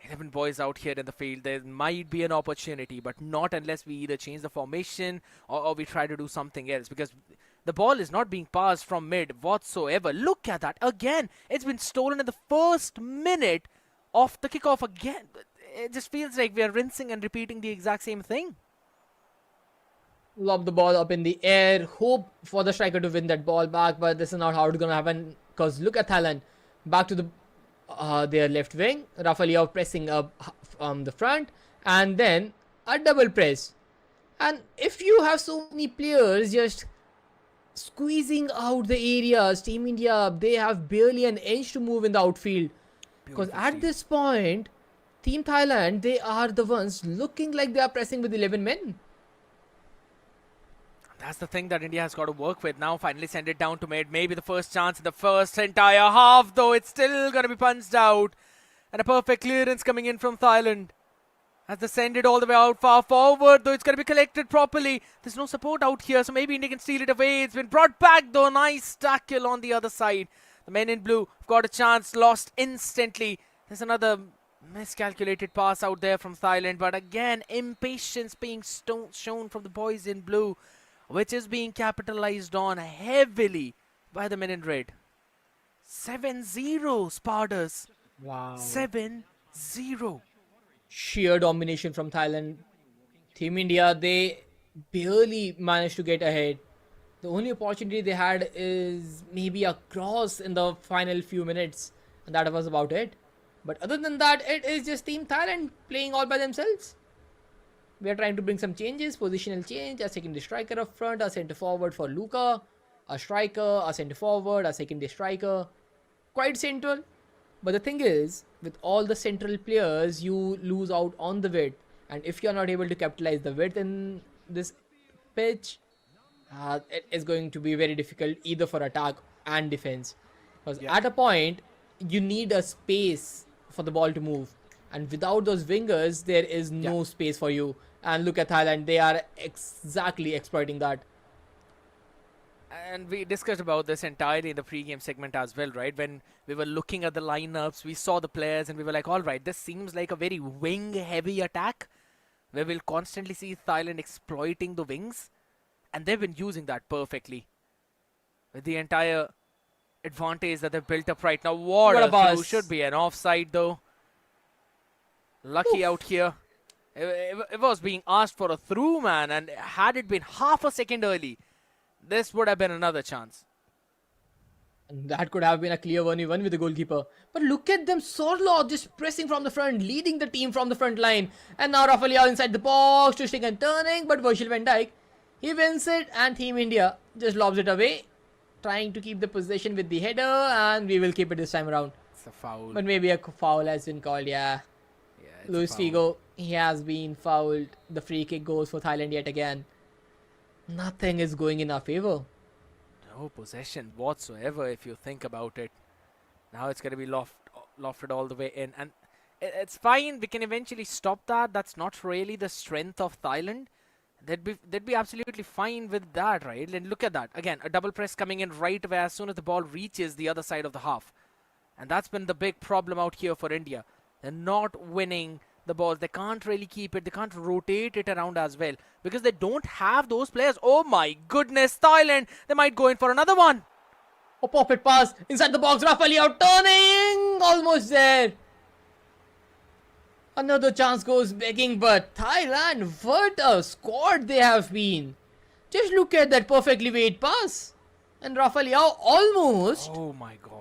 11 boys out here in the field. There might be an opportunity, but not unless we either change the formation or we try to do something else, because the ball is not being passed from mid whatsoever. Look at that. Again, it's been stolen in the first minute of the kickoff again. It just feels like we are rinsing and repeating the exact same thing. Lob the ball up in the air, hope for the striker to win that ball back, but this is not how it's going to happen, because look at Thailand. Back to their left wing, Rafael pressing up the front, and then a double press. And if you have so many players just squeezing out the areas, Team India, they have barely an inch to move in the outfield. Because at this point, Team Thailand, they are the ones looking like they are pressing with 11 men. That's the thing that India has got to work with. Now finally send it down to mid. Maybe the first chance in the first entire half, though it's still going to be punched out. And a perfect clearance coming in from Thailand. As they send it all the way out far forward, though it's going to be collected properly. There's no support out here, so maybe India can steal it away. It's been brought back, though. Nice tackle on the other side. The men in blue have got a chance, lost instantly. There's another miscalculated pass out there from Thailand. But again, impatience being shown from the boys in blue, which is being capitalized on heavily by the men in red. 7-0, Spardas. Wow. 7-0. Sheer domination from Thailand. Team India, they barely managed to get ahead. The only opportunity they had is maybe a cross in the final few minutes, and that was about it. But other than that, it is just Team Thailand playing all by themselves. We are trying to bring some changes, positional change, a secondary striker up front, a centre forward for Luka, a striker, a centre forward, a secondary striker. Quite central. But the thing is, with all the central players, you lose out on the width. And if you are not able to capitalize the width in this pitch, it is going to be very difficult either for attack and defense. Because at a point, you need a space for the ball to move. And without those wingers, there is no space for you. And look at Thailand, they are exactly exploiting that. And we discussed about this entirely in the pre-game segment as well, right? When we were looking at the lineups, we saw the players and we were like, all right, this seems like a very wing-heavy attack, where we'll constantly see Thailand exploiting the wings. And they've been using that perfectly. With the entire advantage that they've built up right now. What a throw. Should be an offside, though. Lucky out here. It was being asked for a through, man, and had it been half a second early, this would have been another chance. And that could have been a clear 1v1 with the goalkeeper. But look at them, Sorlo just pressing from the front, leading the team from the front line. And now Rafael inside the box, twisting and turning, but Virgil van Dijk, he wins it, and Team India just lobs it away, trying to keep the possession with the header, and we will keep it this time around. It's a foul. But maybe a foul has been called, Luis Figo, he has been fouled. The free kick goes for Thailand yet again. Nothing is going in our favour. No possession whatsoever if you think about it. Now it's going to be lofted all the way in. And it's fine. We can eventually stop that. That's not really the strength of Thailand. They'd be absolutely fine with that, right? And look at that. Again, a double press coming in right away as soon as the ball reaches the other side of the half. And that's been the big problem out here for India. They're not winning the balls. They can't really keep it. They can't rotate it around as well because they don't have those players. Oh my goodness, Thailand. They might go in for another one. A pocket pass inside the box. Rafael turning. Almost there. Another chance goes begging, but Thailand, what a squad they have been. Just look at that perfectly weighted pass. And Rafael almost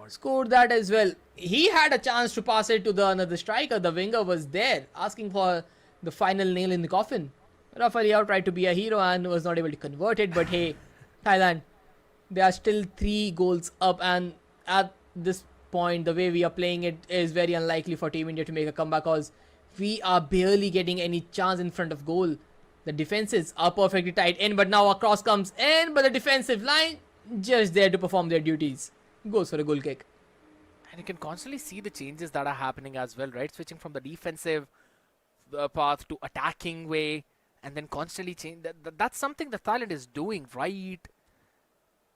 scored that as well. He had a chance to pass it to the another striker. The winger was there asking for the final nail in the coffin. Rafael tried to be a hero and was not able to convert it, but hey, Thailand, they are still 3 goals up, and at this point, the way we are playing it is very unlikely for Team India to make a comeback because we are barely getting any chance in front of goal. The defenses are perfectly tight in, but now a cross comes in, but the defensive line just there to perform their duties. Goes for a goal kick. And you can constantly see the changes that are happening as well, right? Switching from the defensive path to attacking way, and then constantly change. That's something that Thailand is doing right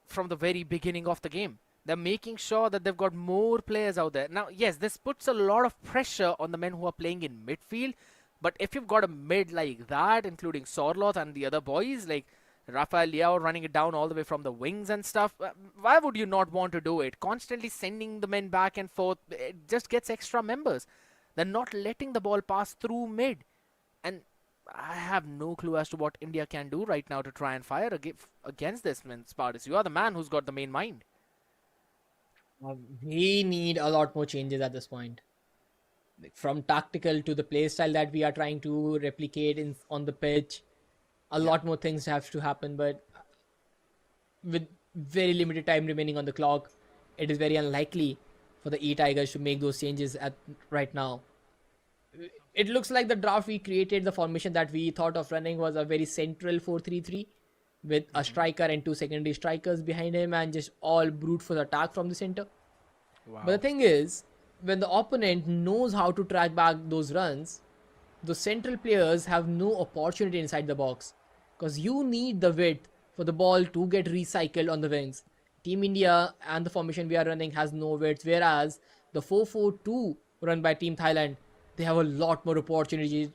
from the very beginning of the game. They're making sure that they've got more players out there. Now, yes, this puts a lot of pressure on the men who are playing in midfield. But if you've got a mid like that, including Sorloth and the other boys, like Rafael Leao running it down all the way from the wings and stuff, why would you not want to do it? Constantly sending the men back and forth, it just gets extra members. They're not letting the ball pass through mid. And I have no clue as to what India can do right now to try and fire against this, man. Spartus, you are the man who's got the main mind. We need a lot more changes at this point. From tactical to the play style that we are trying to replicate on the pitch, a lot more things have to happen, but with very limited time remaining on the clock, it is very unlikely for the eTigers to make those changes right now. It looks like the draft we created, the formation that we thought of running was a very central 4-3-3 with a striker and 2 secondary strikers behind him and just all brute force attack from the center. Wow. But the thing is, when the opponent knows how to track back those runs, the central players have no opportunity inside the box because you need the width for the ball to get recycled on the wings. Team India and the formation we are running has no width, whereas the 4-4-2 run by Team Thailand, they have a lot more opportunities.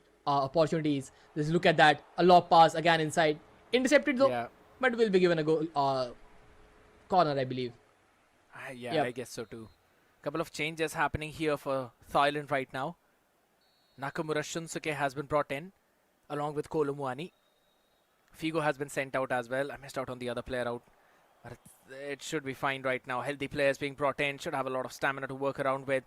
Just look at that. A lob pass again inside. Intercepted though, but will be given a goal corner, I believe. I guess so too. Couple of changes happening here for Thailand right now. Nakamura Shunsuke has been brought in along with Kolumuani. Figo has been sent out as well. I missed out on the other player out. But it should be fine right now. Healthy players being brought in. Should have a lot of stamina to work around with.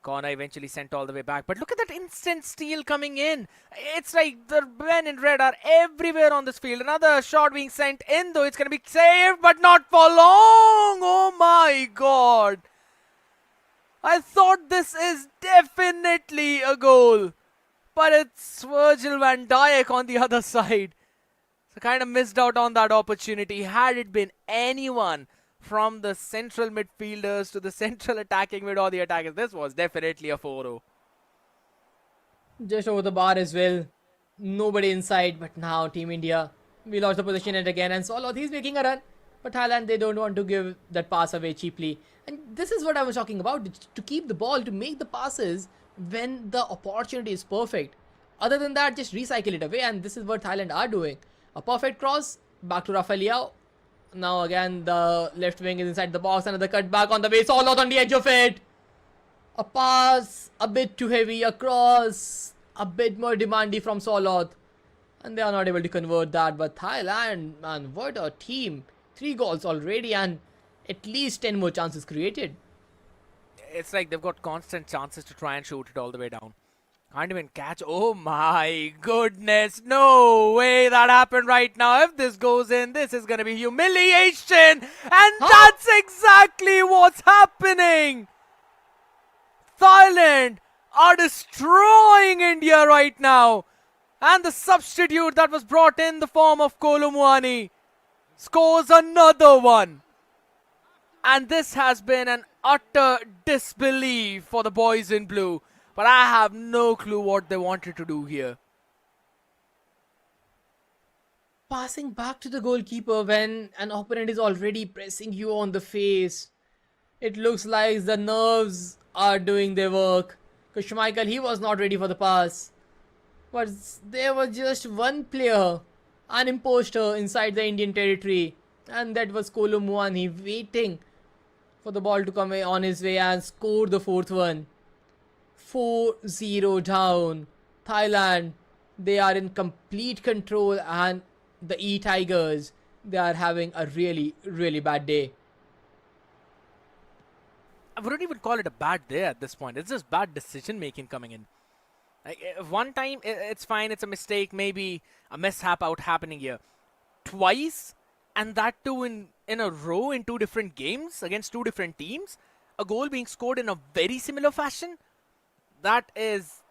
Corner eventually sent all the way back. But look at that instant steal coming in. It's like the men in red are everywhere on this field. Another shot being sent in though. It's going to be saved but not for long. Oh my god. I thought this is definitely a goal. But it's Virgil van Dijk on the other side. So kind of missed out on that opportunity. Had it been anyone from the central midfielders to the central attacking mid or the attackers, this was definitely a 4-0. Just over the bar as well. Nobody inside, but now Team India, we lost the position and again, and Soloth, he's making a run. But Thailand, they don't want to give that pass away cheaply. And this is what I was talking about, to keep the ball, to make the passes when the opportunity is perfect. Other than that, just recycle it away, and this is what Thailand are doing. A perfect cross, back to Rafael Leao. Now again, the left wing is inside the box, another cut back on the way, Soloth on the edge of it. A pass, a bit too heavy, a cross, a bit more demanding from Soloth. And they are not able to convert that, but Thailand, man, what a team. 3 goals already and at least 10 more chances created. It's like they've got constant chances to try and shoot it all the way down. Can't even catch. Oh my goodness. No way that happened right now. If this goes in, this is going to be humiliation. And that's exactly what's happening. Thailand are destroying India right now. And the substitute that was brought in the form of Kolumuani scores another one. And this has been an utter disbelief for the boys in blue. But I have no clue what they wanted to do here. Passing back to the goalkeeper when an opponent is already pressing you on the face. It looks like the nerves are doing their work. Because Schmeichel, he was not ready for the pass. But there was just one player, an imposter inside the Indian territory. And that was Kolumuani waiting for the ball to come on his way and score the 4th one. 4-0 down. Thailand, they are in complete control, and the eTigers, they are having a really, really bad day. I wouldn't even call it a bad day at this point. It's just bad decision making coming in. Like, one time, it's fine, it's a mistake, maybe a mishap out happening here. Twice, and that too in a row in two different games against two different teams, a goal being scored in a very similar fashion, that is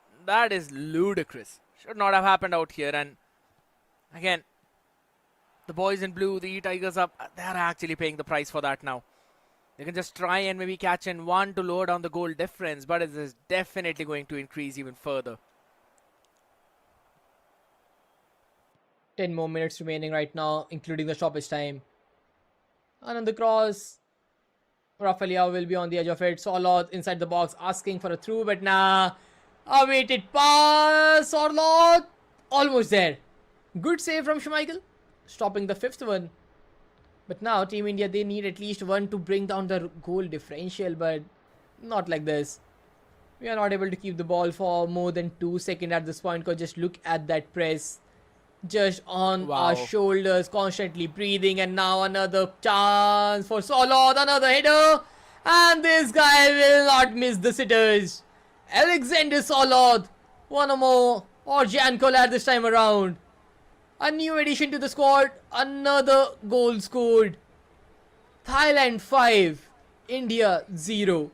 ludicrous. Should not have happened out here. And again, the boys in blue, the eTigers up, they're actually paying the price for that now. They can just try and maybe catch in one to lower down the goal difference, but it is definitely going to increase even further. 10 more minutes remaining right now, including the stoppage time. And on the cross, Rafael will be on the edge of it. Solot inside the box asking for a through, but nah. Awaited pass. Solot almost there. Good save from Schmeichel, stopping the fifth one. But now Team India, they need at least one to bring down the goal differential, but not like this. We are not able to keep the ball for more than 2 seconds at this point, because just look at that press. Just on our shoulders, constantly breathing, and now another chance for Solot, another header, and this guy will not miss the sitters. Alexander Solot, one more, or Jan Kolar this time around. A new addition to the squad, another goal scored. Thailand 5, India 0.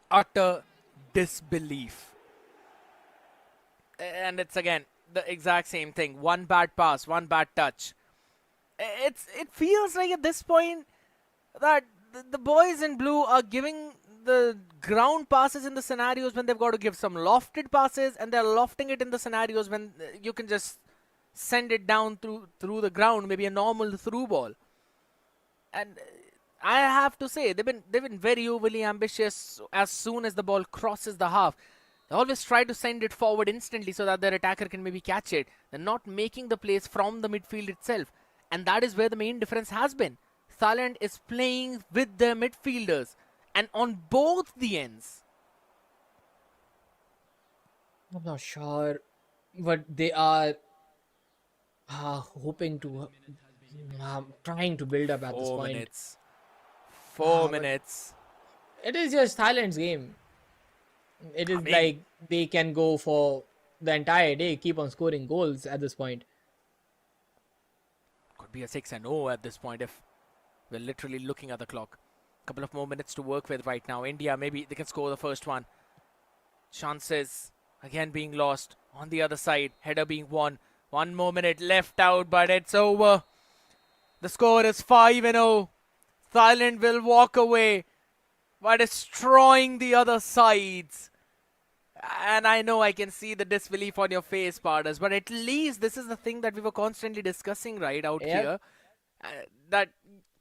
Utter disbelief. And it's again the exact same thing. One bad pass, one bad touch. It feels like at this point that the boys in blue are giving the ground passes in the scenarios when they've got to give some lofted passes, and they're lofting it in the scenarios when you can just send it down through the ground, maybe a normal through ball. And I have to say, they've been very overly ambitious. As soon as the ball crosses the half, they always try to send it forward instantly so that their attacker can maybe catch it. They're not making the plays from the midfield itself, and that is where the main difference has been. Thailand is playing with their midfielders, and on both the ends. I'm not sure what they are hoping to, trying to build up at this point. 4 minutes. 4 minutes. It is just Thailand's game. It is like they can go for the entire day, keep on scoring goals at this point. Could be a 6-0 at this point if we're literally looking at the clock. Couple of more minutes to work with right now. India, maybe they can score the first one. Chances again being lost on the other side. Header being won. 1 more minute left out, but it's over. The score is 5-0. Thailand will walk away by destroying the other sides. And I know I can see the disbelief on your face, Pardas, but at least this is the thing that we were constantly discussing right out here. That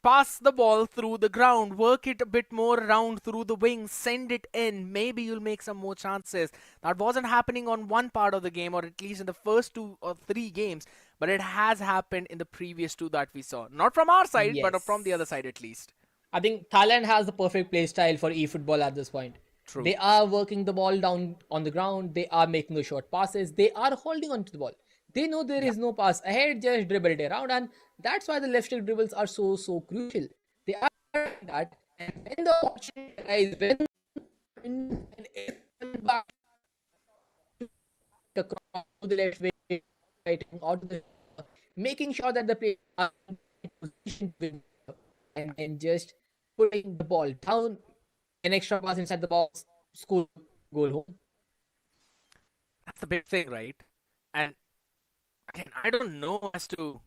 pass the ball through the ground, work it a bit more around through the wings, send it in, maybe you'll make some more chances. That wasn't happening on one part of the game, or at least in the first 2 or 3 games, but it has happened in the previous 2 that we saw. Not from our side, but from the other side at least. I think Thailand has the perfect play style for eFootball at this point. True. They are working the ball down on the ground, they are making the short passes, they are holding on to the ball. They know there is no pass ahead, just dribble it around, and that's why the left stick dribbles are so crucial. They are doing that, and when the opportunity arises, when back across to the left way, right, or to the, making sure that the player are in position and just putting the ball down, an extra pass inside the box, score, goal home. That's the big thing, right? And again, I don't know as to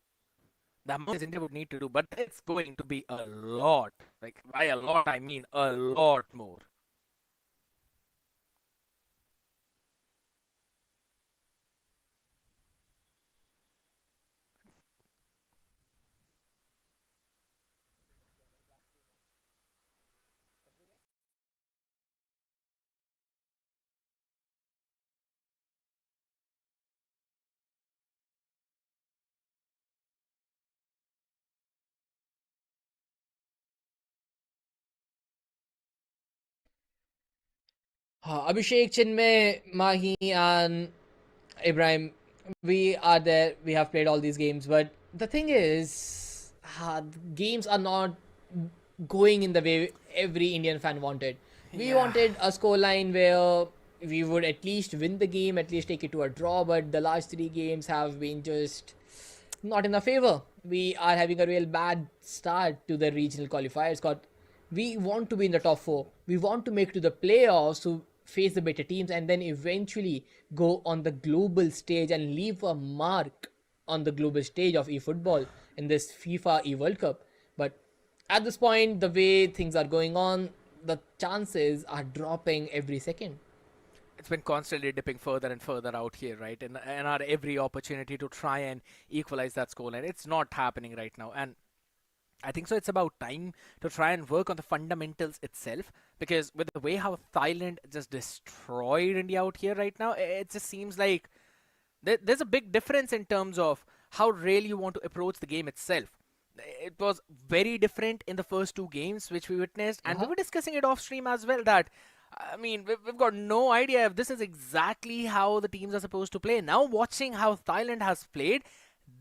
the amount India would need to do, but it's going to be a lot. Like, by a lot, I mean a lot more. Abhishek, Chinmay, Mahi, and Ibrahim, we are there. We have played all these games, but the thing is, games are not going in the way every Indian fan wanted. We Yeah. wanted a scoreline where we would at least win the game, at least take it to a draw, but the last three games have been just not in our favor. We are having a real bad start to the regional qualifiers. We want to be in the top four. We want to make it to the playoffs to face the better teams and then eventually go on the global stage and leave a mark on the global stage of eFootball in this FIFA eWorld Cup. But at this point, the way things are going on, the chances are dropping every second. It's been constantly dipping further and further out here, right? And our every opportunity to try and equalize that scoreline. It's not happening right now. And I think so. It's about time to try and work on the fundamentals itself, because with the way how Thailand just destroyed India out here right now, it just seems like there's a big difference in terms of how really you want to approach the game itself. It was very different in the first two games which we witnessed, and we were discussing it off stream as well. That I mean, we've got no idea if this is exactly how the teams are supposed to play. Now, watching how Thailand has played,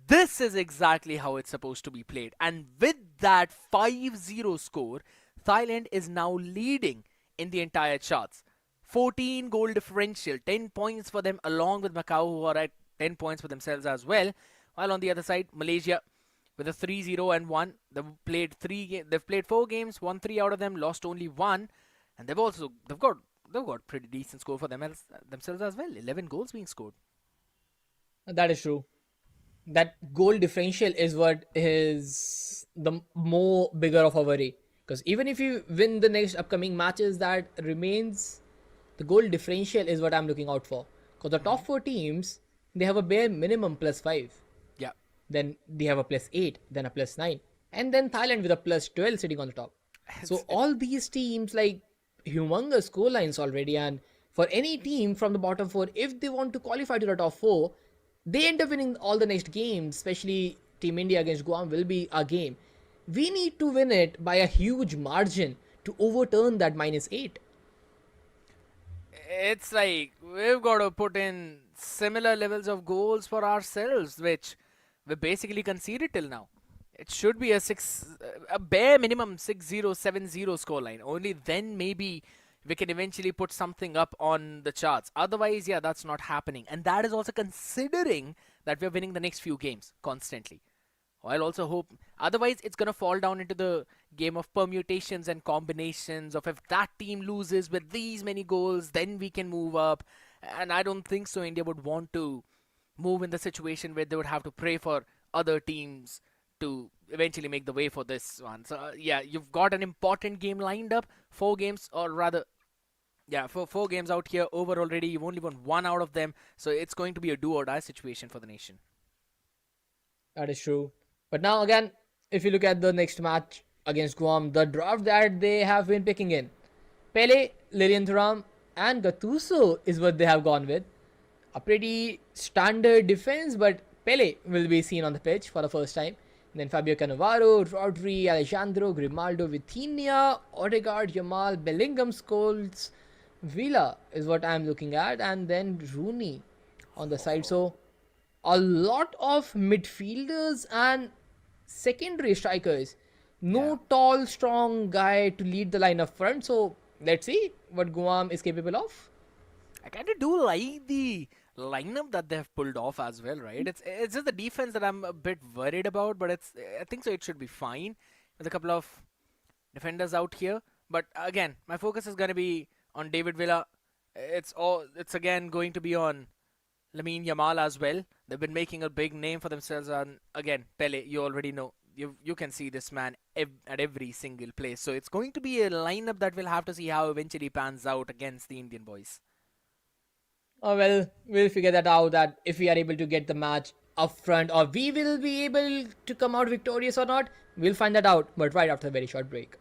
this is exactly how it's supposed to be played. And with that 5-0 score, Thailand is now leading in the entire charts. 14 goal differential, 10 points for them, along with Macau, who are at 10 points for themselves as well. While on the other side, Malaysia with a 3-0 and 1. They've played 4 games, won 3 out of them, lost only 1. And they've got pretty decent score for themselves as well. 11 goals being scored. That is true. That goal differential is what is the more bigger of a worry. Because even if you win the next upcoming matches, that remains the goal differential is what I'm looking out for. Because the top 4 teams, they have a bare minimum +5. Yeah. Then they have a +8, then a +9. And then Thailand with a +12 sitting on the top. So all these teams, like, humongous score lines already, and for any team from the bottom 4, if they want to qualify to the top 4, they end up winning all the next games. Especially Team India against Guam will be a game. We need to win it by a huge margin to overturn that -8. It's like we've got to put in similar levels of goals for ourselves, which we basically conceded till now. It should be a bare minimum 6-0, 7-0 scoreline. Only then maybe we can eventually put something up on the charts. Otherwise, yeah, that's not happening. And that is also considering that we're winning the next few games constantly. I'll also hope. Otherwise, it's going to fall down into the game of permutations and combinations of if that team loses with these many goals, then we can move up. And I don't think so India would want to move in the situation where they would have to pray for other teams to eventually make the way for this one. So, yeah, you've got an important game lined up. 4 games, or rather, yeah, for 4 games out here over already. You've only won 1 out of them. So it's going to be a do or die situation for the nation. That is true. But now again, if you look at the next match against Guam, the draft that they have been picking in, Pele, Lilienthuram and Gattuso is what they have gone with. A pretty standard defense, but Pele will be seen on the pitch for the first time. And then Fabio Cannavaro, Rodri, Alejandro, Grimaldo, Vitinha, Odegaard, Jamal, Bellingham, Scholes, Villa is what I'm looking at. And then Rooney on the side. So a lot of midfielders and secondary strikers. No tall, strong guy to lead the line up front. So let's see what Guam is capable of. I kind of do like the lineup that they have pulled off as well, right? It's just the defense that I'm a bit worried about, but I think so it should be fine with a couple of defenders out here. But again, my focus is going to be on David Villa. It's again going to be on Lamine Yamal as well. They've been making a big name for themselves, and again, Pele, you already know. You can see this man at every single place. So it's going to be a lineup that we'll have to see how eventually pans out against the Indian boys. Oh, well, we'll figure that out, that if we are able to get the match up front or we will be able to come out victorious or not, we'll find that out, but right after a very short break.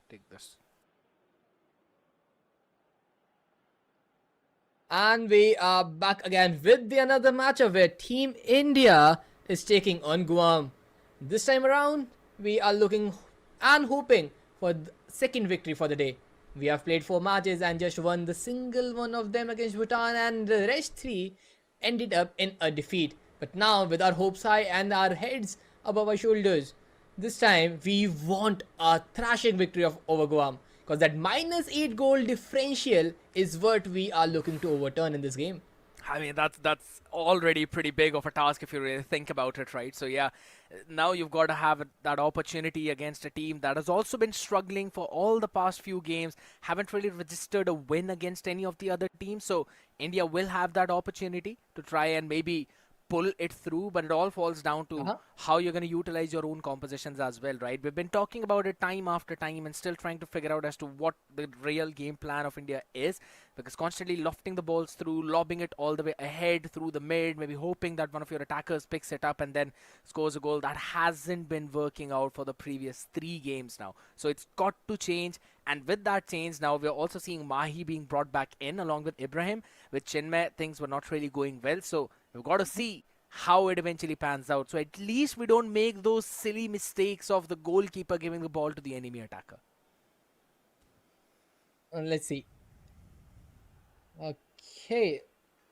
take this. And we are back again with the another matchup where Team India is taking on Guam. This time around, we are looking and hoping for the second victory for the day. We have played 4 matches and just won the single one of them against Bhutan, and the rest 3 ended up in a defeat. But now, with our hopes high and our heads above our shoulders, this time we want a thrashing victory over Guam, because that -8 goal differential is what we are looking to overturn in this game. I mean, that's already pretty big of a task if you really think about it, right? So yeah, now you've got to have that opportunity against a team that has also been struggling for all the past few games, haven't really registered a win against any of the other teams. So India will have that opportunity to try and maybe pull it through, but it all falls down to how you're going to utilize your own compositions as well, right? We've been talking about it time after time and still trying to figure out as to what the real game plan of India is, because constantly lofting the balls through, lobbing it all the way ahead through the mid, maybe hoping that one of your attackers picks it up and then scores a goal. That hasn't been working out for the previous 3 games now. So it's got to change. And with that change, now we're also seeing Mahi being brought back in along with Ibrahim. With Chinmay, things were not really going well. So we've got to see how it eventually pans out. So at least we don't make those silly mistakes of the goalkeeper giving the ball to the enemy attacker. Let's see. Okay.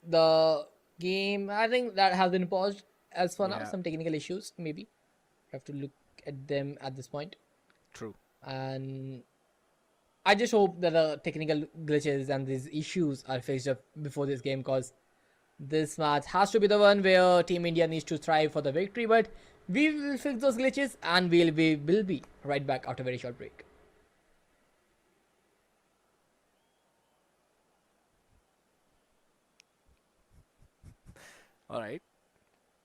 The game, I think that has been paused as for now. Yeah. Some technical issues, maybe. Have to look at them at this point. True. And I just hope that the technical glitches and these issues are fixed up before this game, because this match has to be the one where Team India needs to strive for the victory. But we will fix those glitches and will be right back after a very short break. All right.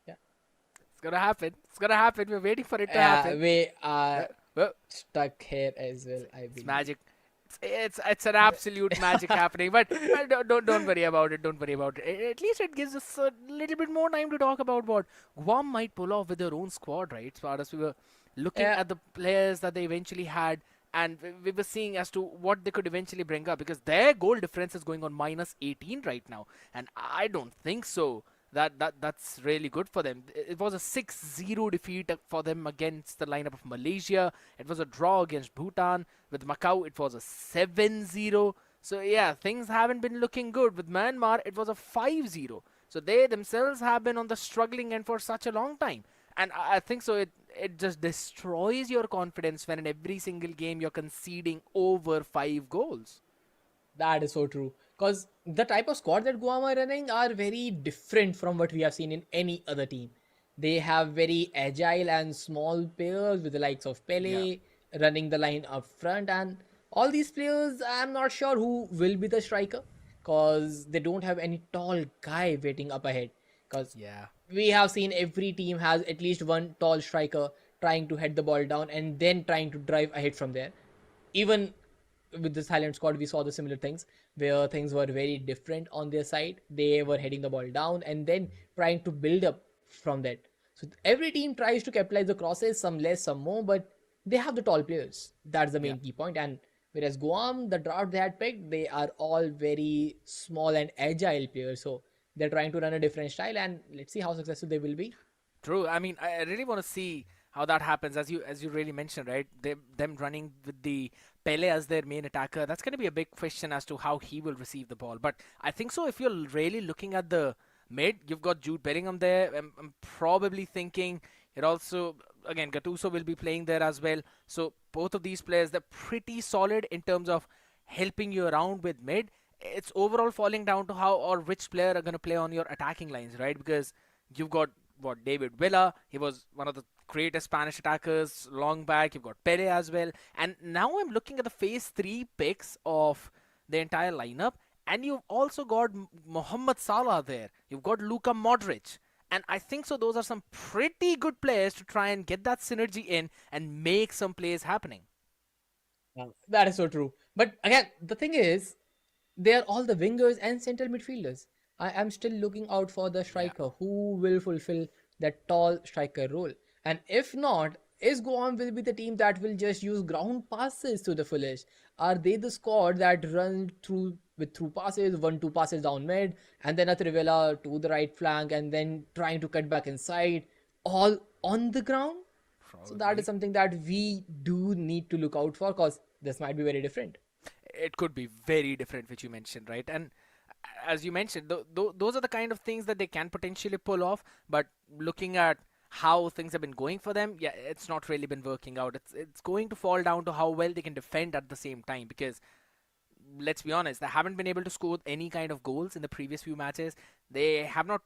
Yeah. It's going to happen. It's going to happen. We're waiting for it to happen. We are Well, stuck here as well, I believe. it's magic. It's an absolute magic happening. But don't worry about it. Don't worry about it. At least it gives us a little bit more time to talk about what Guam might pull off with their own squad, right? As far as we were looking at the players that they eventually had, and we were seeing as to what they could eventually bring up, because their goal difference is going on -18 right now, and I don't think so. That's really good for them. It was a 6-0 defeat for them against the lineup of Malaysia. It was a draw against Bhutan. With Macau, it was a 7-0. So yeah, things haven't been looking good. With Myanmar, it was a 5-0. So they themselves have been on the struggling end for such a long time. And I think so it just destroys your confidence when in every single game you're conceding over 5 goals. That is so true. Because the type of squad that Guam are running are very different from what we have seen in any other team. They have very agile and small players with the likes of Pele running the line up front. And all these players, I'm not sure who will be the striker, because they don't have any tall guy waiting up ahead. Because we have seen every team has at least one tall striker trying to head the ball down and then trying to drive ahead from there. Even with this Thailand squad, we saw the similar things where things were very different on their side. They were heading the ball down and then trying to build up from that. So every team tries to capitalize the crosses, some less, some more, but they have the tall players. That's the main key point. And whereas Guam, the draft they had picked, they are all very small and agile players. So they're trying to run a different style, and let's see how successful they will be. True. I mean, I really want to see how that happens, as you really mentioned, right? Them running with the Pele as their main attacker. That's going to be a big question as to how he will receive the ball. But I think so. If you're really looking at the mid, you've got Jude Bellingham there. I'm probably thinking it also, again, Gattuso will be playing there as well. So both of these players, they're pretty solid in terms of helping you around with mid. It's overall falling down to how or which player are going to play on your attacking lines, right? Because you've got David Villa. He was one of the greatest Spanish attackers long back. You've got Pele as well. And now I'm looking at the phase 3 picks of the entire lineup. And you've also got Mohamed Salah there. You've got Luka Modric. And I think so those are some pretty good players to try and get that synergy in and make some plays happening. That is so true. But again, the thing is, they are all the wingers and central midfielders. I am still looking out for the striker who will fulfill that tall striker role. And if not, Is Guam will be the team that will just use ground passes to the fullest? Are they the squad that run through passes, 1-2 passes down mid, and then a Trivela to the right flank, and then trying to cut back inside, all on the ground? So that is Probably. something that we do need to look out for, because this might be very different. It could be very different, which you mentioned, right? And as you mentioned, those are the kind of things that they can potentially pull off. But looking at how things have been going for them, yeah, it's not really been working out. It's going to fall down to how well they can defend at the same time, because let's be honest, they haven't been able to score any kind of goals in the previous few matches. They have not.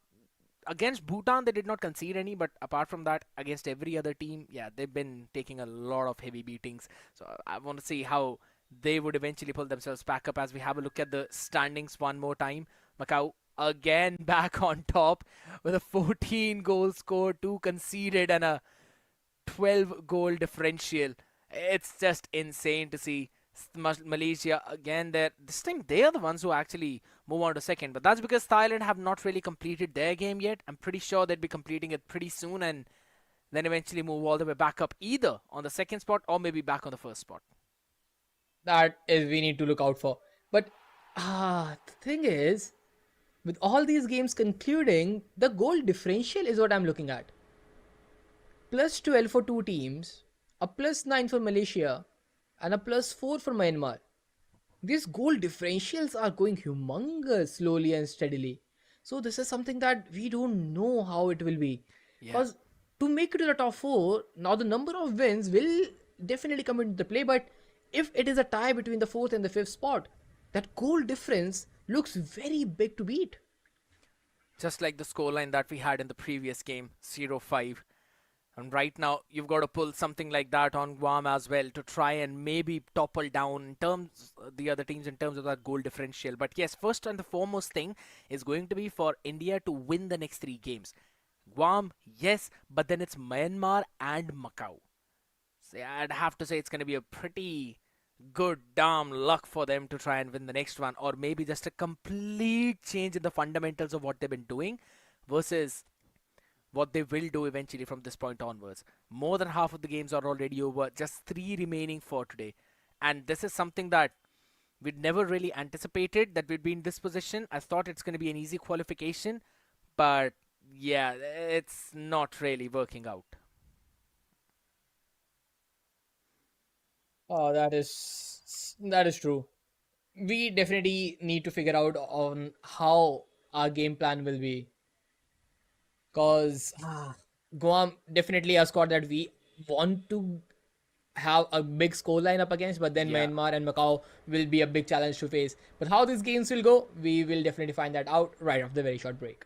Against Bhutan, they did not concede any, but apart from that, against every other team, yeah, they've been taking a lot of heavy beatings. So I want to see how they would eventually pull themselves back up as we have a look at the standings one more time. Macau again back on top with a 14 goal score, 2 conceded, and a 12 goal differential. It's just insane to see Malaysia again there. This time they are the ones who actually move on to second, but that's because Thailand have not really completed their game yet. I'm pretty sure they'd be completing it pretty soon and then eventually move all the way back up either on the second spot or maybe back on the first spot. That is we need to look out for. But the thing is, with all these games concluding, the goal differential is what I'm looking at. Plus 12 for two teams, a plus 9 for Malaysia, and a plus 4 for Myanmar. These goal differentials are going humongous slowly and steadily. So this is something that we don't know how it will be. Yeah. Because to make it to the top 4, now the number of wins will definitely come into the play, but if it is a tie between the 4th and the 5th spot, that goal difference looks very big to beat. Just like the scoreline that we had in the previous game, 0-5. And right now, you've got to pull something like that on Guam as well to try and maybe topple down the other teams in terms of that goal differential. But yes, first and the foremost thing is going to be for India to win the next 3 games. Guam, yes, but then it's Myanmar and Macau. So yeah, I'd have to say it's going to be a pretty good damn luck for them to try and win the next one, or maybe just a complete change in the fundamentals of what they've been doing versus what they will do eventually from this point onwards. More than half of the games are already over, just 3 remaining for today. And this is something that we'd never really anticipated, that we'd be in this position. I thought it's going to be an easy qualification, but yeah, it's not really working out. Oh, that is true. We definitely need to figure out on how our game plan will be, because Guam definitely a squad that we want to have a big score line up against, but then Yeah. Myanmar and Macau will be a big challenge to face. But how these games will go, we will definitely find that out right after the very short break.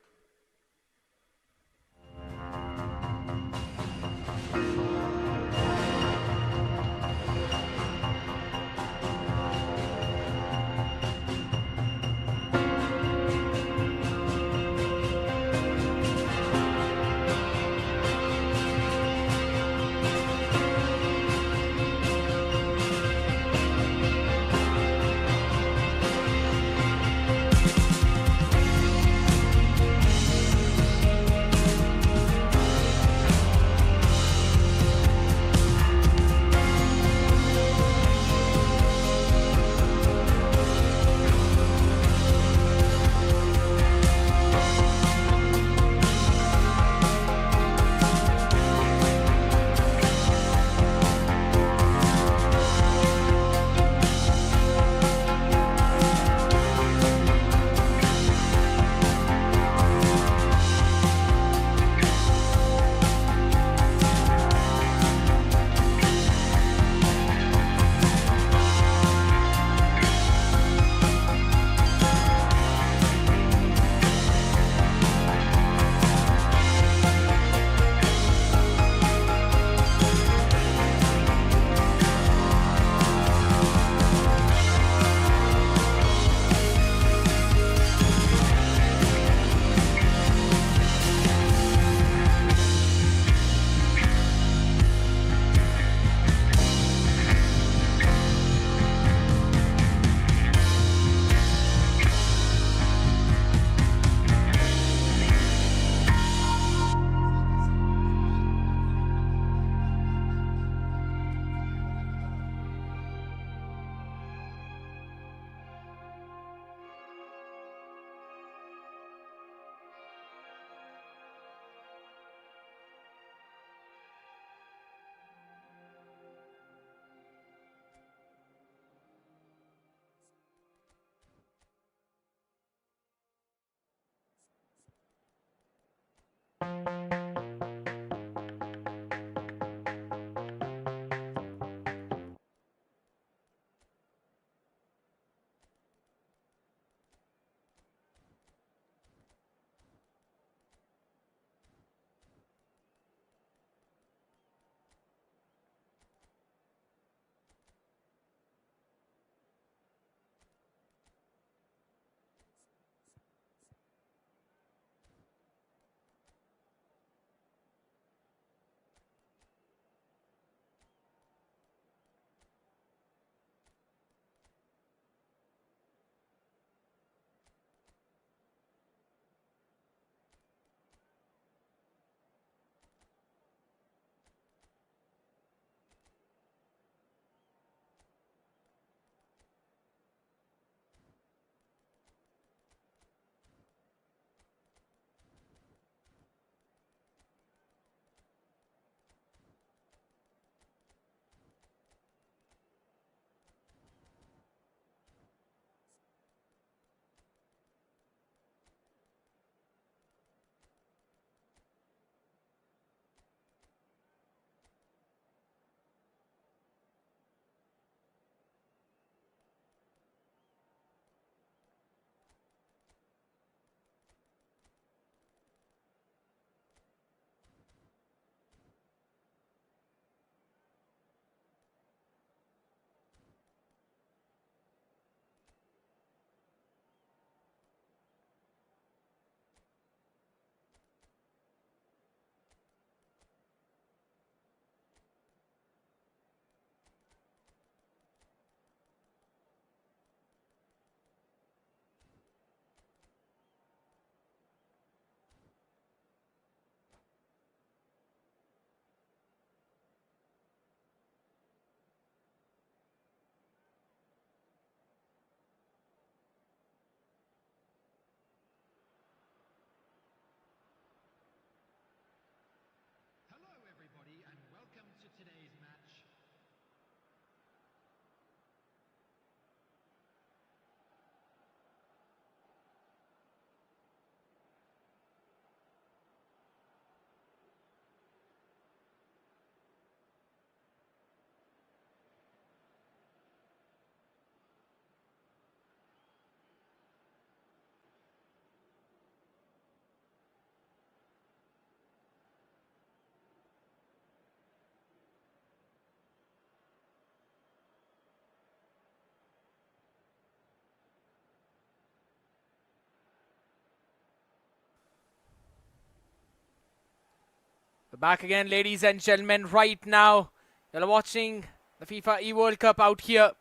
We're back again, ladies and gentlemen. Right now, you're watching the FIFA E-World Cup out here.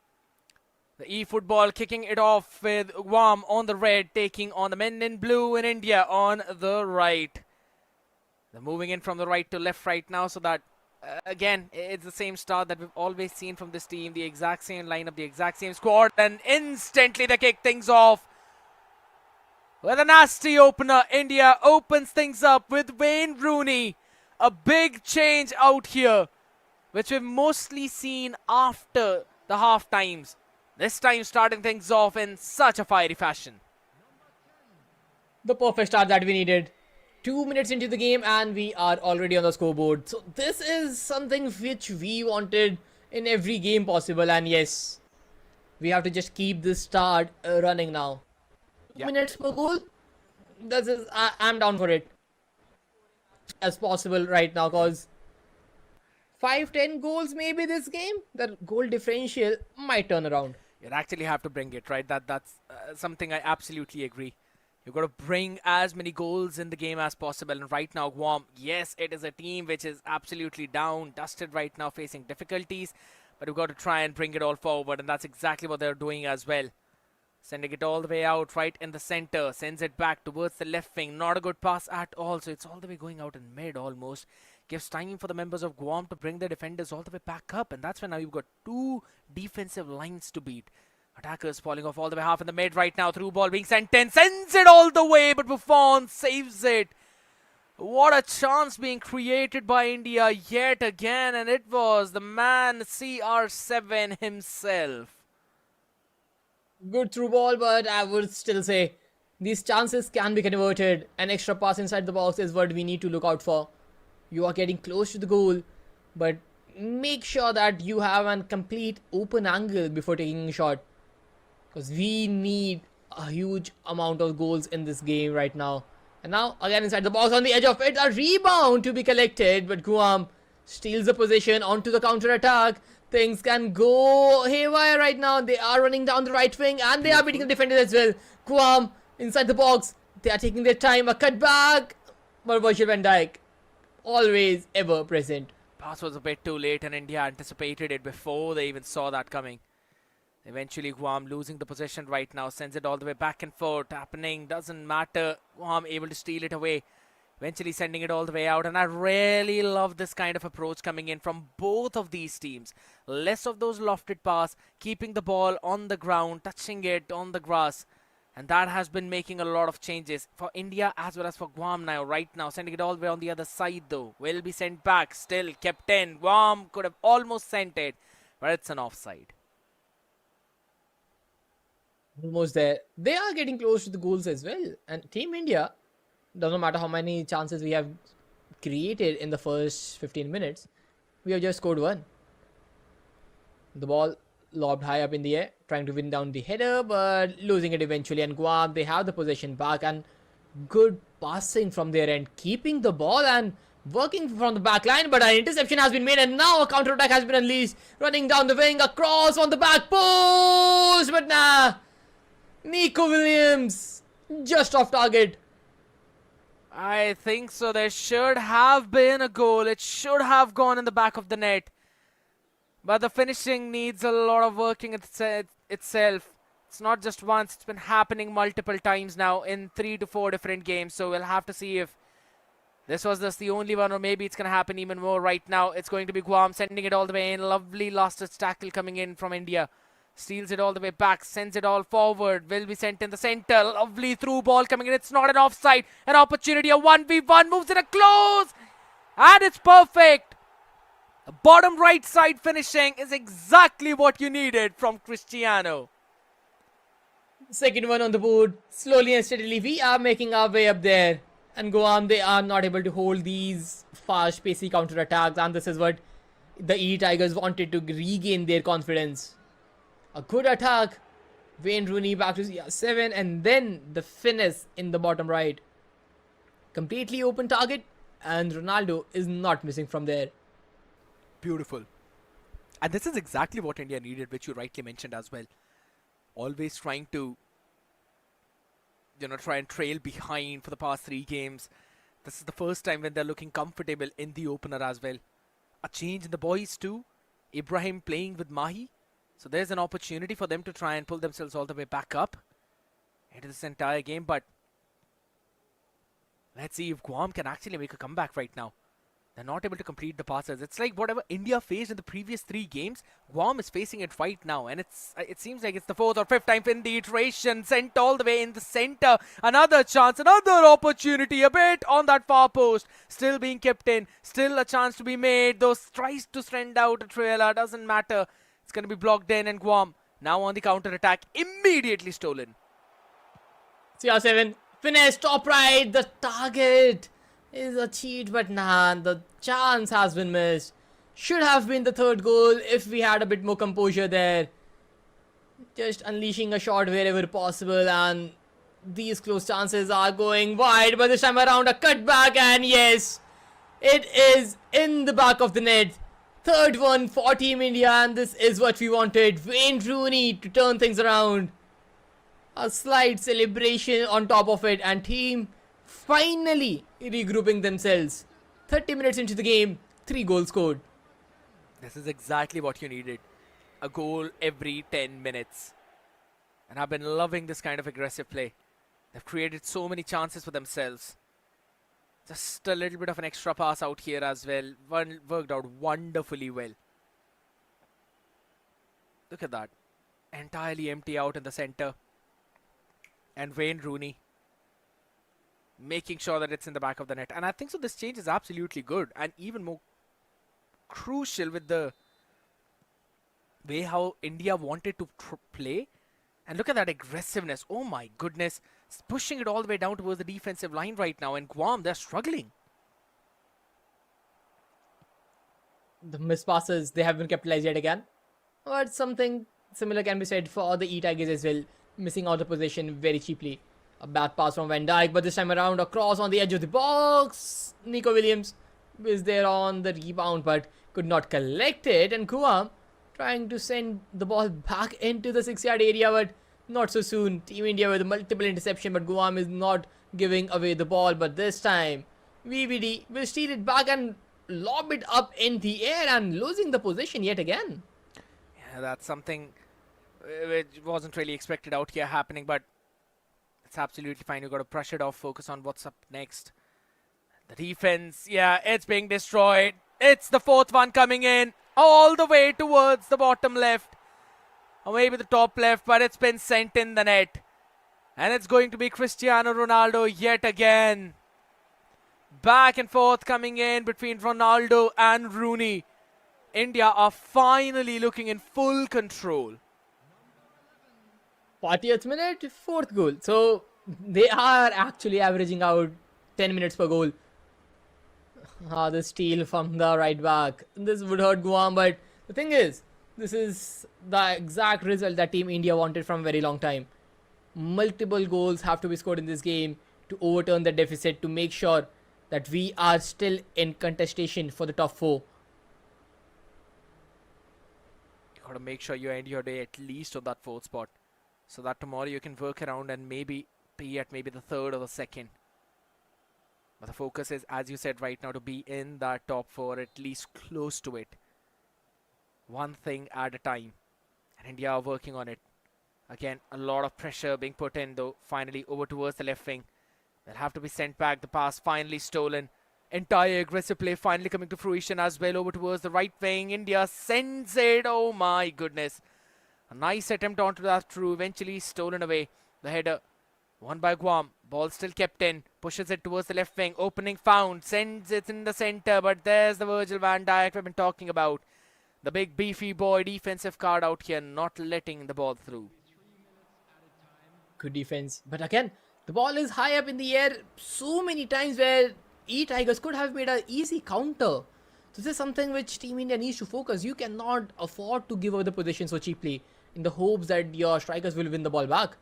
The eFootball kicking it off with Guam on the red, taking on the men in blue in India on the right. They're moving in from the right to left right now, so that, again, it's the same start that we've always seen from this team. The exact same lineup, the exact same squad, and instantly they kick things off. With a nasty opener, India opens things up with Wayne Rooney. A big change out here, which we've mostly seen after the half times. This time starting things off in such a fiery fashion. The perfect start that we needed. 2 minutes into the game and we are already on the scoreboard. So this is something which we wanted in every game possible, and yes, we have to just keep this start running now. 2 minutes per goal. I'm down for it as possible right now, cause 5-10 goals maybe this game, the goal differential might turn around. You'd actually have to bring it, right? That's something I absolutely agree. You've got to bring as many goals in the game as possible. And right now, Guam, yes, it is a team which is absolutely down, dusted right now, facing difficulties. But we've got to try and bring it all forward. And that's exactly what they're doing as well. Sending it all the way out right in the center. Sends it back towards the left wing. Not a good pass at all. So it's all the way going out in mid almost. Gives time for the members of Guam to bring their defenders all the way back up. And that's when now you've got two defensive lines to beat. Attackers falling off all the way half in the mid right now. Through ball being sent in. Sends it all the way. But Buffon saves it. What a chance being created by India yet again. And it was the man CR7 himself. Good through ball, but I would still say these chances can be converted. An extra pass inside the box is what we need to look out for. You are getting close to the goal, but make sure that you have a complete open angle before taking a shot, because we need a huge amount of goals in this game right now. And now again inside the box on the edge of it, a rebound to be collected, but Guam steals the position onto the counter attack. Things can go haywire right now. They are running down the right wing and they are beating the defenders as well. Guam inside the box. They are taking their time. A cutback. But Virgil van Dijk, always ever present. Pass was a bit too late and India anticipated it before they even saw that coming. Eventually Guam losing the possession right now. Sends it all the way back and forth. Happening. Doesn't matter. Guam able to steal it away. Eventually sending it all the way out. And I really love this kind of approach coming in from both of these teams. Less of those lofted pass, keeping the ball on the ground, touching it on the grass. And that has been making a lot of changes for India as well as for Guam now. Right now, sending it all the way on the other side though. Will be sent back, still kept in. Guam could have almost sent it, but it's an offside. Almost there. They are getting close to the goals as well. And Team India, doesn't matter how many chances we have created in the first 15 minutes, we have just scored one. The ball lobbed high up in the air, trying to win down the header, but losing it eventually. And Guam, they have the possession back and good passing from their end, keeping the ball and working from the back line. But an interception has been made and now a counter attack has been unleashed. Running down the wing, across on the back post, but nah. Nico Williams, just off target. I think so. There should have been a goal. It should have gone in the back of the net. But the finishing needs a lot of working itself. It's not just once. It's been happening multiple times now in 3 to 4 different games. So we'll have to see if this was just the only one or maybe it's going to happen even more right now. It's going to be Guam sending it all the way in. Lovely last tackle coming in from India. Steals it all the way back, sends it all forward, will be sent in the center. Lovely through ball coming in. It's not an offside. An opportunity, a 1v1, moves in a close. And it's perfect. The bottom right side finishing is exactly what you needed from Cristiano. Second one on the board. Slowly and steadily, we are making our way up there. And Guam, they are not able to hold these fast, pacey counter attacks. And this is what the eTigers wanted to regain their confidence. A good attack. Wayne Rooney back to CR7 and then the finesse in the bottom right. Completely open target and Ronaldo is not missing from there. Beautiful. And this is exactly what India needed, which you rightly mentioned as well. Always trying to, try and trail behind for the past 3 games. This is the first time when they're looking comfortable in the opener as well. A change in the boys too. Ibrahim playing with Mahi. So there's an opportunity for them to try and pull themselves all the way back up into this entire game. But let's see if Guam can actually make a comeback right now. They're not able to complete the passes. It's like whatever India faced in the previous 3 games, Guam is facing it right now. And it seems like it's the 4th or 5th time in the iteration. Sent all the way in the center. Another chance, another opportunity. A bit on that far post. Still being kept in. Still a chance to be made. Those tries to send out a trailer. Doesn't matter. It's going to be blocked in, and Guam now on the counter attack. Immediately stolen. CR7. Finish. Top right. The target is a cheat, but nah, the chance has been missed. Should have been the 3rd goal if we had a bit more composure there. Just unleashing a shot wherever possible, and these close chances are going wide, but this time around a cutback, and yes, it is in the back of the net. 3rd one for Team India, and this is what we wanted. Wayne Rooney to turn things around. A slight celebration on top of it, and team finally regrouping themselves. 30 minutes into the game, 3 goals scored. This is exactly what you needed. A goal every 10 minutes. And I've been loving this kind of aggressive play. They've created so many chances for themselves. Just a little bit of an extra pass out here as well. One worked out wonderfully well. Look at that. Entirely empty out in the center. And Wayne Rooney making sure that it's in the back of the net. And I think so this change is absolutely good. And even more crucial with the way how India wanted to play. And look at that aggressiveness. Oh my goodness. It's pushing it all the way down towards the defensive line right now. And Guam, they're struggling. The missed passes, they have been capitalized yet again. But something similar can be said for the eTigers as well. Missing out the possession very cheaply. A bad pass from Van Dijk, but this time around a cross on the edge of the box. Nico Williams is there on the rebound, but could not collect it. And Guam trying to send the ball back into the 6-yard area, but not so soon. Team India with multiple interception, but Guam is not giving away the ball. But this time, VVD will steal it back and lob it up in the air, and losing the position yet again. Yeah, that's something which wasn't really expected out here happening, but it's absolutely fine. You've got to brush it off, focus on what's up next. The defense, yeah, it's being destroyed. It's the 4th one coming in, all the way towards the bottom left. Or maybe the top left, but it's been sent in the net. And it's going to be Cristiano Ronaldo yet again. Back and forth coming in between Ronaldo and Rooney. India are finally looking in full control. 40th minute, 4th goal. So they are actually averaging out 10 minutes per goal. The steal from the right back. This would hurt Guam, but the thing is, this is the exact result that Team India wanted from a very long time. Multiple goals have to be scored in this game to overturn the deficit, to make sure that we are still in contestation for the top 4. You got to make sure you end your day at least on that 4th spot, so that tomorrow you can work around and maybe be at maybe the 3rd or the 2nd. But the focus is, as you said right now, to be in that top 4, at least close to it. One thing at a time. And India are working on it. Again, a lot of pressure being put in, though. Finally over towards the left wing. They'll have to be sent back. The pass finally stolen. Entire aggressive play finally coming to fruition as well over towards the right wing. India sends it. Oh my goodness. A nice attempt onto that through. Eventually stolen away. The header won by Guam. Ball still kept in. Pushes it towards the left wing. Opening found. Sends it in the center. But there's the Virgil van Dijk we've been talking about. The big beefy boy defensive card out here, not letting the ball through. Good defense. But again, the ball is high up in the air so many times where eTigers could have made an easy counter. So this is something which Team India needs to focus. You cannot afford to give away the position so cheaply in the hopes that your strikers will win the ball back.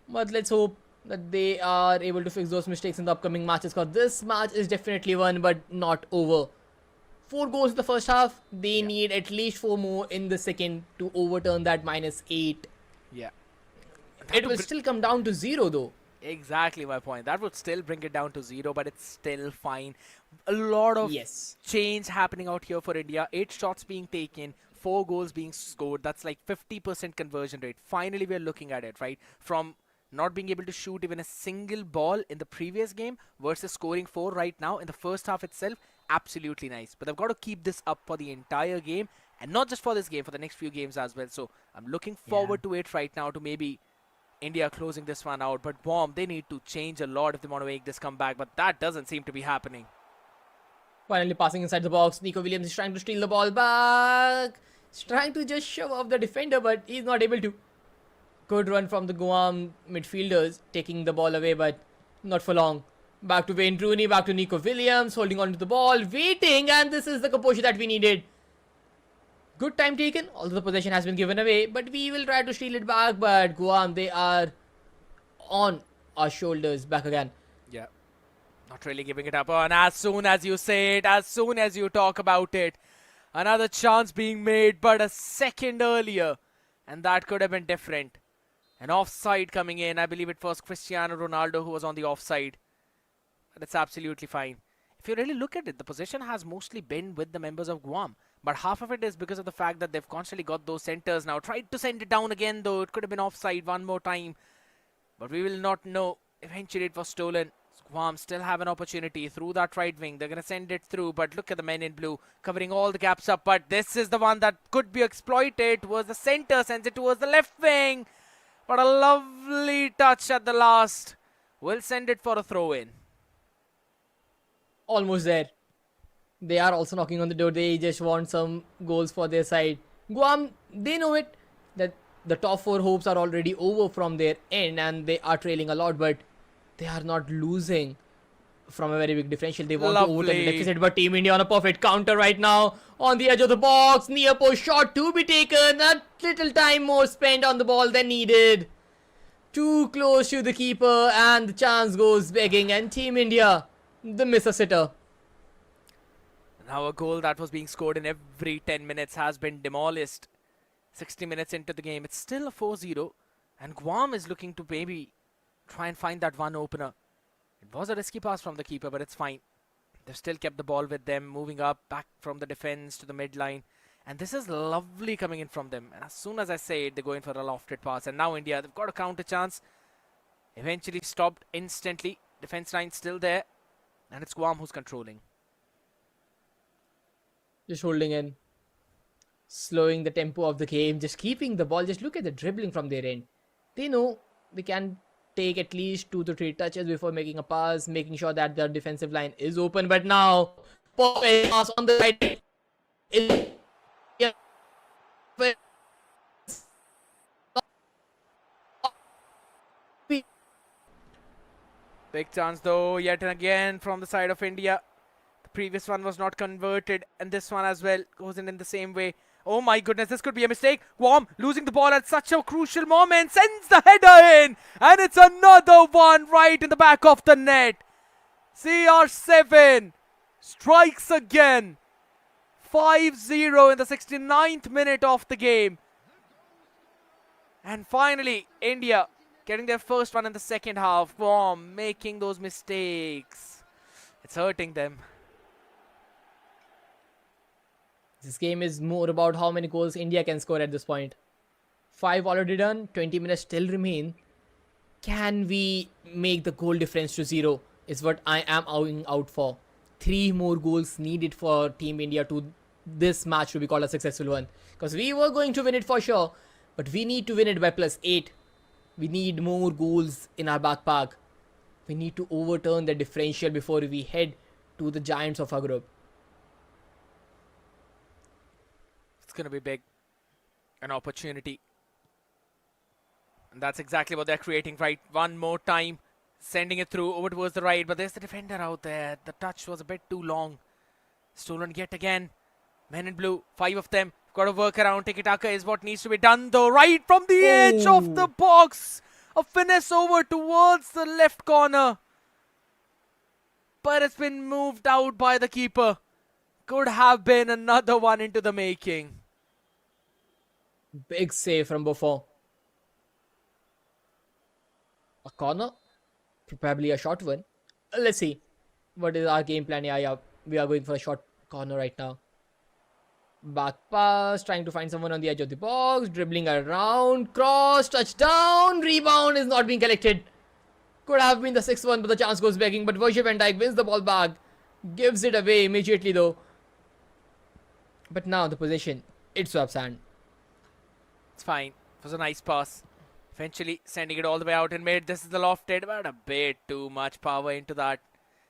But let's hope that they are able to fix those mistakes in the upcoming matches, because this match is definitely won but not over. 4 goals in the first half. They need at least 4 more in the second to overturn that -8. Yeah. It will still come down to 0 though. Exactly my point. That would still bring it down to 0, but it's still fine. A lot of Yes. change happening out here for India. 8 shots being taken, 4 goals being scored. That's like 50% conversion rate. Finally, we're looking at it, right? From not being able to shoot even a single ball in the previous game versus scoring 4 right now in the first half itself. Absolutely nice. But they've got to keep this up for the entire game, and not just for this game, for the next few games as well. So I'm looking forward to it right now to maybe India closing this one out. But Guam, they need to change a lot if they want to make this comeback, but that doesn't seem to be happening. Finally passing inside the box. Nico Williams is trying to steal the ball back. He's trying to just shove off the defender, but he's not able to. Good run from the Guam midfielders, taking the ball away, but not for long. Back to Wayne Rooney, back to Nico Williams, holding on to the ball, waiting, and this is the composure that we needed. Good time taken, although the possession has been given away, but we will try to steal it back, but Guam, they are on our shoulders back again. Yeah. Not really giving it up. And as soon as you say it, as soon as you talk about it, another chance being made, but a second earlier. And that could have been different. An offside coming in. I believe it was Cristiano Ronaldo who was on the offside. But it's absolutely fine. If you really look at it, the possession has mostly been with the members of Guam. But half of it is because of the fact that they've constantly got those centers now. Tried to send it down again, though. It could have been offside one more time. But we will not know. Eventually it was stolen. Guam still have an opportunity through that right wing. They're going to send it through, but look at the men in blue covering all the gaps up. But this is the one that could be exploited. Towards the center, sends it towards the left wing. But a lovely touch at the last. Will send it for a throw-in. Almost there. They are also knocking on the door. They just want some goals for their side. Guam, they know it, that the top 4 hopes are already over from their end and they are trailing a lot, but they are not losing from a very big differential. They want to overturn the deficit, but Team India on a perfect counter right now. On the edge of the box, near post shot to be taken. A little time more spent on the ball than needed. Too close to the keeper and the chance goes begging, and Team India, the miss-a-sitter. Now a goal that was being scored in every 10 minutes has been demolished. 60 minutes into the game, it's still a 4-0, and Guam is looking to maybe try and find that one opener. It was a risky pass from the keeper, but it's fine. They've still kept the ball with them, moving up, back from the defense to the midline. And this is lovely coming in from them. And as soon as I say it, they go in for a lofted pass. And now India, they've got a counter chance. Eventually stopped instantly. Defense line still there. And it's Guam who's controlling. Just holding in. Slowing the tempo of the game. Just keeping the ball. Just look at the dribbling from their end. They know they can take at least 2 to 3 touches before making a pass, making sure that the defensive line is open. But now, pass on the right. Big chance though, yet again from the side of India. The previous one was not converted, and this one as well goes in the same way. Oh my goodness, this could be a mistake. Guam losing the ball at such a crucial moment, sends the header in, and it's another one right in the back of the net. CR7 strikes again. 5-0 in the 69th minute of the game. And finally, India getting their first one in the second half. Guam making those mistakes. It's hurting them. This game is more about how many goals India can score at this point. 5 already done, 20 minutes still remain. Can we make the goal difference to 0 is what I am out for. 3 more goals needed for Team India to this match to be called a successful one. Because we were going to win it for sure, but we need to win it by +8. We need more goals in our back pack. We need to overturn the differential before we head to the giants of our group. It's going to be big. An opportunity. And that's exactly what they're creating, right? One more time. Sending it through over towards the right. But there's the defender out there. The touch was a bit too long. Stolen yet again. Men in blue. 5 of them. Got to work around. Tiki-taka is what needs to be done though. Right from the edge of the box. A finesse over towards the left corner. But it's been moved out by the keeper. Could have been another one into the making. Big save from Buffon. A corner? Probably a short one. Let's see. What is our game plan? Yeah, we are going for a short corner right now. Back pass, trying to find someone on the edge of the box, dribbling around, cross, touchdown, rebound is not being collected. Could have been the 6th one, but the chance goes begging. But Virgil van Dijk wins the ball back, gives it away immediately though. But now the possession, it's Swap's hand. It's fine. It was a nice pass. Eventually sending it all the way out in mid. This is the lofted, but a bit too much power into that.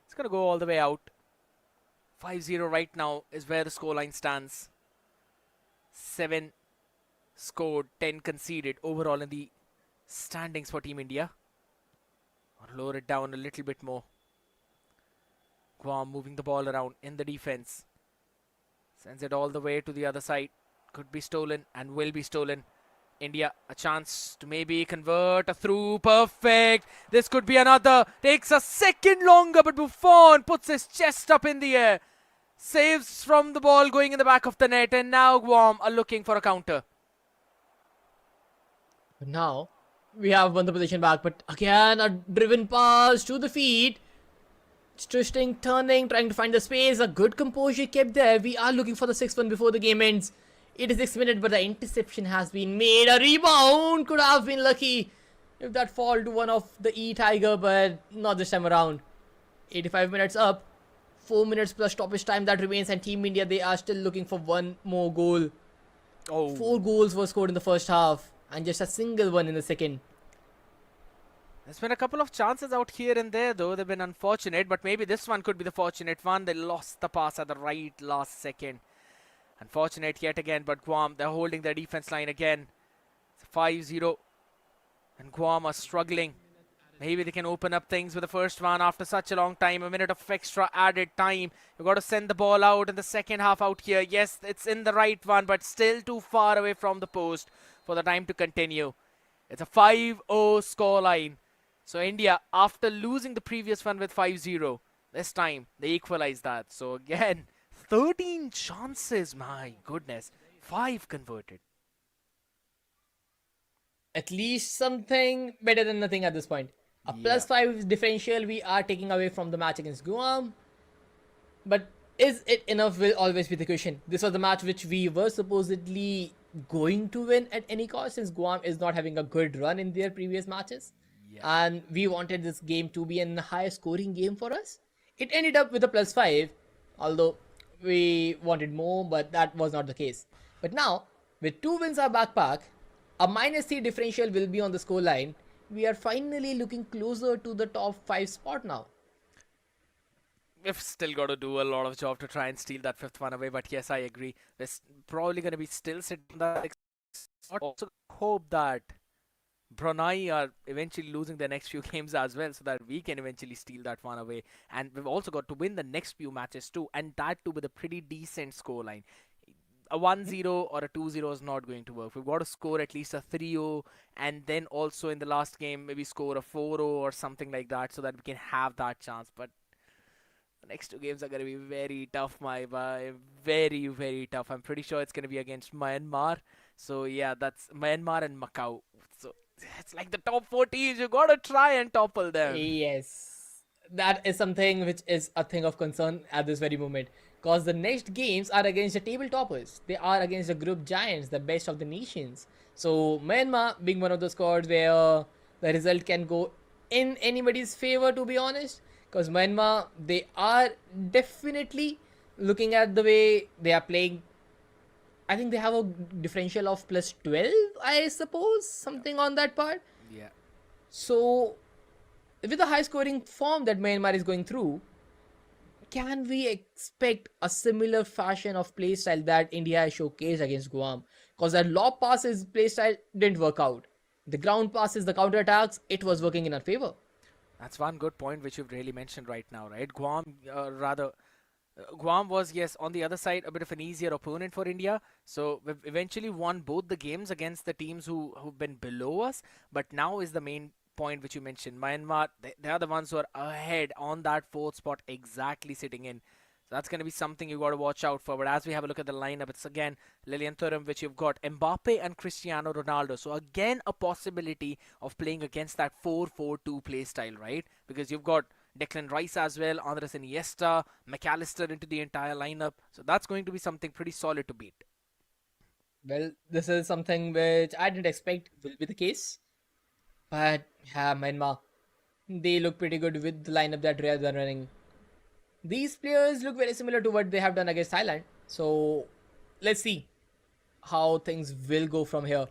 It's going to go all the way out. 5-0 right now is where the scoreline stands. 7 scored, 10 conceded overall in the standings for Team India. I'll lower it down a little bit more. Guam moving the ball around in the defense. Sends it all the way to the other side. Could be stolen and will be stolen. India a chance to maybe convert a through. Perfect. This could be another. Takes a second longer, but Buffon puts his chest up in the air. Saves from the ball going in the back of the net, and now Guam are looking for a counter. But now we have won the position back, but again a driven pass to the feet. Twisting, turning, trying to find the space. A good composure kept there. We are looking for the 6th one before the game ends. 86 minutes, but the interception has been made. A rebound could have been lucky if that fall to one of the eTiger, but not this time around. 85 minutes up. 4 minutes plus stoppage time that remains, and Team India, they are still looking for one more goal. Oh. 4 goals were scored in the first half and just a single one in the second. There's been a couple of chances out here and there though. They've been unfortunate, but maybe this one could be the fortunate one. They lost the pass at the right last second. Unfortunate yet again, but Guam, they're holding their defense line again. It's 5-0 and Guam are struggling. Maybe they can open up things with the first one after such a long time. A minute of extra added time. You've got to send the ball out in the second half out here. Yes, it's in the right one, but still too far away from the post for the time to continue. It's a 5-0 scoreline. So India, after losing the previous one with 5-0, this time they equalize that. So again, 13 chances, my goodness. 5 converted. At least something better than nothing at this point. A +5 differential we are taking away from the match against Guam. But is it enough will always be the question. This was the match which we were supposedly going to win at any cost, since Guam is not having a good run in their previous matches. And we wanted this game to be a high scoring game for us. It ended up with a +5, although we wanted more, but that was not the case. But now, with 2 wins our backpack, a -3 differential will be on the score line. We are finally looking closer to the top 5 spot now. We've still got to do a lot of job to try and steal that 5th one away, but yes, I agree. We're probably going to be still sitting on that. Also hope that Brunei are eventually losing their next few games as well, so that we can eventually steal that one away. And we've also got to win the next few matches too, and that too with a pretty decent scoreline. A 1-0 or a 2-0 is not going to work. We've got to score at least a 3-0, and then also in the last game maybe score a 4-0 or something like that, so that we can have that chance. But the next 2 games are going to be very tough, my boy. Very, very tough. I'm pretty sure it's going to be against Myanmar. So yeah, that's Myanmar and Macau. So it's like the top 4 teams. You got to try and topple them. Yes, that is something which is a thing of concern at this very moment. Because the next games are against the table toppers. They are against the group giants, the best of the nations. So Myanmar being one of the squads where the result can go in anybody's favor, to be honest. Because Myanmar, they are definitely looking at the way they are playing. I think they have a differential of +12, I suppose. Something on that part. Yeah. So with the high scoring form that Myanmar is going through, can we expect a similar fashion of playstyle that India has showcased against Guam? Because that lob passes playstyle didn't work out. The ground passes, the counter attacks, it was working in our favor. That's one good point which you've really mentioned right now, right? Guam was, yes, on the other side, a bit of an easier opponent for India. So we've eventually won both the games against the teams who've been below us. But now is the main point which you mentioned. Myanmar, they are the ones who are ahead on that 4th spot, exactly sitting in. So that's going to be something you got to watch out for. But as we have a look at the lineup, it's again Lilian Thuram, which you've got Mbappe and Cristiano Ronaldo. So again, a possibility of playing against that 4-4-2 play style, right? Because you've got Declan Rice as well, Andres Iniesta, McAllister into the entire lineup. So that's going to be something pretty solid to beat. Well, this is something which I didn't expect will be the case. But yeah, Myanmar, they look pretty good with the lineup that they are running. These players look very similar to what they have done against Thailand. So let's see how things will go from here.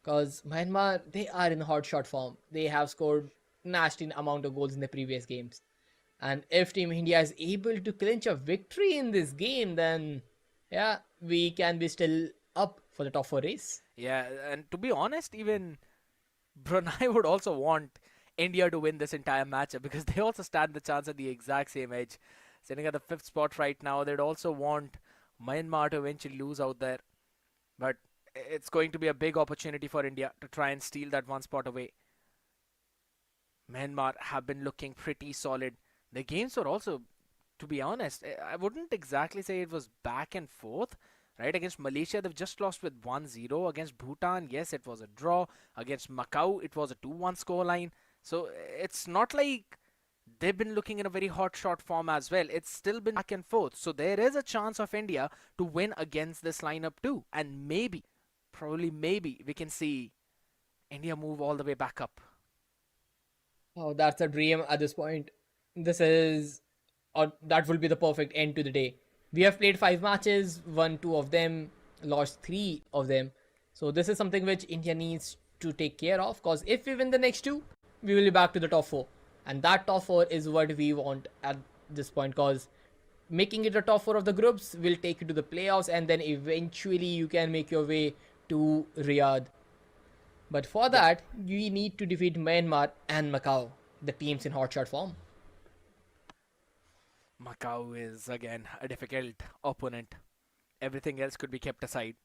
Because Myanmar, they are in hot shot form. They have scored nasty amount of goals in the previous games. And if Team India is able to clinch a victory in this game, then yeah, we can be still up for the top four race. Yeah, and to be honest, even Brunei would also want India to win this entire matchup because they also stand the chance at the exact same edge. Sitting at the 5th spot right now, they'd also want Myanmar to eventually lose out there. But it's going to be a big opportunity for India to try and steal that one spot away. Myanmar have been looking pretty solid. The games were also, to be honest, I wouldn't exactly say it was back and forth. Right, against Malaysia, they've just lost with 1-0. Against Bhutan, yes, it was a draw. Against Macau, it was a 2-1 scoreline. So it's not like they've been looking in a very hot shot form as well. It's still been back and forth. So there is a chance of India to win against this lineup too. And maybe, probably maybe, we can see India move all the way back up. Oh, that's a dream at this point. This is, or that will be the perfect end to the day. We have played 5 matches, won 2 of them, lost 3 of them. So this is something which India needs to take care of. Because if we win the next 2, we will be back to the top 4. And that top 4 is what we want at this point. Because making it a top 4 of the groups will take you to the playoffs. And then eventually you can make your way to Riyadh. But for that, you need to defeat Myanmar and Macau, the teams in hotshot form. Macau is again a difficult opponent. Everything else could be kept aside.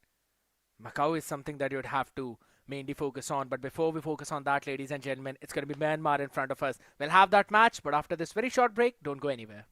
Macau is something that you'd have to mainly focus on. But before we focus on that, ladies and gentlemen, it's going to be Myanmar in front of us. We'll have that match, but after this very short break, don't go anywhere.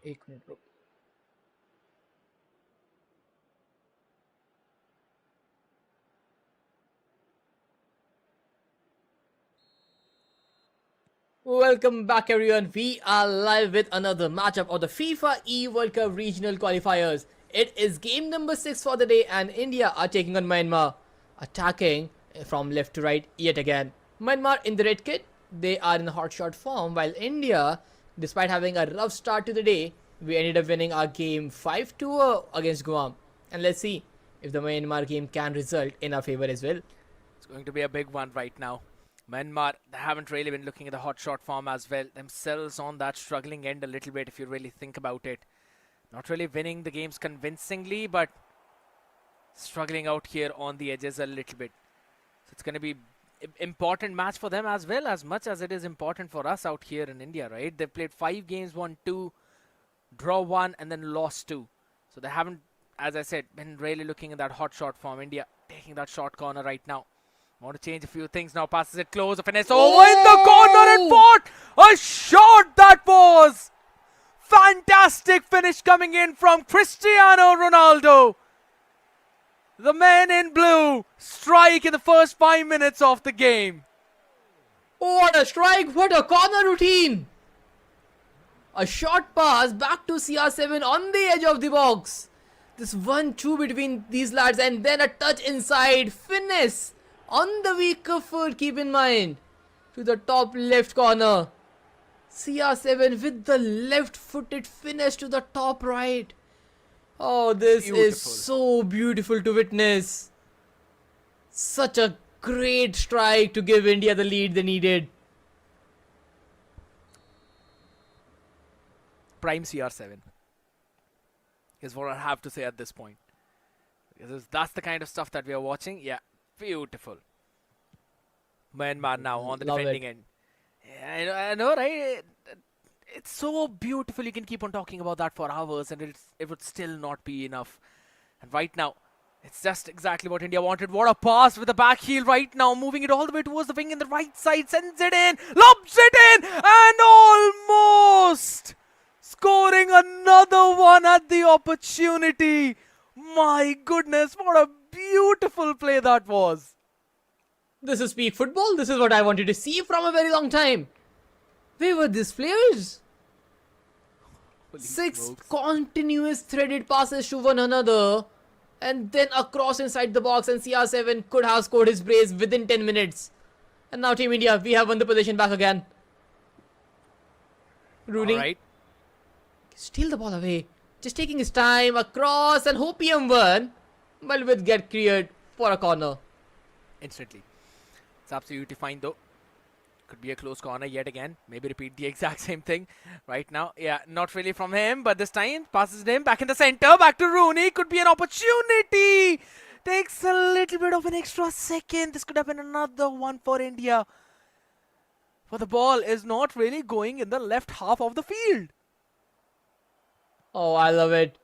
एक minute रुक. Welcome back, everyone. We are live with another matchup of the FIFA E World Cup regional qualifiers. It is game number 6 for the day, and India are taking on Myanmar, attacking from left to right yet again. Myanmar in the red kit, they are in hotshot form, while India, despite having a rough start to the day, we ended up winning our game 5-2 against Guam. And let's see if the Myanmar game can result in our favor as well. It's going to be a big one right now. Myanmar, they haven't really been looking at the hot shot form as well. Themselves on that struggling end a little bit if you really think about it. Not really winning the games convincingly, but struggling out here on the edges a little bit. So it's going to be important match for them as well, as much as it is important for us out here in India, right? They've played 5 games, won 2, draw 1, and then lost 2. So they haven't, as I said, been really looking at that hot shot form. India taking that short corner right now. Want to change a few things now. Passes it close. A finesse over in the corner and fought. A shot that was. Fantastic finish coming in from Cristiano Ronaldo. The men in blue strike in the first 5 minutes of the game. What a strike! What a corner routine! A short pass back to CR7 on the edge of the box. This 1-2 between these lads, and then a touch inside. Finesse on the weaker foot, keep in mind. To the top left corner. CR7 with the left-footed finish to the top right. Oh, this is so beautiful to witness. Such a great strike to give India the lead they needed. Prime CR7 is what I have to say at this point. Because that's the kind of stuff that we are watching. Yeah, beautiful. Myanmar now on the defending end. Yeah, I know, right? It's so beautiful. You can keep on talking about that for hours and it would still not be enough. And right now, it's just exactly what India wanted. What a pass with the back heel right now. Moving it all the way towards the wing in the right side. Sends it in. Lobs it in. And almost scoring another one at the opportunity. My goodness, what a beautiful play that was. This is peak football. This is what I wanted to see from a very long time. Where were these players? Holy 6 smokes. continuous threaded passes to one another, and then a cross inside the box, and CR7 could have scored his brace within 10 minutes. And now Team India, we have won the possession back again. Rooney, All right. steal the ball away. Just taking his time, across, and Hopium won. But will get cleared for a corner. Instantly. It's absolutely fine though. Could be a close corner yet again. Maybe repeat the exact same thing right now. Yeah, not really from him, but this time passes him back in the center. Back to Rooney. Could be an opportunity. Takes a little bit of an extra second. This could have been another one for India. But the ball is not really going in the left half of the field. Oh, I love it.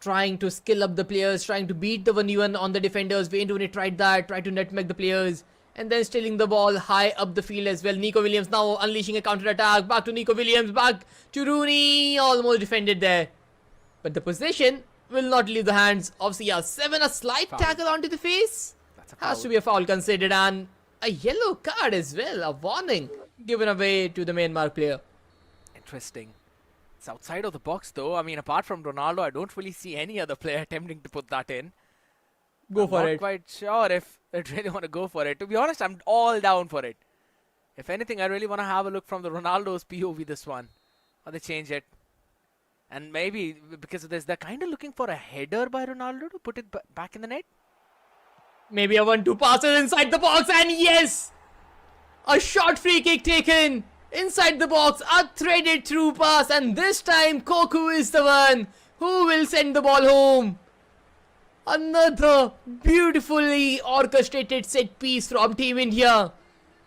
Trying to skill up the players, trying to beat the 1v1 on the defenders. Wayne Rooney tried that, tried to nutmeg the players. And then stealing the ball high up the field as well. Nico Williams now unleashing a counter-attack. Back to Nico Williams, back to Rooney. Almost defended there. But the possession will not leave the hands of CR7. A slight tackle onto the face. That's a foul. Has to be a foul considered, and a yellow card as well. A warning given away to the Myanmar player. Interesting. It's outside of the box though. I mean, apart from Ronaldo, I don't really see any other player attempting to put that in. Go for I'm it. not quite sure if I really want to go for it. To be honest, I'm all down for it. If anything, I really want to have a look from the Ronaldo's POV this one. Or they change it. And maybe because of this, they're kind of looking for a header by Ronaldo to put it back in the net. Maybe a 1-2 passes inside the box, and yes! A short free kick taken inside the box. A threaded through pass, and this time Koku is the one who will send the ball home. Another beautifully orchestrated set piece from Team India.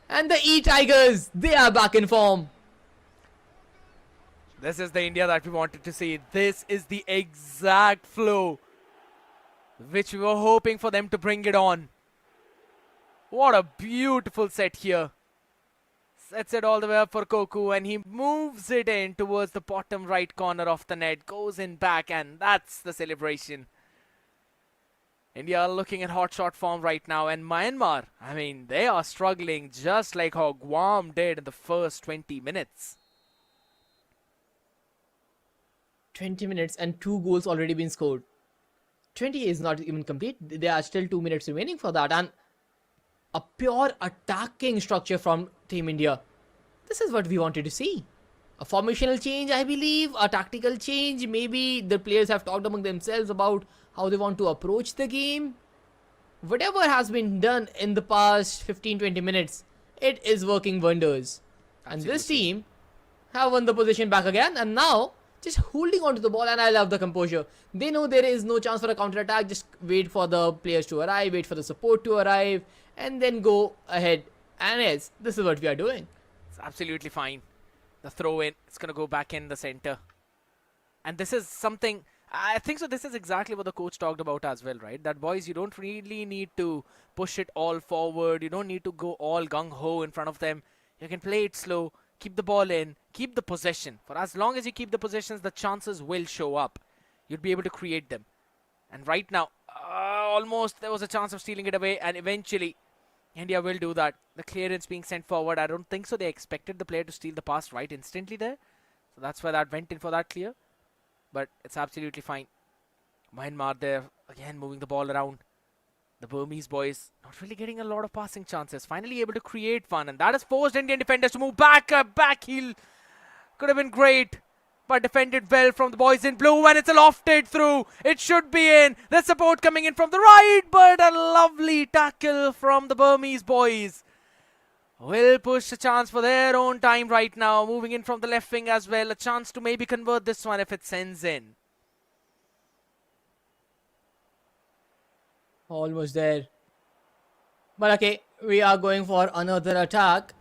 And the eTigers, they are back in form. This is the India that we wanted to see. This is the exact flow which we were hoping for them to bring it on. What a beautiful set here. Sets it all the way up for Koku, and he moves it in towards the bottom right corner of the net. Goes in back, and that's the celebration. India are looking at hot shot form right now, and Myanmar, I mean, they are struggling just like how Guam did in the first 20 minutes. 20 minutes and 2 goals already been scored. 20 is not even complete. There are still 2 minutes remaining for that, and a pure attacking structure from Team India. This is what we wanted to see. A formational change, I believe, a tactical change. Maybe the players have talked among themselves about how they want to approach the game. Whatever has been done in the past 15-20 minutes, it is working wonders. And this team have won the position back again, and now just holding on to the ball, and I love the composure. They know there is no chance for a counter-attack. Just wait for the players to arrive, wait for the support to arrive, and then go ahead. And yes, this is what we are doing. It's absolutely fine. The throw in, it's going to go back in the center. And this is something, I think so this is exactly what the coach talked about as well, right? That boys, you don't really need to push it all forward. You don't need to go all gung-ho in front of them. You can play it slow, keep the ball in, keep the possession. For as long as you keep the possessions, the chances will show up. You'll be able to create them. And right now, almost there was a chance of stealing it away, and eventually India will do that. The clearance being sent forward, I don't think so they expected the player to steal the pass right instantly there. So that's why that went in for that clear. But it's absolutely fine. Myanmar there, again moving the ball around. The Burmese boys not really getting a lot of passing chances. Finally able to create one, and that has forced Indian defenders to move back. A back heel could have been great, but defended well from the boys in blue, and it's a lofted through. It should be in. There's support coming in from the right, but a lovely tackle from the Burmese boys. Will push a chance for their own time right now. Moving in from the left wing as well. A chance to maybe convert this one if it sends in. Almost there. But okay, we are going for another attack.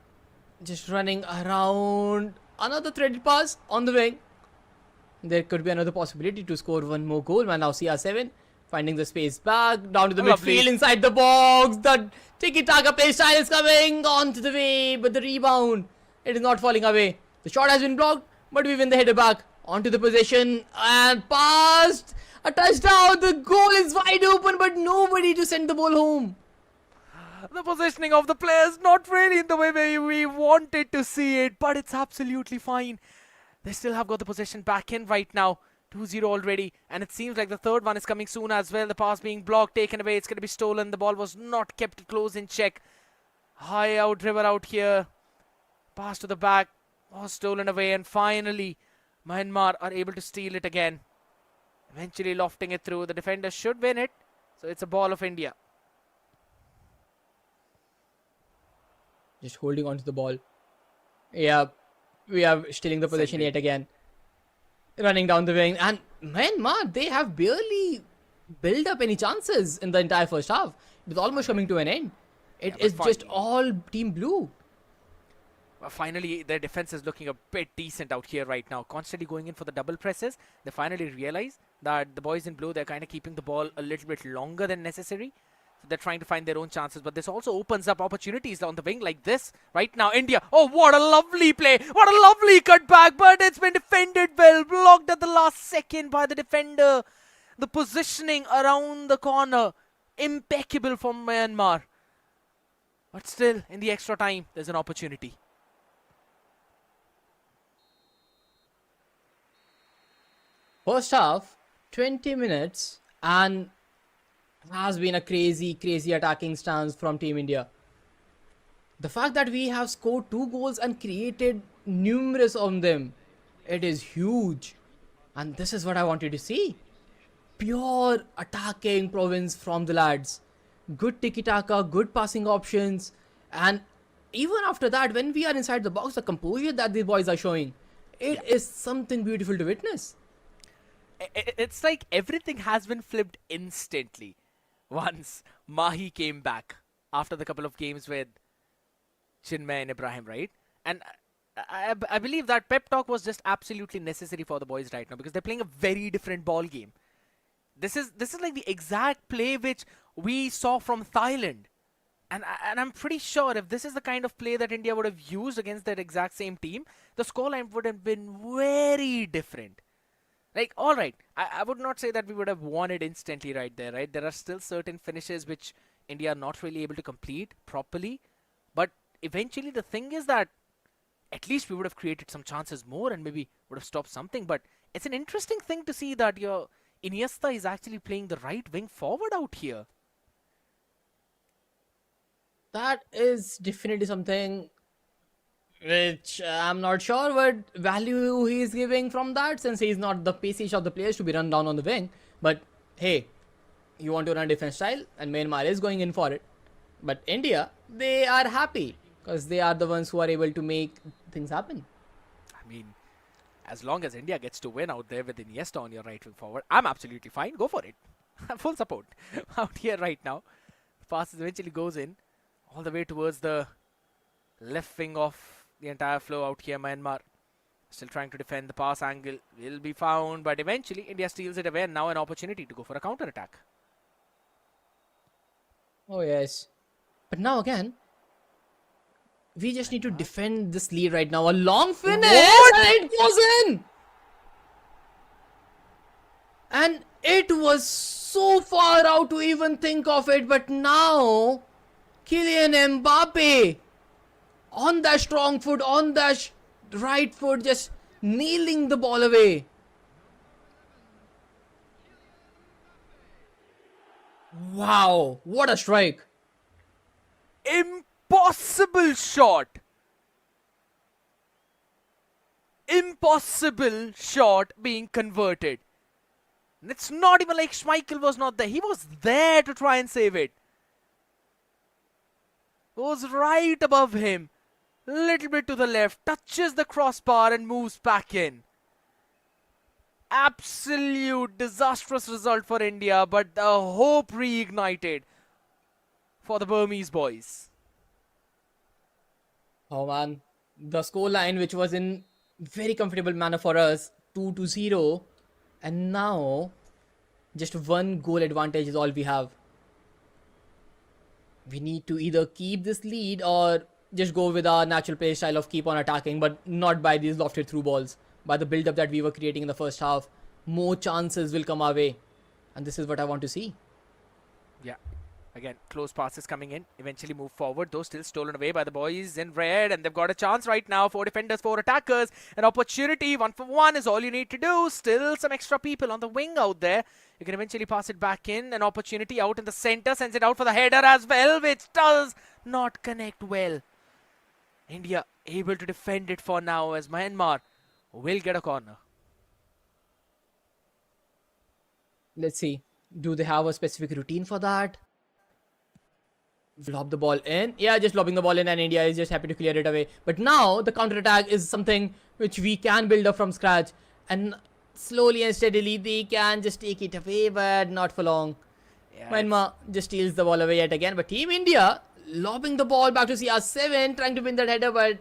Just running around. Another threaded pass on the wing. There could be another possibility to score one more goal. Man, now CR7 finding the space back. Down to the midfield, inside the box. The tiki-taka play style is coming onto the way. But the rebound, it is not falling away. The shot has been blocked, but we win the header back. Onto the possession and passed. A touchdown. The goal is wide open, but nobody to send the ball home. The positioning of the players not really in the way we wanted to see it, but it's absolutely fine. They still have got the possession back in right now. 2-0 already, and it seems like the third one is coming soon as well. The pass being blocked, taken away, it's going to be stolen. The ball was not kept close in check. High out, river out here. Pass to the back was stolen away, and finally Myanmar are able to steal it again. Eventually lofting it through. The defender should win it, so it's a ball of India. Just holding on to the ball. Yeah, we are stealing the possession yet again. Running down the wing, and Myanmar, they have barely built up any chances in the entire first half. It is almost coming to an end. It is just all team blue. Well, finally, their defense is looking a bit decent out here right now. Constantly going in for the double presses. They finally realize that the boys in blue, they're kind of keeping the ball a little bit longer than necessary. So they're trying to find their own chances, but this also opens up opportunities on the wing like this. Right now, India. Oh, what a lovely play. What a lovely cutback, but it's been defended well. Blocked at the last second by the defender. The positioning around the corner, impeccable from Myanmar. But still, in the extra time, there's an opportunity. First half, 20 minutes, and has been a crazy attacking stance from Team India. The fact that we have scored 2 goals and created numerous of them, it is huge. And this is what I wanted to see. Pure attacking province from the lads. Good tiki-taka, good passing options. And even after that, when we are inside the box, the composure that the boys are showing, it is something beautiful to witness. It's like everything has been flipped instantly. Once Mahi came back after the couple of games with Chinmay and Ibrahim, right? And I believe that pep talk was just absolutely necessary for the boys right now, because they're playing a very different ball game. This is like the exact play which we saw from Thailand. And I'm pretty sure if this is the kind of play that India would have used against that exact same team, the scoreline would have been very different. Like, all right, I would not say that we would have won it instantly right there, right? There are still certain finishes which India are not really able to complete properly. But eventually, the thing is that at least we would have created some chances more and maybe would have stopped something. But it's an interesting thing to see that your Iniesta is actually playing the right wing forward out here. That is definitely something which I'm not sure what value he's giving from that, since he's not the paciest of the players to be run down on the wing. But hey, you want to run defense style, and Myanmar is going in for it. But India, they are happy because they are the ones who are able to make things happen. I mean, as long as India gets to win out there with Iniesta on your right wing forward, I'm absolutely fine. Go for it. Full support out here right now. The pass eventually goes in all the way towards the left wing of the entire flow out here. Myanmar still trying to defend. The pass angle will be found, but eventually India steals it away, and now an opportunity to go for a counter attack. Oh yes. But now again, we just need to defend this lead right now. A long finish and it goes in. And it was so far out to even think of it, but now Kylian Mbappe on that strong foot, on that right foot, just nailing the ball away. Wow, what a strike. Impossible shot. Impossible shot being converted. And it's not even like Schmeichel was not there. He was there to try and save it. Goes right above him. Little bit to the left. Touches the crossbar and moves back in. Absolute disastrous result for India, but the hope reignited for the Burmese boys. Oh man, the score line, which was in very comfortable manner for us, 2-0, and now just one goal advantage is all we have. We need to either keep this lead or just go with our natural play style of keep on attacking, but not by these lofted through balls. By the build-up that we were creating in the first half, more chances will come our way, and this is what I want to see. Yeah. Again, close passes coming in. Eventually move forward. Though still stolen away by the boys in red. And they've got a chance right now. 4 defenders, 4 attackers. An opportunity. 1-for-1 is all you need to do. Still some extra people on the wing out there. You can eventually pass it back in. An opportunity out in the center. Sends it out for the header as well, which does not connect well. India able to defend it for now as Myanmar will get a corner. Let's see. Do they have a specific routine for that? Lob the ball in. Yeah, just lobbing the ball in, and India is just happy to clear it away. But now the counter attack is something which we can build up from scratch, and slowly and steadily they can just take it away, but not for long. Yeah, Myanmar just steals the ball away yet again. But Team India lobbing the ball back to CR7, trying to win that header, but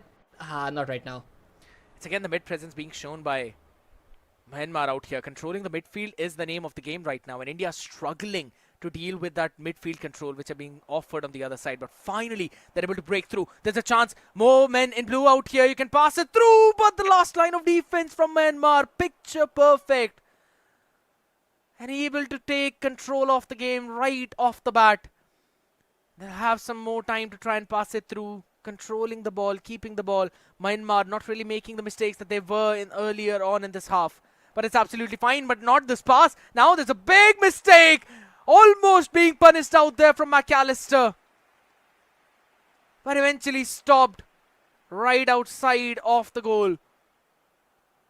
not right now. it's again the mid presence being shown by Myanmar out here. Controlling the midfield is the name of the game right now, and India struggling to deal with that midfield control which are being offered on the other side. But finally, they're able to break through. There's a chance. More men in blue out here. You can pass it through, but the last line of defense from Myanmar, picture perfect. And able to take control of the game right off the bat. They'll have some more time to try and pass it through. Controlling the ball, keeping the ball. Myanmar not really making the mistakes that they were in earlier on in this half. But it's absolutely fine, but not this pass. Now there's a big mistake. Almost being punished out there from McAllister. But eventually stopped right outside of the goal.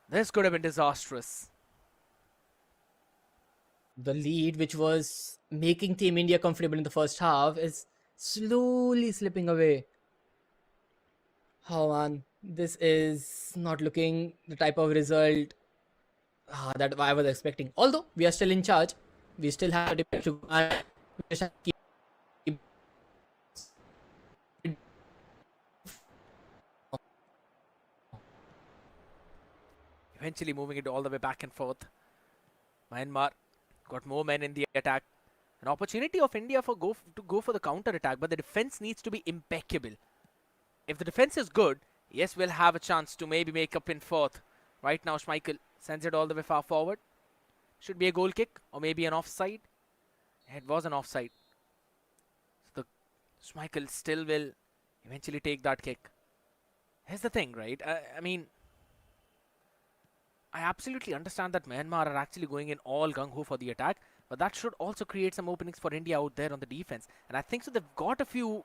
This could have been disastrous. The lead, which was making Team India comfortable in the first half, is slowly slipping away. Oh man, this is not looking the type of result that I was expecting. Although we are still in charge, we still have to go and we just have to keep Eventually moving it all the way back and forth. Myanmar got more men in the attack. An opportunity of India to go for the counter attack, but the defense needs to be impeccable. If the defense is good, yes, we'll have a chance to maybe make up in fourth. Right now, Schmeichel sends it all the way far forward. Should be a goal kick or maybe an offside. It was an offside. So the Schmeichel still will eventually take that kick. Here's the thing, right? I mean, I absolutely understand that Myanmar are actually going in all gung-ho for the attack, but that should also create some openings for India out there on the defense. And I think so they've got a few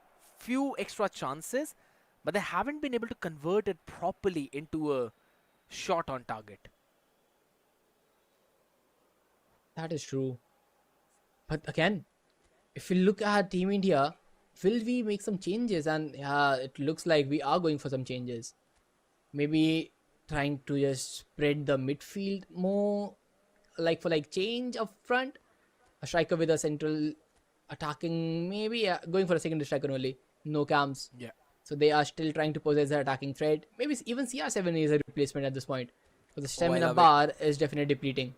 extra chances, but they haven't been able to convert it properly into a shot on target. That is true. But again, if we look at Team India, will we make some changes? And yeah, it looks like we are going for some changes. Maybe trying to just spread the midfield more, like for like change up front. A striker with a central attacking, maybe going for a secondary striker only. No cams. Yeah. So they are still trying to possess their attacking threat. Maybe even CR7 is a replacement at this point. But the stamina bar is definitely depleting.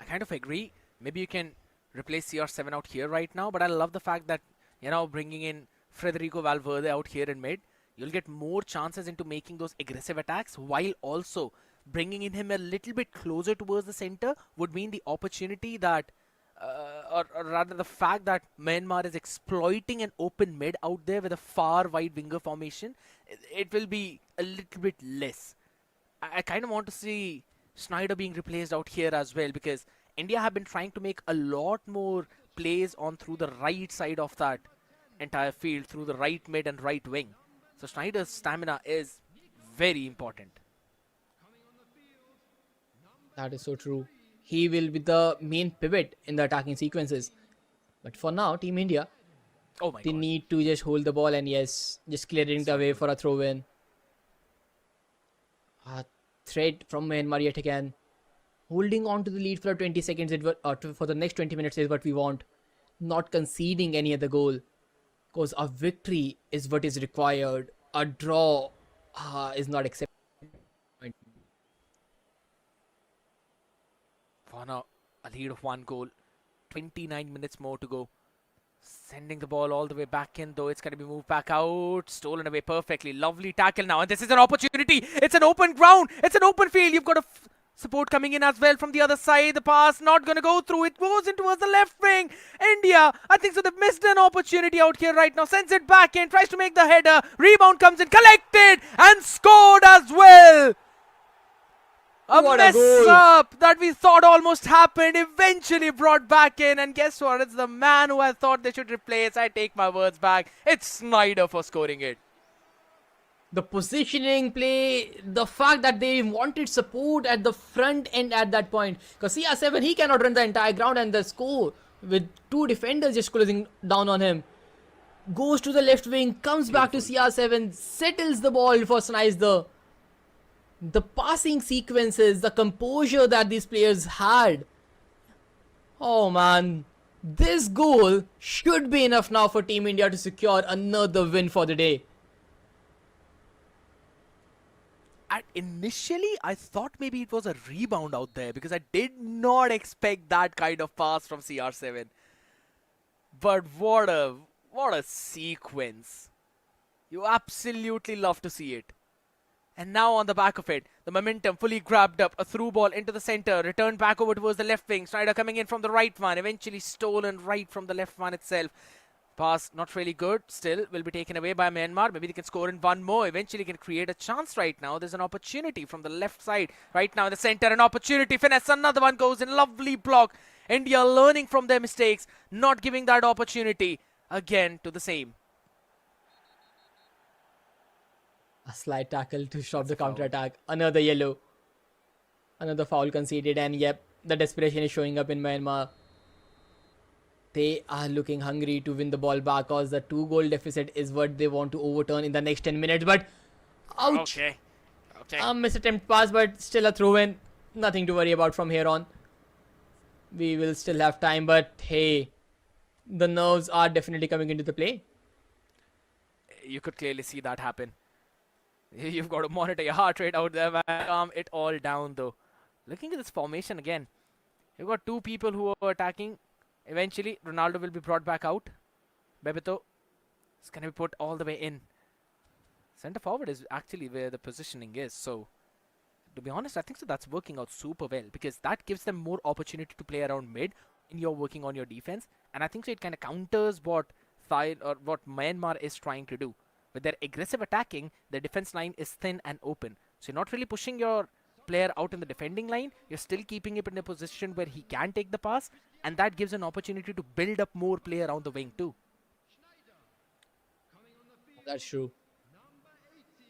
I kind of agree. Maybe you can replace CR7 out here right now, but I love the fact that, you know, bringing in Federico Valverde out here in mid, you'll get more chances into making those aggressive attacks, while also bringing in him a little bit closer towards the center would mean the opportunity that, or rather the fact that Myanmar is exploiting an open mid out there with a far wide winger formation, it will be a little bit less. I kind of want to see Snyder being replaced out here as well, because India have been trying to make a lot more plays on through the right side of that entire field, through the right mid and right wing. So Snyder's stamina is very important. That is so true. He will be the main pivot in the attacking sequences. But for now, Team India, they need to just hold the ball and yes, just clearing the way for a throw-in. A threat from Myanmar yet again. Holding on to the lead for 20 seconds for the next 20 minutes is what we want. Not conceding any other goal. Because a victory is what is required. A draw is not acceptable. For now, a lead of 1 goal. 29 minutes more to go. Sending the ball all the way back in, though it's going to be moved back out. Stolen away perfectly. Lovely tackle now. And this is an opportunity. It's an open ground. It's an open field. You've got a support coming in as well from the other side. The pass not going to go through. It goes in towards the left wing. India, I think so. They've missed an opportunity out here right now. Sends it back in. Tries to make the header. Rebound comes in. Collected. And scored as well. A mess up that we thought almost happened, eventually brought back in, and guess what? It's the man who I thought they should replace. I take my words back. It's Snyder for scoring it. The positioning play, the fact that they wanted support at the front end at that point. Because CR7, he cannot run the entire ground, and the score with 2 defenders just closing down on him. Goes to the left wing, comes back to CR7, settles the ball for Snyder. The passing sequences, the composure that these players had. Oh man, this goal should be enough now for Team India to secure another win for the day. Initially, I thought maybe it was a rebound out there because I did not expect that kind of pass from CR7. But what a sequence. You absolutely love to see it. And now on the back of it, the momentum fully grabbed up, a through ball into the center, returned back over towards the left wing. Snyder coming in from the right one, eventually stolen right from the left one itself. Pass not really good, still will be taken away by Myanmar. Maybe they can score in one more, eventually can create a chance right now. There's an opportunity from the left side. Right now in the center, an opportunity, finesse, another one goes in, lovely block. India learning from their mistakes, not giving that opportunity again to the same. A slight tackle to stop the counter-attack. Another yellow. Another foul conceded, and yep, the desperation is showing up in Myanmar. They are looking hungry to win the ball back because the 2-goal deficit is what they want to overturn in the next 10 minutes. But, ouch! Okay. A misattempt pass, but still a throw-in. Nothing to worry about from here on. We will still have time, but hey, the nerves are definitely coming into the play. You could clearly see that happen. You've got to monitor your heart rate out there, man. Calm it all down, though. Looking at this formation again, you've got 2 people who are attacking Eventually, Ronaldo will be brought back out. Bebeto is going to be put all the way in. Centre forward is actually where the positioning is. So, to be honest, I think so that's working out super well because that gives them more opportunity to play around mid when you're working on your defense. And I think so it kind of counters what Myanmar is trying to do. With their aggressive attacking, the defense line is thin and open. So you're not really pushing your player out in the defending line. You're still keeping him in a position where he can take the pass. And that gives an opportunity to build up more play around the wing too. That's true.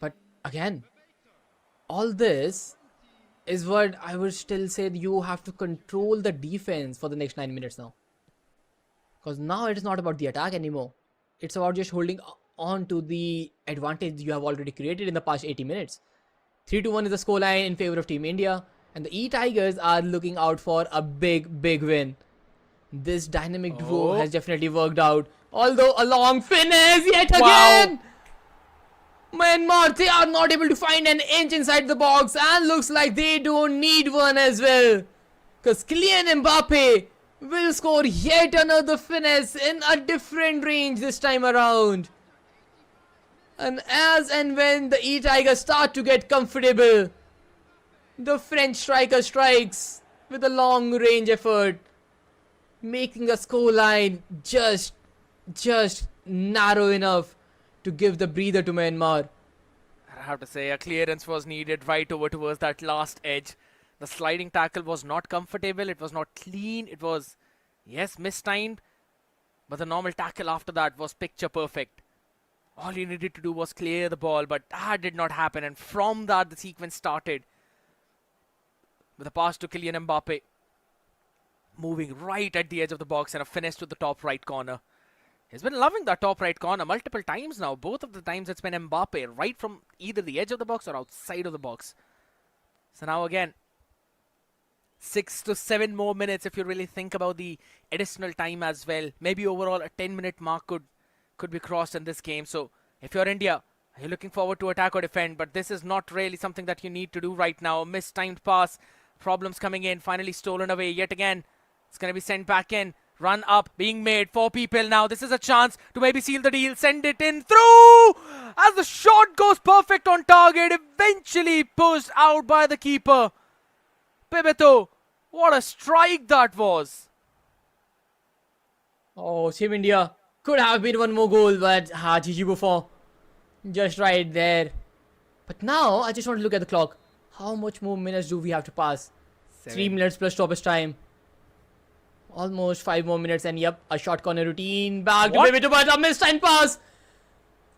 But again, all this is what I would still say you have to control the defense for the next 9 minutes now. Because now it is not about the attack anymore. It's about just holding on to the advantage you have already created in the past 80 minutes. 3-1 is the scoreline in favor of Team India. And the eTigers are looking out for a big win. This dynamic duo has definitely worked out. Although a long finish yet again. Myanmar, they are not able to find an inch inside the box. And looks like they don't need one as well. Because Kylian Mbappe will score yet another finesse in a different range this time around. And as and when the eTigers start to get comfortable, the French striker strikes with a long range effort, making the scoreline just narrow enough to give the breather to Myanmar. I have to say, a clearance was needed right over towards that last edge. The sliding tackle was not comfortable. It was not clean. It was, yes, mistimed. But the normal tackle after that was picture perfect. All you needed to do was clear the ball, but that did not happen. And from that, the sequence started with a pass to Kylian Mbappe, moving right at the edge of the box and a finish to the top right corner. He's been loving that top right corner multiple times now. Both of the times it's been Mbappe right from either the edge of the box or outside of the box. So now again, 6 to 7 more minutes if you really think about the additional time as well. Maybe overall a 10-minute mark could be crossed in this game. So if you're India, you're looking forward to attack or defend, but this is not really something that you need to do right now. Mistimed pass, problems coming in, finally stolen away yet again. It's going to be sent back in. Run up being made. 4 people now. This is a chance to maybe seal the deal. Send it in through as the shot goes perfect on target. Eventually pushed out by the keeper. Bebeto, what a strike that was. Oh, Team India could have been one more goal, but GG before. Just right there. But now I just want to look at the clock. How much more minutes do we have to pass? 3 minutes plus stoppage time. Almost 5 more minutes, and yep, a short corner routine. Back to Bebeto, but a missed time pass.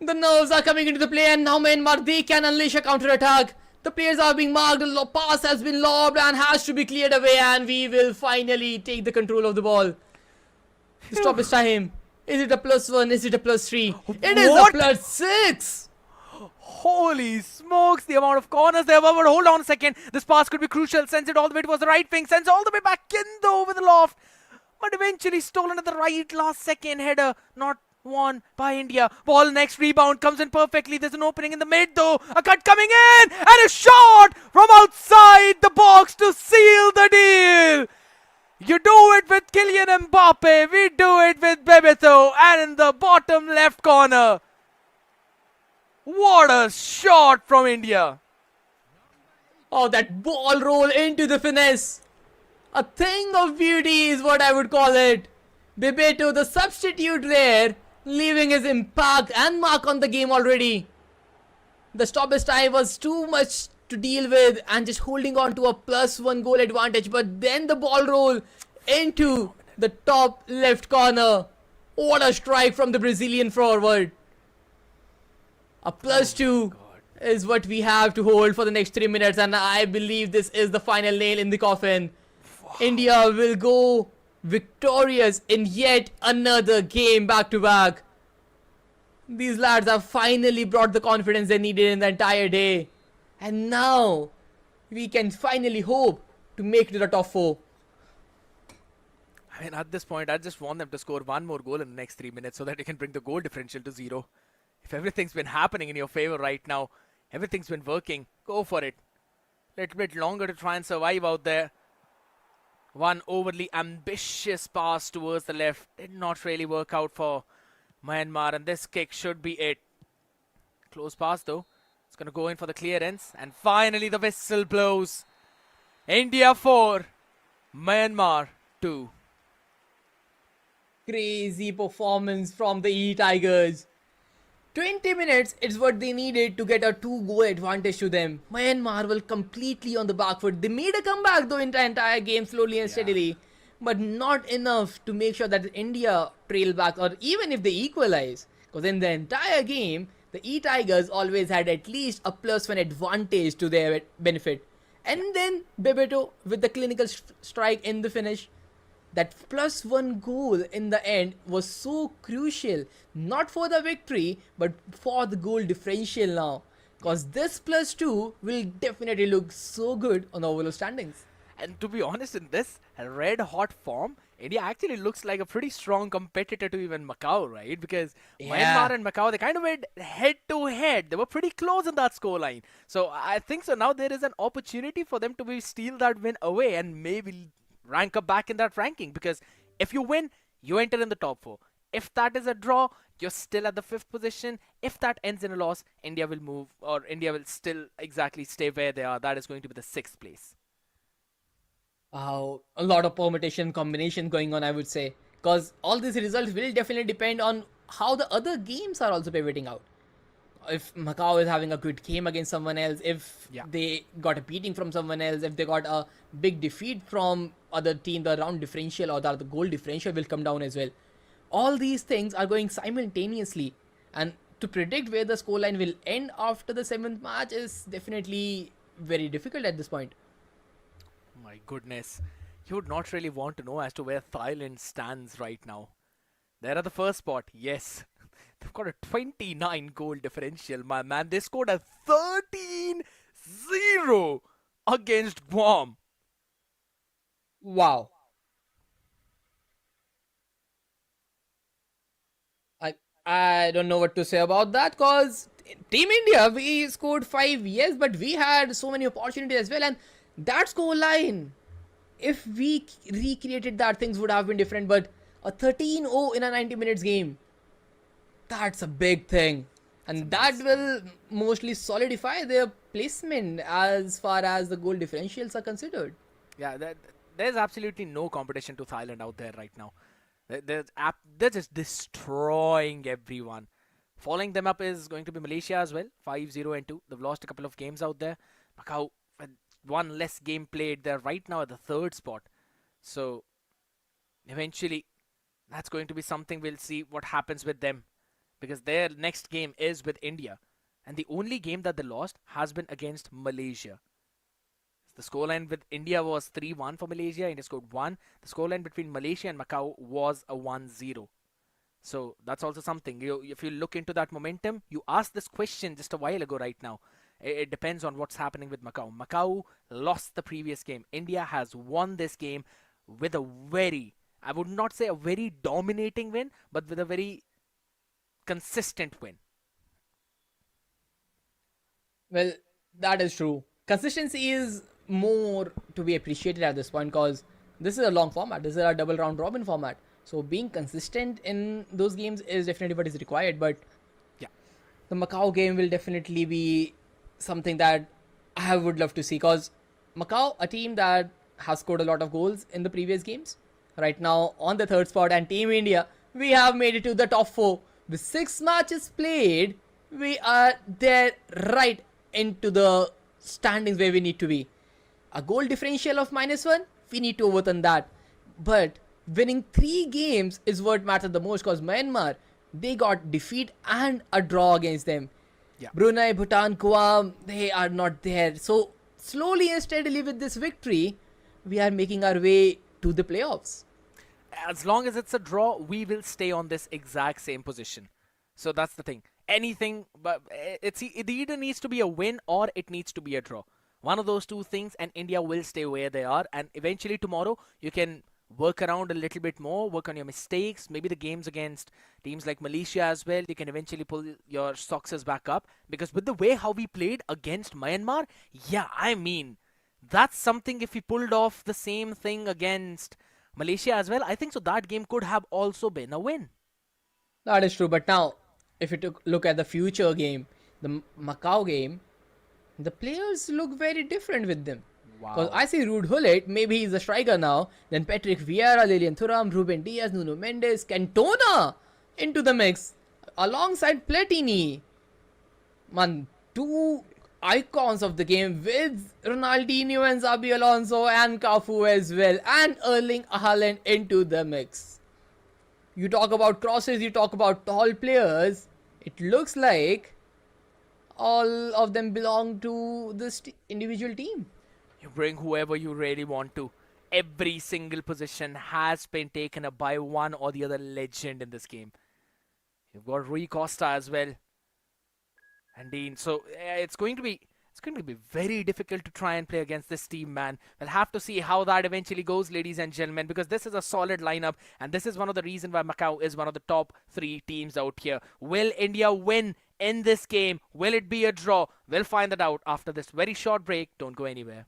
The nerves are coming into the play, and now Myanmar, they can unleash a counter attack. The players are being marked, the pass has been lobbed and has to be cleared away, and we will finally take the control of the ball. The stoppage time. Is it a +1? Is it a +3? It is a +6. Holy smokes, the amount of corners there were. But hold on a second. This pass could be crucial. Sends it all the way towards the right wing. Sends all the way back in over the loft. But eventually stolen at the right last second. Header not won by India. Ball next rebound comes in perfectly. There's an opening in the mid though. A cut coming in. And a shot from outside the box to seal the deal. You do it with Kylian Mbappe. We do it with Bebeto. And in the bottom left corner. What a shot from India. Oh, that ball roll into the finesse. A thing of beauty is what I would call it. Bebeto, the substitute there, leaving his impact and mark on the game already. The stoppage time was too much to deal with and just holding on to a +1 goal advantage. But then the ball roll into the top left corner. What a strike from the Brazilian forward. A +2 is what we have to hold for the next 3 minutes, and I believe this is the final nail in the coffin. Wow. India will go victorious in yet another game back to back. These lads have finally brought the confidence they needed in the entire day. And now we can finally hope to make it to the top 4. I mean, at this point, I just want them to score one more goal in the next 3 minutes so that they can bring the goal differential to 0. If everything's been happening in your favor right now, everything's been working, go for it. Little bit longer to try and survive out there. One overly ambitious pass towards the left did not really work out for Myanmar, and this kick should be it. Close pass though. It's going to go in for the clearance, and finally the whistle blows. India 4, Myanmar 2. Crazy performance from the eTigers. 20 minutes is what they needed to get a 2-goal advantage to them. Myanmar were completely on the back foot. They made a comeback though in the entire game slowly and steadily, but not enough to make sure that India trail back or even if they equalize. Because in the entire game, the eTigers always had at least a +1 advantage to their benefit. And then Bebeto with the clinical strike in the finish. That +1 goal in the end was so crucial, not for the victory, but for the goal differential now. Because this +2 will definitely look so good on the overall standings. And to be honest, in this red hot form, India actually looks like a pretty strong competitor to even Macau, right? Because Myanmar and Macau, they kind of went head to head. They were pretty close in that scoreline. So I think so now there is an opportunity for them to steal that win away and maybe rank up back in that ranking, because if you win, you enter in the top 4. If that is a draw, you're still at the 5th position. If that ends in a loss, India will move, or India will still exactly stay where they are. That is going to be the 6th place. A lot of permutation combination going on, I would say, because all these results will definitely depend on how the other games are also pivoting out. If Macau is having a good game against someone else, if they got a beating from someone else, if they got a big defeat from other team, the round differential or the goal differential will come down as well. All these things are going simultaneously, and to predict where the scoreline will end after the 7th match is definitely very difficult at this point. My goodness, you would not really want to know as to where Thailand stands right now. They're at the first spot, yes. They've got a 29 goal differential, my man. They scored a 13-0 against Guam. Wow. I don't know what to say about that, because Team India, we scored 5, yes, but we had so many opportunities as well, and that score line, if we recreated that, things would have been different. But a 13-0 in a 90 minutes game, that's a big thing, and that will mostly solidify their placement as far as the goal differentials are considered. Yeah, there's absolutely no competition to Thailand out there right now. They're just destroying everyone. Following them up is going to be Malaysia as well, 5-0-2. They've lost a couple of games out there. Macau, with one less game played, they're right now at the 3rd spot. So eventually, that's going to be something we'll see what happens with them, because their next game is with India, and the only game that they lost has been against Malaysia. The scoreline with India was 3-1 for Malaysia. India scored 1. The scoreline between Malaysia and Macau was a 1-0. So that's also something. If you look into that momentum, you asked this question just a while ago right now. It depends on what's happening with Macau. Macau lost the previous game. India has won this game with a very, I would not say a very dominating win, but with a very consistent win. Well, that is true. Consistency is more to be appreciated at this point, because this is a long format. This is a double round robin format. So being consistent in those games is definitely what is required. But yeah, the Macau game will definitely be something that I would love to see, because Macau, a team that has scored a lot of goals in the previous games, right now on the 3rd spot, and Team India, we have made it to the top 4 with 6 matches played. We are there right into the standings where we need to be. A goal differential of -1, we need to overturn that. But winning 3 games is what matters the most, because Myanmar, they got defeat and a draw against them. Yeah. Brunei, Bhutan, Guam, they are not there. So slowly and steadily with this victory, we are making our way to the playoffs. As long as it's a draw, we will stay on this exact same position. So that's the thing. Anything, but it either needs to be a win or it needs to be a draw. One of those two things, and India will stay where they are. And eventually tomorrow, you can work around a little bit more, work on your mistakes. Maybe the games against teams like Malaysia as well, you can eventually pull your socks back up. Because with the way how we played against Myanmar, yeah, I mean, That's something, if he pulled off the same thing against Malaysia as well, I think so that game could have also been a win. That is true. But now, if you look at the future game, the Macau game, the players look very different with them. Because Wow. I see Ruud Gullit, maybe he's a striker now. Then Patrick Vieira, Lilian Thuram, Ruben Diaz, Nuno Mendes, Cantona into the mix alongside Platini. Man, two icons of the game with Ronaldinho and Xabi Alonso and Cafu as well, and Erling Haaland into the mix. You talk about crosses, you talk about tall players. It looks like all of them belong to this individual team. You bring whoever you really want to. Every single position has been taken up by one or the other legend in this game. You've got Rui Costa as well, and Dean. So it's going to be very difficult to try and play against this team, man. We'll have to see how that eventually goes, ladies and gentlemen, because this is a solid lineup, and this is one of the reasons why Macau is one of the top 3 teams out here. Will India win in this game? Will it be a draw? We'll find that out after this very short break. Don't go anywhere.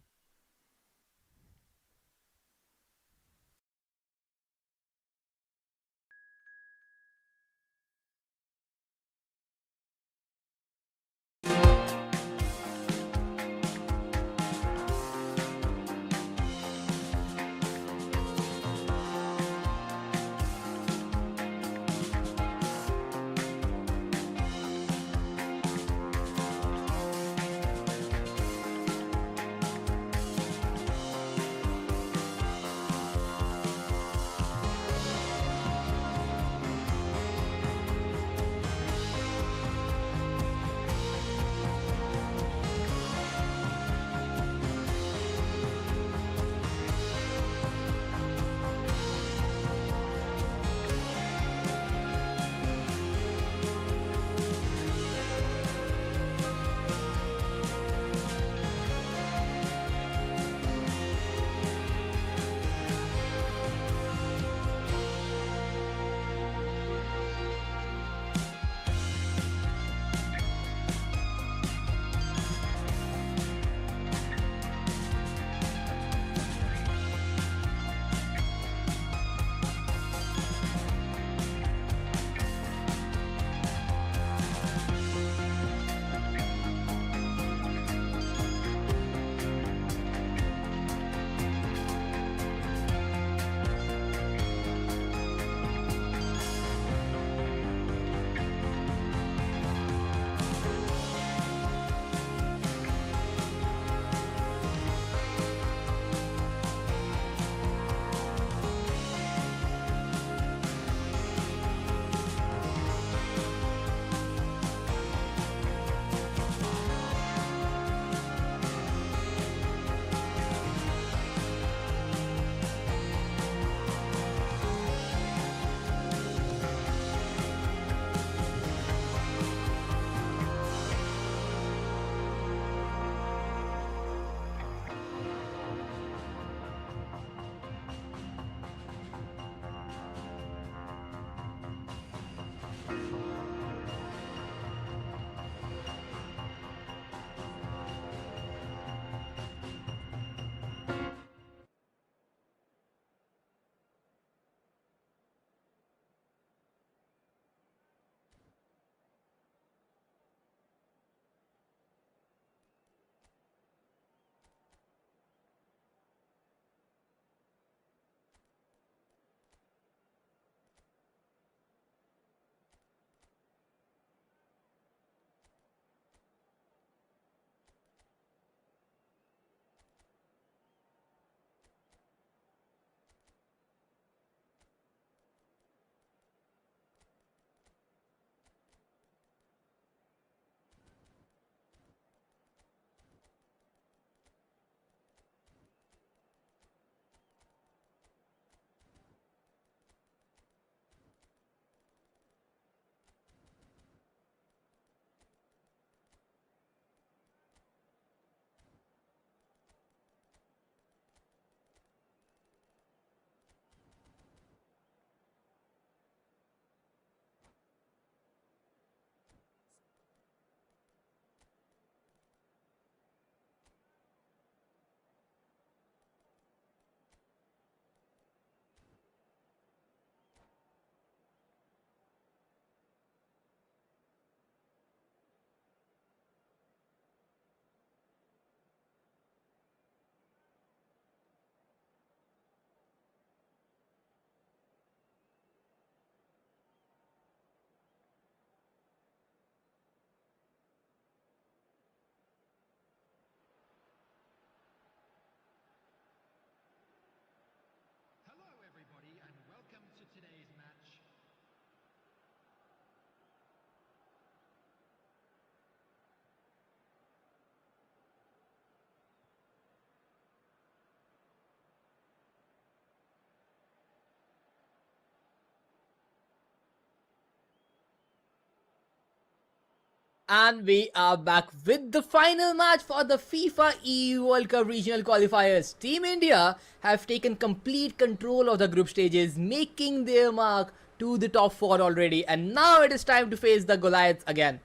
And we are back with the final match for the FIFA E World Cup regional qualifiers. Team India have taken complete control of the group stages, making their mark to the top 4 already. And now it is time to face the Goliaths again.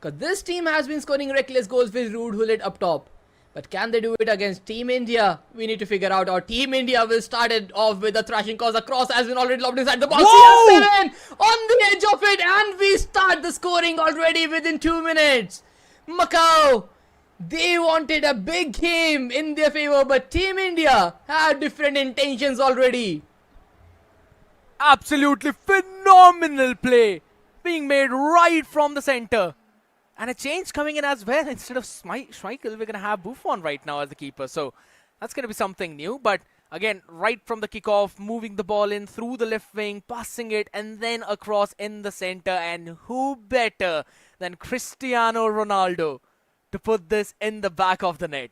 Because this team has been scoring reckless goals with Rude Hullet up top. But can they do it against Team India? We need to figure out. Or Team India will start it off with a thrashing cause. The cross has been already lobbed inside the box. CR7 on the edge of it. And we start the scoring already within 2 minutes. Macau, they wanted a big game in their favor. But Team India had different intentions already. Absolutely phenomenal play being made right from the center. And a change coming in as well. Instead of Schmeichel, we're going to have Buffon right now as the keeper. So that's going to be something new. But again, right from the kickoff, moving the ball in through the left wing, passing it, and then across in the center. And who better than Cristiano Ronaldo to put this in the back of the net?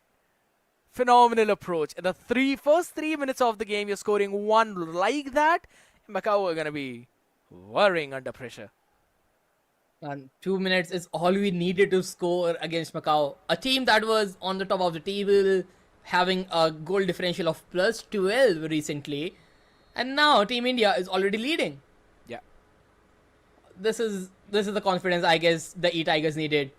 Phenomenal approach. In the first 3 minutes of the game, you're scoring one like that. Macau are going to be worrying under pressure. And 2 minutes is all we needed to score against Macau. A team that was on the top of the table, having a goal differential of plus 12 recently. And now Team India is already leading. Yeah. This is the confidence I guess the eTigers needed.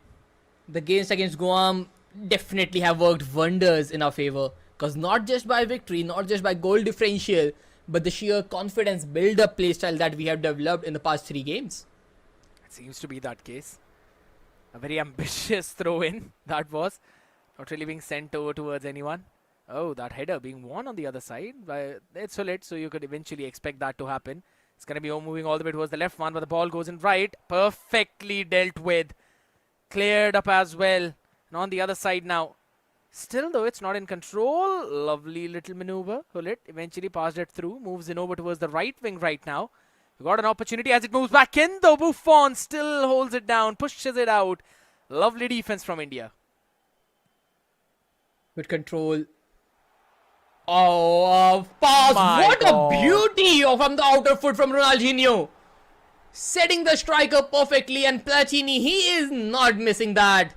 The games against Guam definitely have worked wonders in our favor. Because not just by victory, not just by goal differential, but the sheer confidence build-up playstyle that we have developed in the past 3 games. Seems to be that case. A very ambitious throw-in that was. Not really being sent over towards anyone. Oh, that header being won on the other side. It's Hullet, so you could eventually expect that to happen. It's going to be moving all the way towards the left one, but the ball goes in right. Perfectly dealt with. Cleared up as well. And on the other side now. Still though, it's not in control. Lovely little maneuver. Hullet eventually passed it through. Moves in over towards the right wing right now. We got an opportunity as it moves back in, though Buffon still holds it down, pushes it out. Lovely defense from India. With control. Oh, pass. What a beauty from the outer foot from Ronaldinho. Setting the striker perfectly, and Platini, he is not missing that.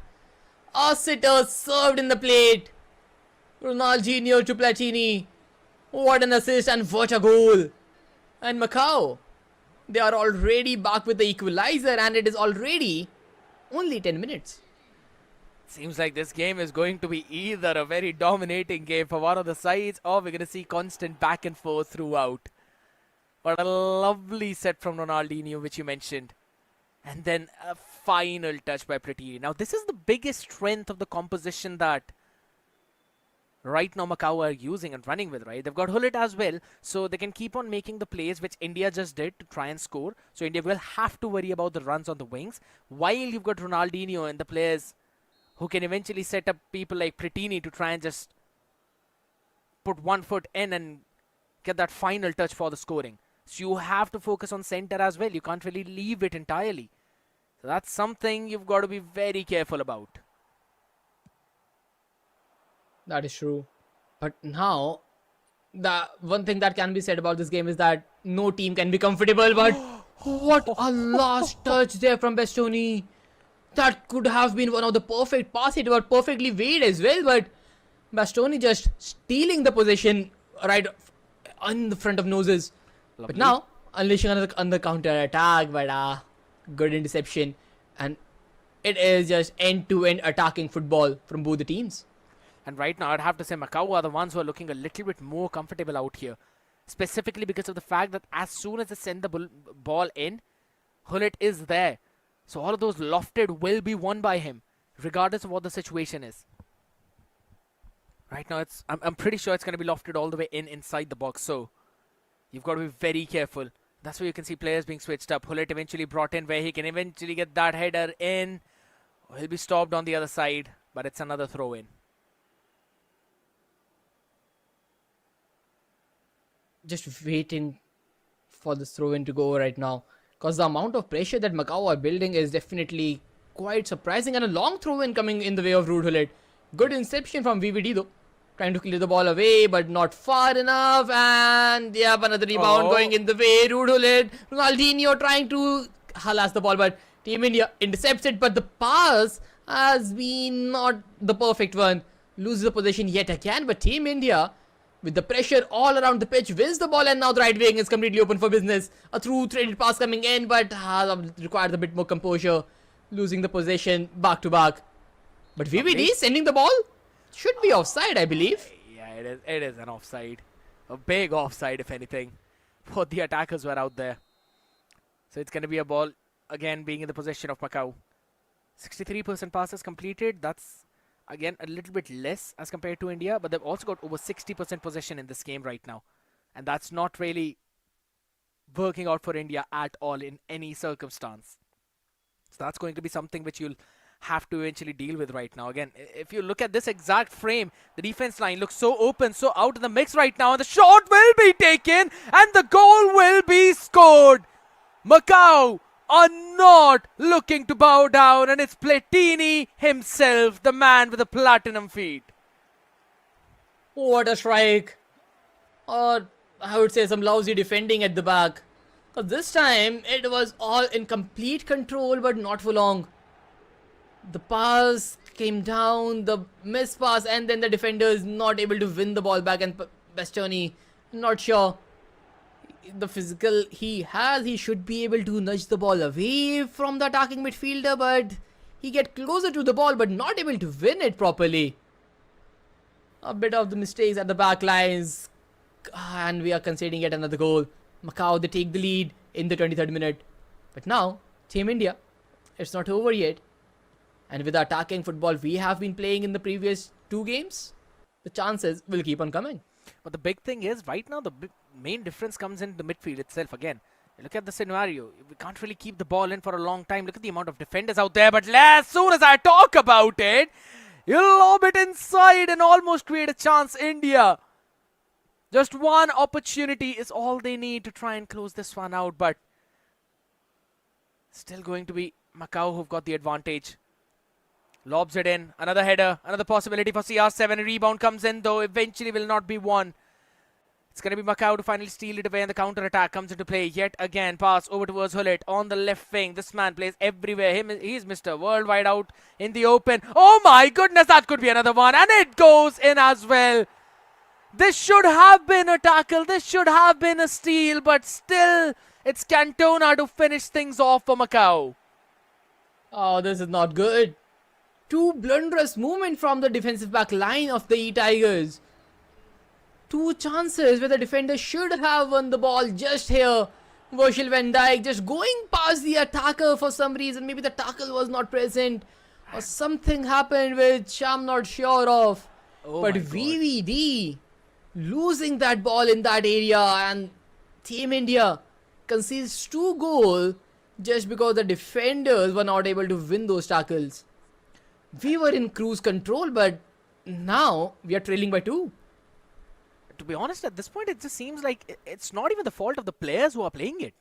A sitter served in the plate. Ronaldinho to Platini. What an assist and what a goal. And Macau, they are already back with the equalizer, and it is already only 10 minutes. Seems like this game is going to be either a very dominating game for one of the sides, or we're going to see constant back and forth throughout. But a lovely set from Ronaldinho, which you mentioned. And then a final touch by Platini. Now, this is the biggest strength of the composition that right now Macau are using and running with, right? They've got Hullet as well, so they can keep on making the plays which India just did to try and score. So India will have to worry about the runs on the wings, while you've got Ronaldinho and the players who can eventually set up people like Platini to try and just put one foot in and get that final touch for the scoring. So you have to focus on center as well. You can't really leave it entirely. So that's something you've got to be very careful about. That is true. But now, the one thing that can be said about this game is that no team can be comfortable. But what a last touch there from Bastoni. That could have been one of the perfect passes. It was perfectly weighed as well. But Bastoni just stealing the possession right on the front of noses. Lovely. But now, unleashing another counter attack. But good interception. And it is just end-to-end attacking football from both the teams. And right now, I'd have to say Macau are the ones who are looking a little bit more comfortable out here. Specifically because of the fact that as soon as they send the ball in, Hullet is there. So all of those lofted will be won by him, regardless of what the situation is. Right now, I'm pretty sure it's going to be lofted all the way inside the box. So you've got to be very careful. That's where you can see players being switched up. Hullet eventually brought in where he can eventually get that header in. He'll be stopped on the other side, but it's another throw in. Just waiting for this throw-in to go right now, because the amount of pressure that Macau are building is definitely quite surprising, and a long throw-in coming in the way of Rude Hullet. Good inception from VVD though, trying to clear the ball away but not far enough, and yep, another rebound going in the way. Rude Hullet, Ronaldinho trying to harass the ball, but Team India intercepts it, but the pass has been not the perfect one. Loses the possession yet again, but Team India, with the pressure all around the pitch, wins the ball, and now the right wing is completely open for business. A through threaded pass coming in, but requires a bit more composure. Losing the possession back to back. But VVD sending the ball should be offside, I believe. Yeah, it is. It is an offside. A big offside, if anything. Both the attackers were out there. So it's going to be a ball, again, being in the possession of Macau. 63% passes completed. That's, again, a little bit less as compared to India. But they've also got over 60% possession in this game right now. And that's not really working out for India at all in any circumstance. So that's going to be something which you'll have to eventually deal with right now. Again, if you look at this exact frame, the defense line looks so open, so out of the mix right now, and the shot will be taken and the goal will be scored. Macau are not looking to bow down, and it's Platini himself, the man with the platinum feet. What a strike. Or I would say some lousy defending at the back. Because this time it was all in complete control, but not for long. The pass came down, the miss pass, and then the defenders not able to win the ball back, and Bastoni not sure. The physical he has, he should be able to nudge the ball away from the attacking midfielder, but he get closer to the ball but not able to win it properly. A bit of the mistakes at the back lines, and we are conceding yet another goal. Macau, they take the lead in the 23rd minute. But now, Team India, it's not over yet. And with the attacking football we have been playing in the previous two games, the chances will keep on coming. But the big thing is, right now, the main difference comes in the midfield itself again. Look at the scenario. We can't really keep the ball in for a long time. Look at the amount of defenders out there. But as soon as I talk about it, you'll lob it inside and almost create a chance. India. Just one opportunity is all they need to try and close this one out. But still going to be Macau who've got the advantage. Lobs it in. Another header. Another possibility for CR7. A rebound comes in, though. Eventually will not be won. It's going to be Macau to finally steal it away, and the counter-attack comes into play yet again. Pass over towards Hullet on the left wing. This man plays everywhere. He's Mr. Worldwide out in the open. Oh my goodness, that could be another one. And it goes in as well. This should have been a tackle. This should have been a steal. But still, it's Cantona to finish things off for Macau. Oh, this is not good. Two blunderous movement from the defensive back line of the eTigers. Two chances where the defender should have won the ball just here. Virgil van Dijk just going past the attacker for some reason. Maybe the tackle was not present or something happened which I'm not sure of. But VVD losing that ball in that area, and Team India concedes 2 goals just because the defenders were not able to win those tackles. We were in cruise control, but now we are trailing by 2. To be honest, at this point, it just seems like it's not even the fault of the players who are playing it.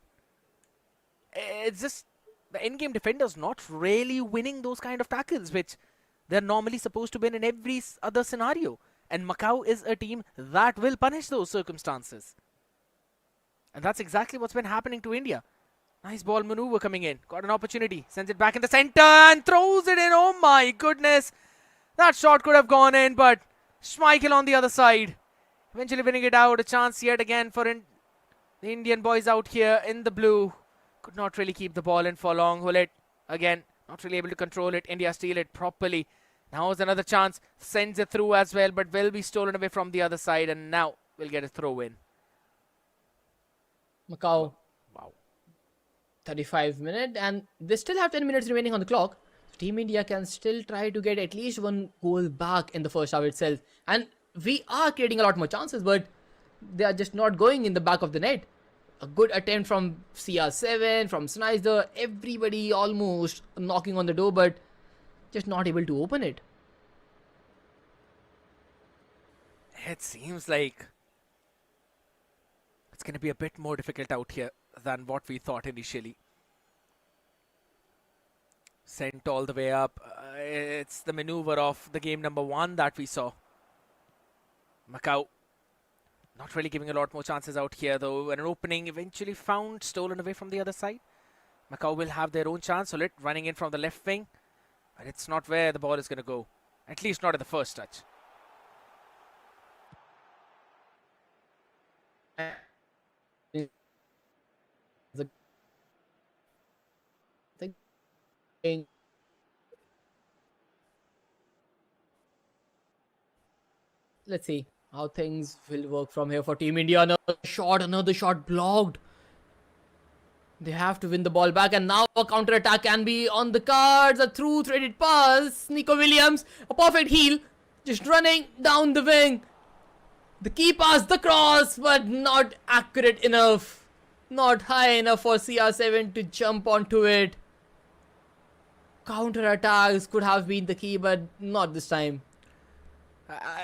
It's just the in-game defenders not really winning those kind of tackles, which they're normally supposed to win in every other scenario. And Macau is a team that will punish those circumstances. And that's exactly what's been happening to India. Nice ball maneuver coming in. Got an opportunity. Sends it back in the center and throws it in. Oh my goodness. That shot could have gone in, but Schmeichel on the other side. Eventually winning it out. A chance yet again for the Indian boys out here in the blue. Could not really keep the ball in for long. Hullet again. Not really able to control it. India steal it properly. Now is another chance. Sends it through as well, but will be stolen away from the other side. And now we'll get a throw in. Macau. Wow. 35 minutes, and they still have 10 minutes remaining on the clock. Team India can still try to get at least 1 goal back in the first half itself, and we are creating a lot more chances, but they are just not going in the back of the net. A good attempt from CR7, from Snyder, everybody almost knocking on the door, but just not able to open it. It seems like it's going to be a bit more difficult out here than what we thought initially. Sent all the way up. It's the maneuver of the game number 1 that we saw. Macau not really giving a lot more chances out here, though. And an opening eventually found, stolen away from the other side. Macau will have their own chance. Hullet running in from the left wing. But it's not where the ball is going to go. At least not at the first touch. Let's see how things will work from here for Team India. Another shot blocked. They have to win the ball back, and now a counter attack can be on the cards. A threaded pass. Nico Williams, a perfect heel, just running down the wing. The key pass, the cross, but not accurate enough. Not high enough for CR7 to jump onto it. Counter attacks could have been the key, but not this time.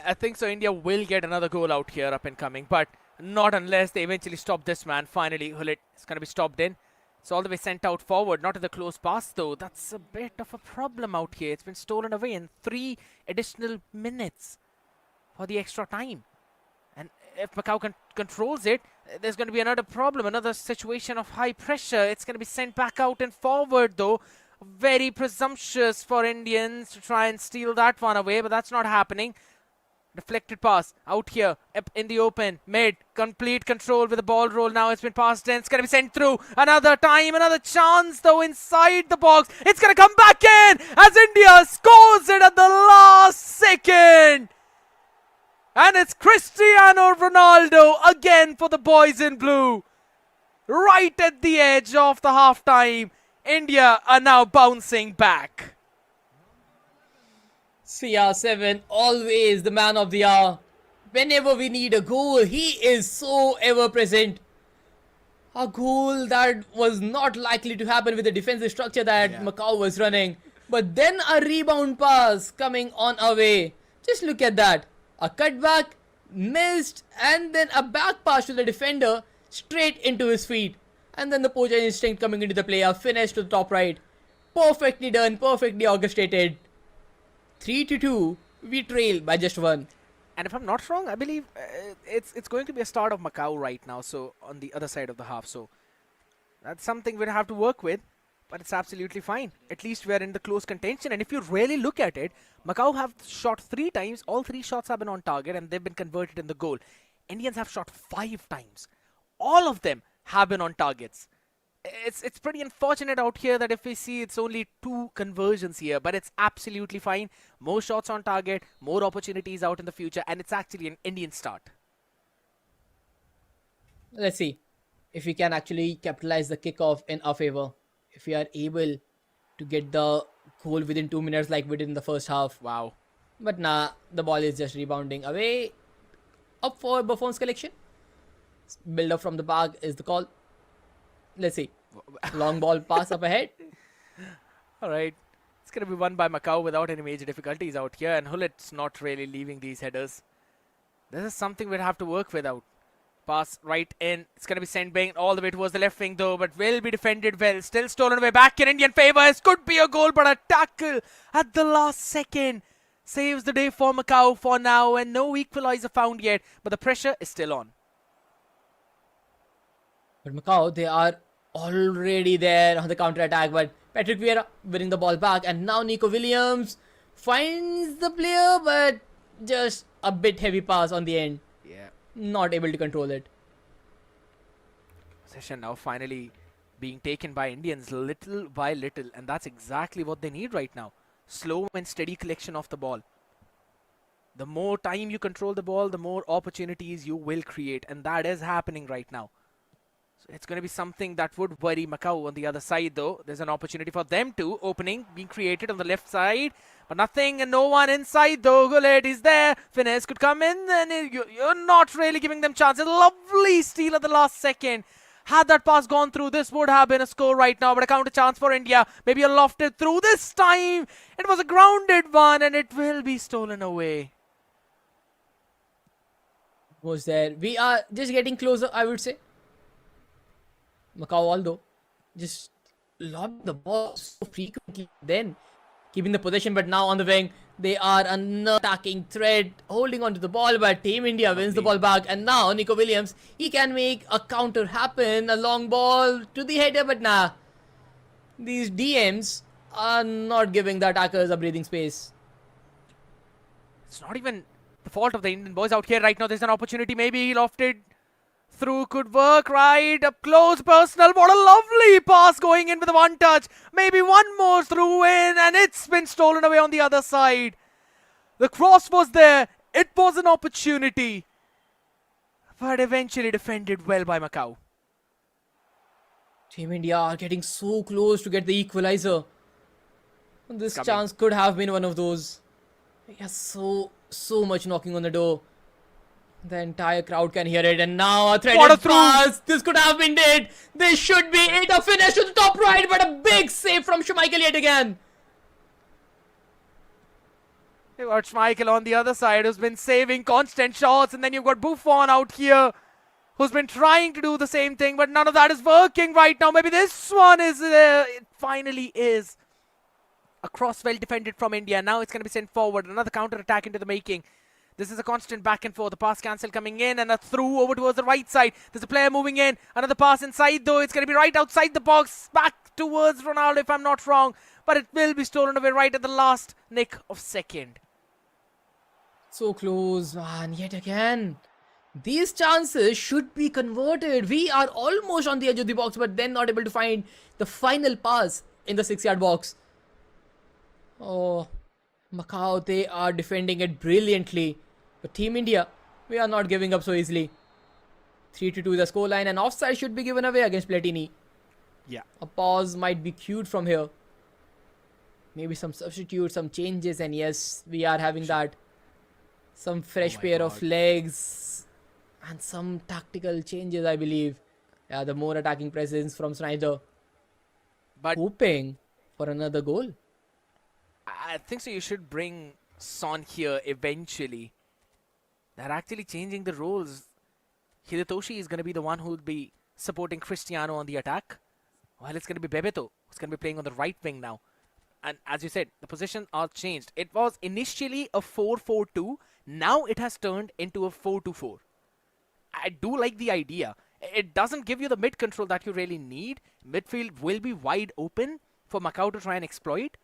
I think so. India will get another goal out here up and coming, but not unless they eventually stop this man. Finally, Hullet is going to be stopped in. It's all the way sent out forward, not to the close pass though. That's a bit of a problem out here. It's been stolen away in 3 additional minutes for the extra time. And if Macau controls it, there's going to be another problem, another situation of high pressure. It's going to be sent back out and forward though. Very presumptuous for Indians to try and steal that one away, but that's not happening. Deflected pass out here up in the open, mid, complete control with the ball roll. Now it's been passed in, it's going to be sent through. Another time, another chance though inside the box. It's going to come back in as India scores it at the last second. And it's Cristiano Ronaldo again for the boys in blue. Right at the edge of the half-time. India are now bouncing back. CR7, always the man of the hour. Whenever we need a goal, he is so ever present. A goal that was not likely to happen with the defensive structure that Macau was running. But then a rebound pass coming on our way. Just look at that. A cutback, missed, and then a back pass to the defender straight into his feet. And then the poacher instinct coming into the play, a finish to the top right. Perfectly done, perfectly orchestrated. 3-2, we trail by just 1. And if I'm not wrong, I believe it's going to be a start of Macau right now, so on the other side of the half. So that's something we'll have to work with, but it's absolutely fine. At least we're in the close contention. And if you really look at it, Macau have shot 3 times. All 3 shots have been on target and they've been converted in the goal. Indians have shot 5 times. All of them have been on targets. It's pretty unfortunate out here that if we see it's only 2 conversions here, but it's absolutely fine. More shots on target, more opportunities out in the future, and it's actually an Indian start. Let's see if we can actually capitalize the kickoff in our favor. If we are able to get the goal within 2 minutes like we did in the first half. Wow. But nah, the ball is just rebounding away. Up for Buffon's collection. Build up from the back is the call. Let's see. Long ball pass up ahead. Alright. It's going to be won by Macau without any major difficulties out here. And Hullet's not really leaving these headers. This is something we'll have to work with out. Pass right in. It's going to be sent back all the way towards the left wing though. But will be defended well. Still stolen away back in Indian favour. It could be a goal, but a tackle at the last second saves the day for Macau for now. And no equaliser found yet. But the pressure is still on. But Macau, they are already there on the counter attack. But Patrick Vieira winning the ball back. And now Nico Williams finds the player, but just a bit heavy pass on the end. Yeah. Not able to control it. Possession now finally being taken by Indians little by little. And that's exactly what they need right now. Slow and steady collection of the ball. The more time you control the ball, the more opportunities you will create. And that is happening right now. So it's going to be something that would worry Macau on the other side though. There's an opportunity for them to. Opening being created on the left side. But nothing and no one inside though. Gulrez is there. Finesse could come in and you're not really giving them chances. Lovely steal at the last second. Had that pass gone through, this would have been a score right now. But a counter chance for India. Maybe a lofted through this time. It was a grounded one and it will be stolen away. Was there. We are just getting closer, I would say. Macau, although, just lobbed the ball so frequently, then keeping the possession, but now on the wing, they are an attacking threat, holding on to the ball, but Team India wins the ball back, and now Nico Williams, he can make a counter happen, a long ball to the header, but nah, These DMs are not giving the attackers a breathing space. It's not even the fault of the Indian boys out here right now. There's an opportunity. Maybe he lofted through, could work right up close. Personal. What a lovely pass going in with a one touch. Maybe one more through in, and it's been stolen away on the other side. The cross was there. It was an opportunity, but eventually defended well by Macau. Team India are getting so close to get the equalizer. This chance could have been one of those. Yes, so much knocking on the door. The entire crowd can hear it, and now a threaded pass. This could have been it. This should be it. A finish to the top right, but a big save from Schmeichel yet again. You've got Schmeichel on the other side, who's been saving constant shots, and then you've got Buffon out here, who's been trying to do the same thing, but none of that is working right now. Maybe this one is, it finally is. A cross well defended from India. Now it's going to be sent forward. Another counter attack into the making. This is a constant back and forth. The pass cancel coming in and a through over towards the right side. There's a player moving in. Another pass inside though. It's going to be right outside the box. Back towards Ronaldo if I'm not wrong. But it will be stolen away right at the last nick of second. So close, man. Yet again. These chances should be converted. We are almost on the edge of the box, but then not able to find the final pass in the 6-yard box. Oh, Macau, they are defending it brilliantly. But Team India, we are not giving up so easily. 3-2 the scoreline, and offside should be given away against Platini. Yeah. A pause might be queued from here. Maybe some substitutes, some changes, and yes, we are having that. Some fresh pair of legs and some tactical changes, I believe. Yeah, the more attacking presence from Snyder. But hoping for another goal. I think so. You should bring Son here eventually. They're actually changing the roles. Hidetoshi is going to be the one who will be supporting Cristiano on the attack, while it's going to be Bebeto who's going to be playing on the right wing now. And as you said, the positions are changed. It was initially a 4-4-2. Now it has turned into a 4-2-4. I do like the idea. It doesn't give you the mid control that you really need. Midfield will be wide open for Macau to try and exploit.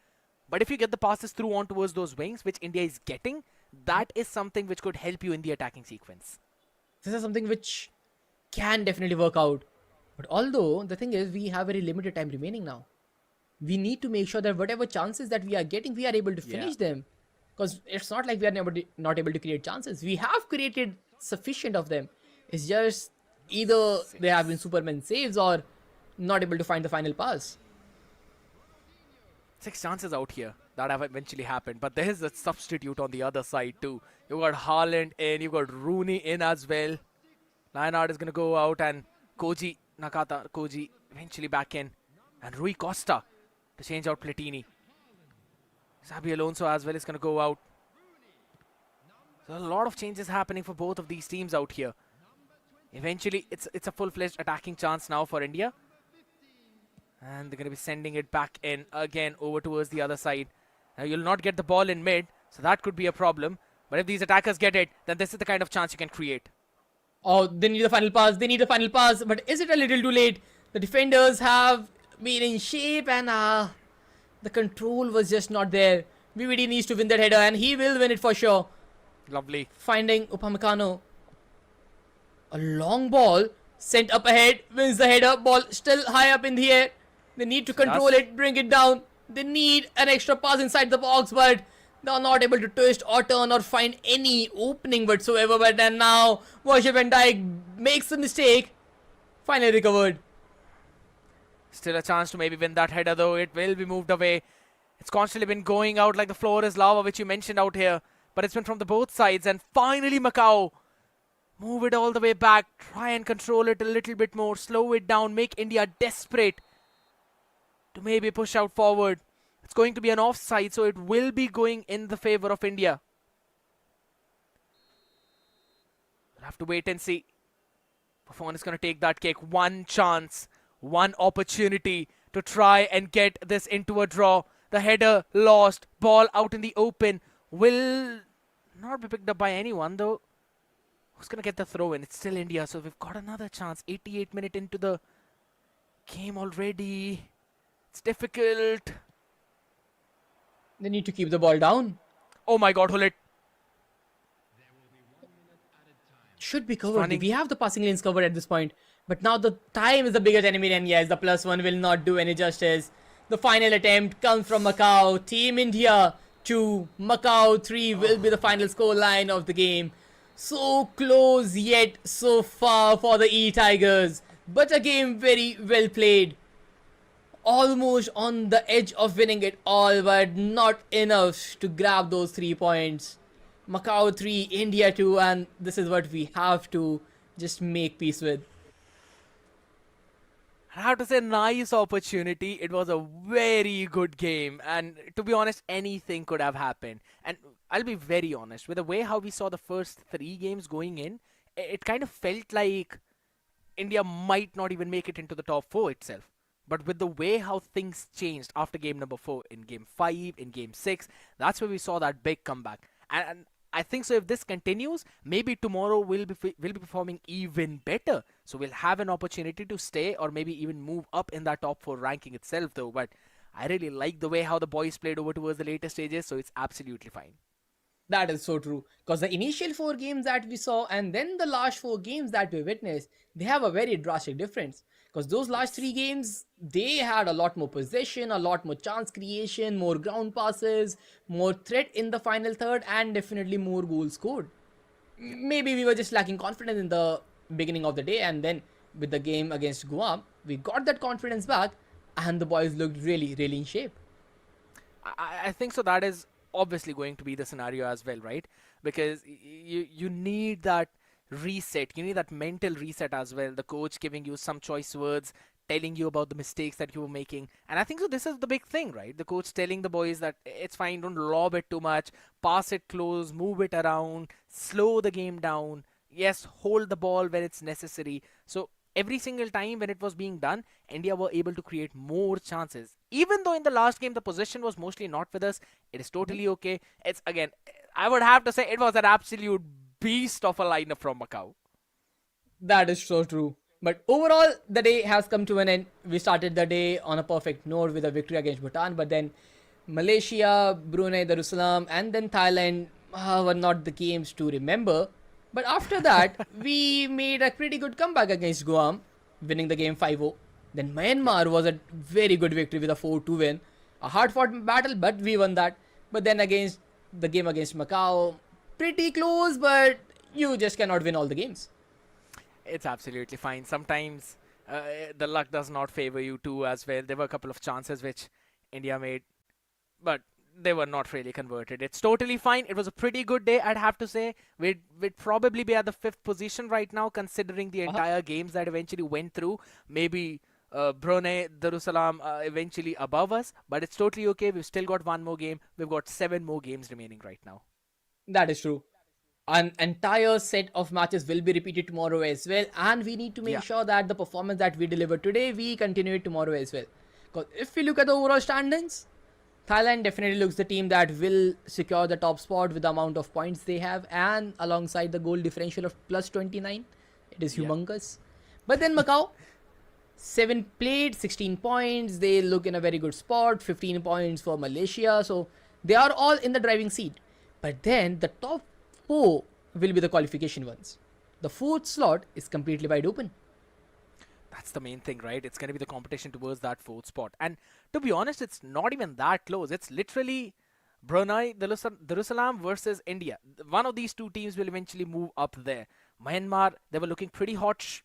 But if you get the passes through on towards those wings, which India is getting, that is something which could help you in the attacking sequence. This is something which can definitely work out. But although, the thing is, we have very limited time remaining now. We need to make sure that whatever chances that we are getting, we are able to finish them. Because it's not like we are not able to create chances. We have created sufficient of them. It's just either they have been Superman saves or not able to find the final pass. 6 chances out here that have eventually happened. But there is a substitute on the other side too. You've got Haaland in, you've got Rooney in as well. Lionheart is going to go out, and Koji eventually back in. And Rui Costa to change out Platini. Xabi Alonso as well is going to go out. So a lot of changes happening for both of these teams out here. Eventually, it's a full-fledged attacking chance now for India. And they're going to be sending it back in again over towards the other side. Now, you'll not get the ball in mid, so that could be a problem. But if these attackers get it, then this is the kind of chance you can create. Oh, they need a final pass. They need a final pass. But is it a little too late? The defenders have been in shape, and the control was just not there. BVD needs to win that header, and he will win it for sure. Lovely. Finding Upamecano. A long ball sent up ahead, wins the header. Ball still high up in the air. They need to control it, bring it down. They need an extra pass inside the box, but they're not able to twist or turn or find any opening whatsoever. But then now, Virgil van Dijk makes a mistake. Finally recovered. Still a chance to maybe win that header, though. It will be moved away. It's constantly been going out like the floor is lava, which you mentioned out here. But it's been from the both sides. And finally, Macau move it all the way back. Try and control it a little bit more. Slow it down. Make India desperate to maybe push out forward. It's going to be an offside, so it will be going in the favor of India. We'll have to wait and see. Buffon is going to take that kick. One chance, one opportunity to try and get this into a draw. The header lost. Ball out in the open. Will not be picked up by anyone, though. Who's going to get the throw in? It's still India, so we've got another chance. 88 minutes into the game already. It's difficult. They need to keep the ball down. Oh my god, Hullet. Should be covered. Running. We have the passing lanes covered at this point. But now the time is the biggest enemy, and yes, the +1 will not do any justice. The final attempt comes from Macau. Team India 2, Macau 3 will be the final scoreline of the game. So close yet so far for the eTigers. But a game very well played. Almost on the edge of winning it all, but not enough to grab those 3 points. Macau 3, India 2, and this is what we have to just make peace with. I have to say, nice opportunity. It was a very good game, and to be honest, anything could have happened. And I'll be very honest, with the way how we saw the first 3 games going in, it kind of felt like India might not even make it into the top 4 itself. But with the way how things changed after game number 4, in game 5, in game 6, that's where we saw that big comeback. And I think so if this continues, maybe tomorrow we'll be performing even better. So we'll have an opportunity to stay or maybe even move up in that top 4 ranking itself though. But I really like the way how the boys played over towards the later stages, so it's absolutely fine. That is so true. Because the initial 4 games that we saw and then the last 4 games that we witnessed, they have a very drastic difference. Because those last 3 games, they had a lot more possession, a lot more chance creation, more ground passes, more threat in the final third, and definitely more goals scored. Maybe we were just lacking confidence in the beginning of the day, and then with the game against Guam, we got that confidence back, and the boys looked really, really in shape. I think so that is obviously going to be the scenario as well, right? Because you need that reset, you need that mental reset as well. The coach giving you some choice words, telling you about the mistakes that you were making, and I think so this is the big thing, right? The coach telling the boys that it's fine, don't lob it too much, pass it close, move it around, slow the game down, yes, hold the ball when it's necessary. So every single time when it was being done, India were able to create more chances. Even though in the last game the possession was mostly not with us, it is totally okay. It's again, I would have to say it was an absolute beast of a lineup from Macau. That is so true. But overall, the day has come to an end. We started the day on a perfect note with a victory against Bhutan, but then Malaysia, Brunei, Darussalam, and then Thailand were not the games to remember. But after that, we made a pretty good comeback against Guam, winning the game 5-0. Then Myanmar was a very good victory with a 4-2 win. A hard-fought battle, but we won that. But then against the game against Macau, pretty close, but you just cannot win all the games. It's absolutely fine. Sometimes the luck does not favor you too as well. There were a couple of chances which India made, but they were not really converted. It's totally fine. It was a pretty good day, I'd have to say. We'd probably be at the 5th position right now, considering the entire games that eventually went through. Maybe Brunei, Darussalam eventually above us, but it's totally okay. We've still got 1 more game. We've got 7 more games remaining right now. That is true. An entire set of matches will be repeated tomorrow as well, and we need to make sure that the performance that we delivered today, we continue it tomorrow as well. Because if we look at the overall standings, Thailand definitely looks the team that will secure the top spot with the amount of points they have, and alongside the goal differential of +29, it is humongous. But then Macau, 7 played, 16 points, they look in a very good spot, 15 points for Malaysia, so they are all in the driving seat. But then the top 4 will be the qualification ones. The 4th slot is completely wide open. That's the main thing, right? It's going to be the competition towards that 4th spot. And to be honest, it's not even that close. It's literally Brunei, Darussalam versus India. One of these 2 teams will eventually move up there. Myanmar, they were looking pretty hot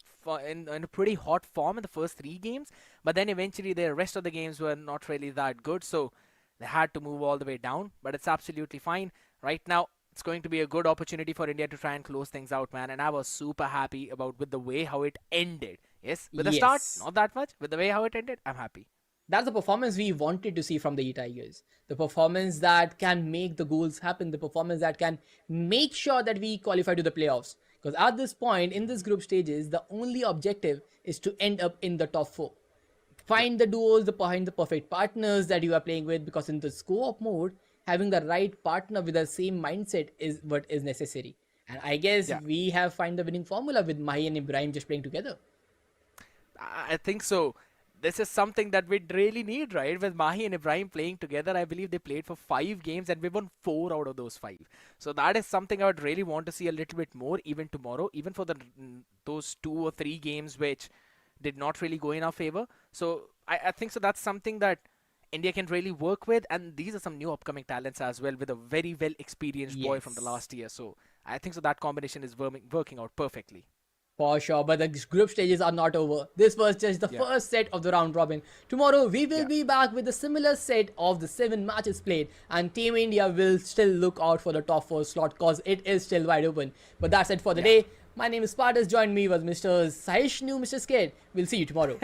in a pretty hot form in the first 3 games. But then eventually the rest of the games were not really that good. So they had to move all the way down. But it's absolutely fine. Right now, it's going to be a good opportunity for India to try and close things out, man. And I was super happy with the way how it ended. Yes, with the start, not that much. With the way how it ended, I'm happy. That's the performance we wanted to see from the eTigers. The performance that can make the goals happen. The performance that can make sure that we qualify to the playoffs. Because at this point, in this group stages, the only objective is to end up in the top 4. Find the duos, find the perfect partners that you are playing with. Because in the co-op mode, having the right partner with the same mindset is what is necessary. And I guess we have found the winning formula with Mahi and Ibrahim just playing together. I think so. this is something that we'd really need, right? With Mahi and Ibrahim playing together, I believe they played for 5 games and we won 4 out of those 5. So that is something I would really want to see a little bit more, even tomorrow, even for those 2 or 3 games which did not really go in our favor. So I think so that's something that India can really work with, and these are some new upcoming talents as well, with a very well experienced boy from the last year. So I think so that combination is working out perfectly. For sure, but the group stages are not over. This was just the first set of the round robin. Tomorrow we will be back with a similar set of the 7 matches played, and Team India will still look out for the top 4 slot because it is still wide open. But that's it for the day. My name is Spartus. Join me was Mr. Saishnu, Mr. Sked. We'll see you tomorrow.